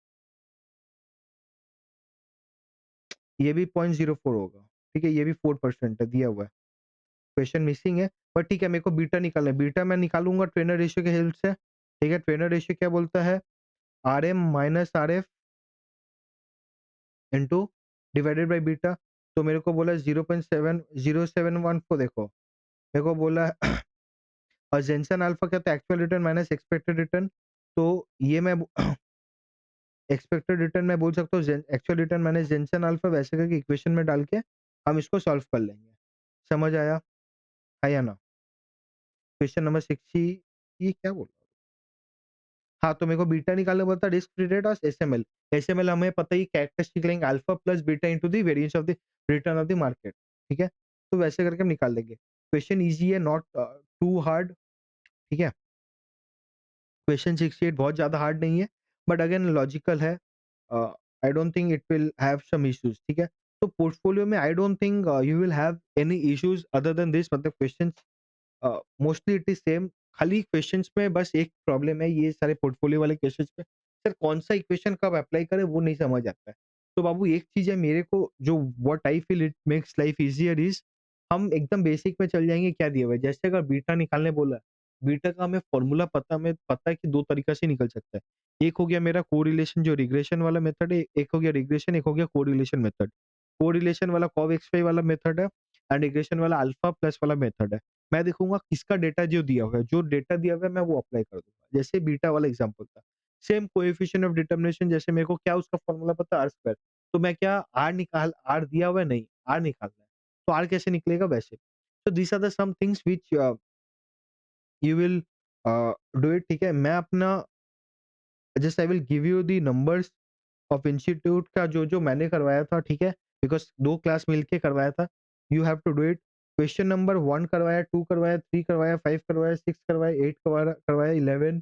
ये भी 0.04 होगा, ठीक है? ये भी 4% है, दिया हुआ है। क्वेश्चन मिसिंग है, बट ठीक है, मेरे को बीटा निकालना है। बीटा मैं निकालूंगा ट्रेनर रेशियो के हेल्प से, ठीक है? ट्रेनर रेशियो क्या बोलता है? R M minus R F into divided by beta. तो मेरे को बोला 0.7071 को देखो, मेरे को बोला और जेनसन अल्फा क्या था? Actual return minus expected return. तो ये मैं एक्सपेक्टेड रिटर्न मैं बोल सकता हूँ actual return minus Jensen alpha, वैसे करके इक्वेशन में डाल के हम इसको सॉल्व कर लेंगे। समझ आया है या ना? क्वेश्चन नंबर 60, ये क्या बोल रहा हूँ? हाँ, तो मेरे को बीटा निकालना बोलता है, रिस्क फ्री रेट और एसएमएल। एसएमएल हमें पता ही, कैरेक्टरिस्टिक लेंगे alpha plus beta into the variance of the return of the market, ठीक है? तो वैसे करके हम निकाल देंगे। क्वेश्चन ईज़ी है, नॉट टू हार्ड, ठीक है? क्वेश्चन 68 बहुत ज़्यादा हार्ड नहीं है, बट अगेन लॉजिकल है। I don't think it will have some issues, ठीक है। तो पोर्टफोलियो में I don't think you will have any issues other than this, मतलब questions mostly it is same. खाली क्वेश्चंस में बस एक प्रॉब्लम है ये सारे पोर्टफोलियो वाले क्वेश्चंस में, सर कौन सा इक्वेशन कब अप्लाई करें वो नहीं समझ आता है। तो बाबू एक चीज है मेरे को जो what I feel it makes life easier is, हम एकदम बेसिक में चल जाएंगे। क्या दिया हुआ है, जैसे अगर बीटा निकालने बोला, बीटा का हमें फॉर्मूला पता, हमें पता है कि दो तरीका से निकल सकता है। एक हो गया मेरा कोरिलेशन जो रिग्रेशन वाला मेथड है, एक हो गया रिग्रेशन, एक हो गया कोरिलेशन मेथड। कोरिलेशन वाला कॉव एक्स वाई वाला मेथड है, एंड रिग्रेशन वाला अल्फा प्लस वाला मेथड है। मैं देखूँगा किसका डेटा जो दिया हुआ है, जो डेटा दिया हुआ है मैं वो अप्लाई कर दूँगा। जैसे बीटा वाला एग्ज़ाम्पल था, सेम कोएफ़िशिएंट ऑफ डिटरमिनेशन, जैसे मेरे को क्या उसका फ़ॉर्मूला पता है, आर स्क्वायर। तो मैं क्या आर दिया हुआ है, नहीं, आर निकालना है। तो आर कैसे निकलेगा वैसे। तो these are the some things which you will do it, ठीक है। मैं अपना just I will give you the numbers of institute का जो मैंने करवाया था, ठीक है? बिकॉज़ 2 क्लास मिलके करवाया था। You have to do it. Question number 1 करवाया, 2 करवाया, 3 करवाया, 5 करवाया, 6 करवाया, 8 करवाया, 11,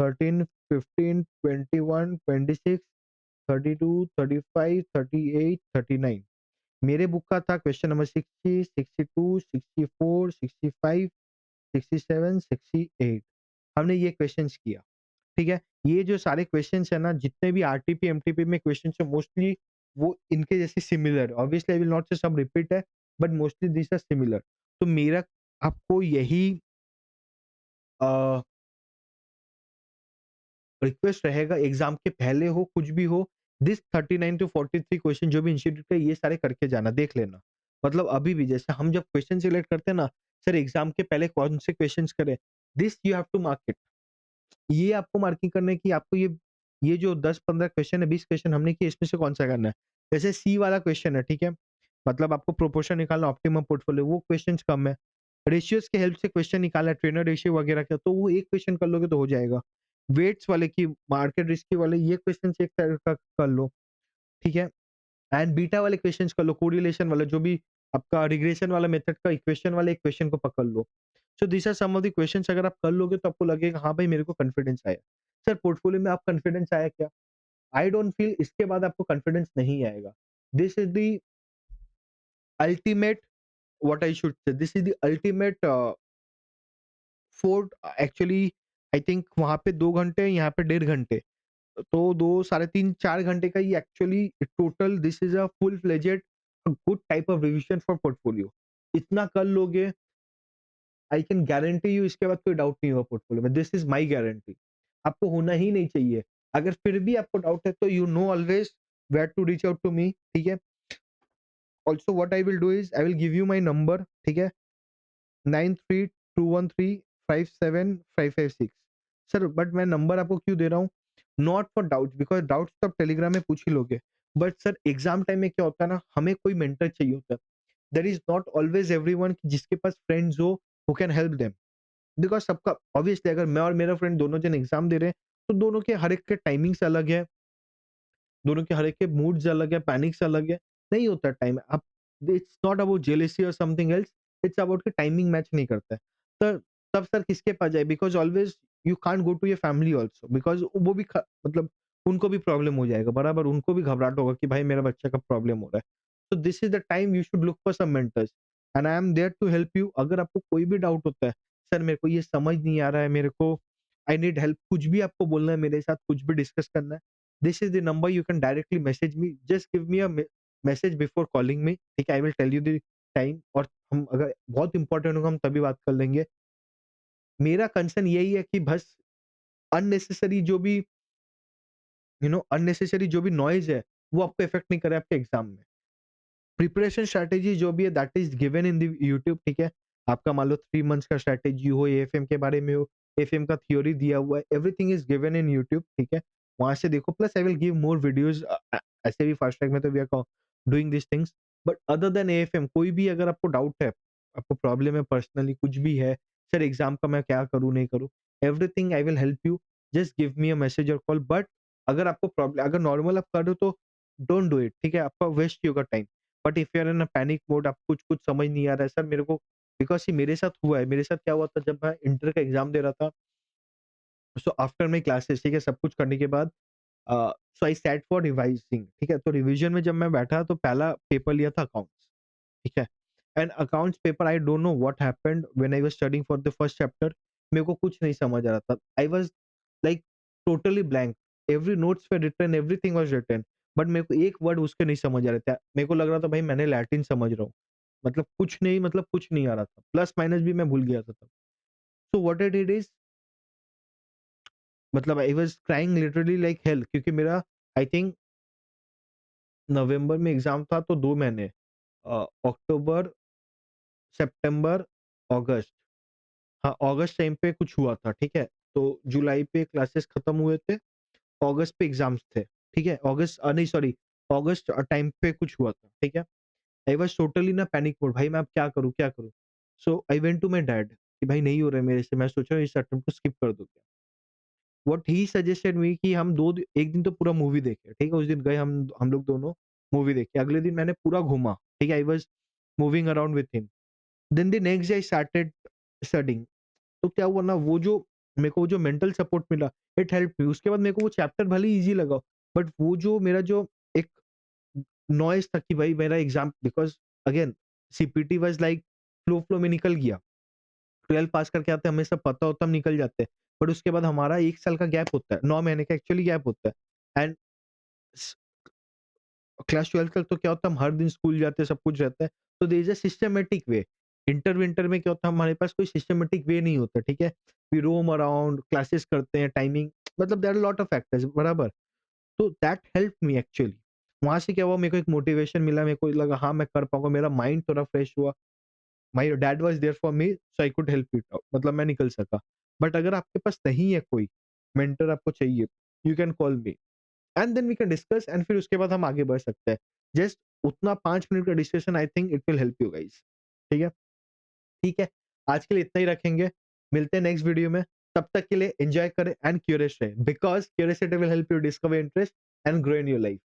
13, 15, 21, 26, 32, 35, 38, 39। मेरे बुक का था क्वेश्चन नंबर 60, 62, 64, 65, 67, 68। हमने ये क्वेश्चन्स किया। ठीक है? ये जो सारे क्वेश्चन्स है ना, जितने भी आरटीपी, एमटीपी में क्वेश्चन्स है, मोस्टली वो इनके जैसे similar, obviously I will not say सब रिपीट है, but mostly these are similar. तो मेरा आपको यही अ, रिक्वेस्ट रहेगा, एग्ज़ाम के पहले हो, कुछ भी हो, दिस 39 टू 43 क्वेश्चन जो भी इंस्टीट्यूट का, ये सारे करके जाना, देख लेना। मतलब अभी भी जैसे हम जब क्वेश्चन सिलेक्ट करते हैं ना, सर एग्ज़ाम के पहले कौन से क्वेश्चन्स करें, this you have to mark it. ये आपको मार्किंग करना है कि आपको ये जो 10-15 क्वेश्चन है, 20 क्वेश्चन हमने किए, इसमें से कौन-सा करना है। जैसे सी वाला क्वेश्चन है, ठीक है? मतलब आपको प्रोपोर्शन निकालना, ऑप्टिमम पोर्टफोलियो, वो क्वेश्चंस कम है। रेशियोज़ की हेल्प से क्वेश्चन निकालना है, ट्रेनर रेशियो वगैरह का, तो वो एक क्वेश्चन कर लोगे तो हो जाएगा। वेट्स वाले की, मार्केट रिस्क के वाले, ये क्वेश्चंस एक तरह का कर लो, ठीक है? एंड बीटा वाले क्वेश्चंस कर लो, कोरिलेशन वाला जो भी आपका रिग्रेशन वाला मेथड का इक्वेशन वाले एक क्वेश्चन को पकड़ लो। So these are some of the questions, अगर आप कर लोगे तो आपको लगेगा हाँ भाई मेरे को कॉन्फिडेंस आया। सर पोर्टफोलियो में आप कॉन्फिडेंस आया क्या? आई डोंट फील इसके बाद आपको कॉन्फिडेंस नहीं आएगा। This is the ultimate, what I should say, this is the ultimate fort actually. I think वहाँ पे 2 घंटे, यहाँ पे 1.5 घंटे। तो 2 साढ़े 3 4 घंटे का ये actually total, this is a full fledged good type of revision for portfolio. इतना कर लोगे, आई कैन गारंटी यू इसके बाद कोई डाउट नहीं होगा पोर्टफोलियो में, दिस इज़ माय गारंटी। आपको होना ही नहीं चाहिए। अगर फिर भी आपको डाउट है तो you know always where to reach out to me, ठीक है? Also what I will do is I will give you my number, ठीक है? 9321357556। सर बट मैं नंबर आपको क्यों दे रहा हूँ? Not for doubts, because doubts तो आप टेलीग्राम में पूछ ही लोगे। बट सर एग्ज़ाम टाइम में क्या होता है ना, हमें कोई मेंटर चाहिए होता है। There is not always everyone जिसके पास फ्रेंड्स हो who can help them. Because सबका ऑब्वियसली अगर मैं और मेरा फ्रेंड दोनों जन एग्ज़ाम दे रहे हैं, तो दोनों के हर एक के टाइमिंग्स अलग है, दोनों के हर एक के मूड्स अलग है, पैनिक्स अलग है, नहीं होता टाइम। आप, इट्स नॉट अबाउट जेलसी और समथिंग एल्स, इट्स अबाउट कि टाइमिंग मैच नहीं करता है। तो तब सर किसके पास जाए, because always you can't go to your family also, because वो भी मतलब उनको भी प्रॉब्लम हो जाएगा, बराबर उनको भी घबराहट होगा कि भाई मेरा बच्चा का प्रॉब्लम हो रहा है। तो this is the time you should look for some mentors, and I am there to help you. अगर आपको कोई भी डाउट होता है, सर मेरे को ये समझ नहीं आ रहा है, मेरे को आई नीड हेल्प, कुछ भी आपको बोलना है मेरे साथ, कुछ भी डिस्कस करना है, this is the number you can directly message me, just give me a message before calling me, ठीक है? I will tell you the time, और हम अगर बहुत इंपॉर्टेंट होगा हम तभी बात कर लेंगे। मेरा कंसर्न यही है कि बस अननेसेसरी जो भी अननेसेसरी जो भी नॉइज़ है, वो आपको इफेक्ट नहीं करे आपके एग्ज़ाम में। प्रिपरेशन स्ट्रैटेजी जो भी है that is given in the YouTube, ठीक है? आपका मान लो 3 मंथ्स का स्ट्रैटेजी हो, एएफएम के बारे में हो, एएफएम का थ्योरी दिया हुआ है, everything is given in YouTube, ठीक है? वहाँ से देखो, plus I will give more videos ऐसे भी फास्ट ट्रैक में तो we are doing these things. But other than AFM कोई भी अगर आपको डाउट है, आपको प्रॉब्लम है पर्सनली कुछ भी है, सर एग्ज़ाम का मैं क्या करूँ, नहीं करूँ? Everything I will help you, just give me a message और कॉल। बट अगर आपको अगर नॉर्मल आप कर रहे हो तो डोंट डू इट, ठीक है? आपका वेस्ट होगा time. But if you are in a panic mode, आपको कुछ कुछ समझ नहीं आ रहा है, सर मेरे को, बिकॉज़ ये मेरे साथ हुआ है। मेरे साथ क्या हुआ था जब मैं इंटर का एग्ज़ाम दे रहा था, सो आफ्टर माय क्लासेस, ठीक है, सब कुछ करने के बाद सो आई सेट फॉर रिवाइजिंग, ठीक है? तो रिवीजन में जब मैं बैठा तो पहला पेपर लिया था अकाउंट्स, ठीक है? And accounts paper I don't know what happened when I was studying for the first chapter, मेरे को कुछ नहीं समझ आ रहा था। I was like totally blank, every notes were written, everything was written, but मेरे को एक वर्ड उसके नहीं समझ आ रहे थे। मेरे को लग रहा था भाई मैंने लैटिन समझ रहा हूँ। मतलब कुछ नहीं आ रहा था। प्लस माइनस भी मैं भूल गया था तब। So what I did is, मतलब I was crying literally like hell, क्योंकि मेरा आई थिंक नवंबर में एग्ज़ाम था तो 2 महीने, अक्टूबर, सितंबर, अगस्त, हाँ, अगस्त टाइम पे कुछ हुआ था, ठीक है? तो जुलाई पे क्लासेस खत्म हुए थे, अगस्त पे एग्ज़ाम्स थे, ठीक है? नहीं सॉरी, अगस्त टाइम पे कुछ हुआ था, ठीक है? I was totally in a panic mode, भाई मैं अब क्या करूँ, क्या करूँ? So I went to my dad कि भाई नहीं हो रहा है मेरे से, मैं सोच रहा हूँ इस अटेम्प्ट को स्किप कर दूँ क्या? व्हाट ही सजेस्टेड मी कि हम 2 दि 1 दिन तो पूरा मूवी देखे, ठीक है? उस दिन गए हम लोग दोनों मूवी देखे। अगले दिन मैंने पूरा घूमा, ठीक है? I was moving around with him. Then the next day I started studying. तो क्या हुआ ना, वो जो मेरे को जो मेंटल सपोर्ट मिला, इट हेल्प्ड मी। उसके बाद मेरे को वो चैप्टर भले ही ईज़ी लगा, बट वो जो मेरा जो एक नॉइज़ था कि भाई मेरा exam, because again CPT was like flow में निकल गया। 12 पास करके आते हैं, हमें सब पता होता है, हम निकल जाते हैं। बट उसके बाद हमारा 1 साल का गैप होता है, 9 महीने का एक्चुअली गैप होता है। एंड स क्लास 12 तक तो क्या होता है, हम हर दिन स्कूल जाते हैं, सब कुछ रहता है। तो there is a systematic way. इंटर-विंटर में क्या होता है, हमारे पास कोई सिस्टमैटिक वे नहीं होता, ठीक है? वी रोम अराउंड, क्लासेस करते हैं, टाइमिंग, मतलब there are lot of factors, बराबर? तो दैट हेल्प्ड मी एक्चुअली। वहाँ से क्या हुआ, मेरे को एक मोटिवेशन मिला, मेरे को लगा हाँ, मैं कर पाऊँगा, मेरा माइंड थोड़ा फ्रेश हुआ। My dad was there for me, so I could help it out, मतलब मैं निकल सका। बट अगर आपके पास नहीं है कोई, मेंटर आपको चाहिए, you can call me and then we can discuss, and फिर उसके बाद हम आगे बढ़ सकते हैं। जस्ट उतना 5 मिनट का discussion, I think it will help you guys. ठीक है? ठीक है, आज के लिए इतना ही रखेंगे। मिलते हैं नेक्स्ट वीडियो में। तब तक के लिए एन्जॉय करें एंड क्यूरियस रहें, because curiosity will help you discover interest and grow in your life.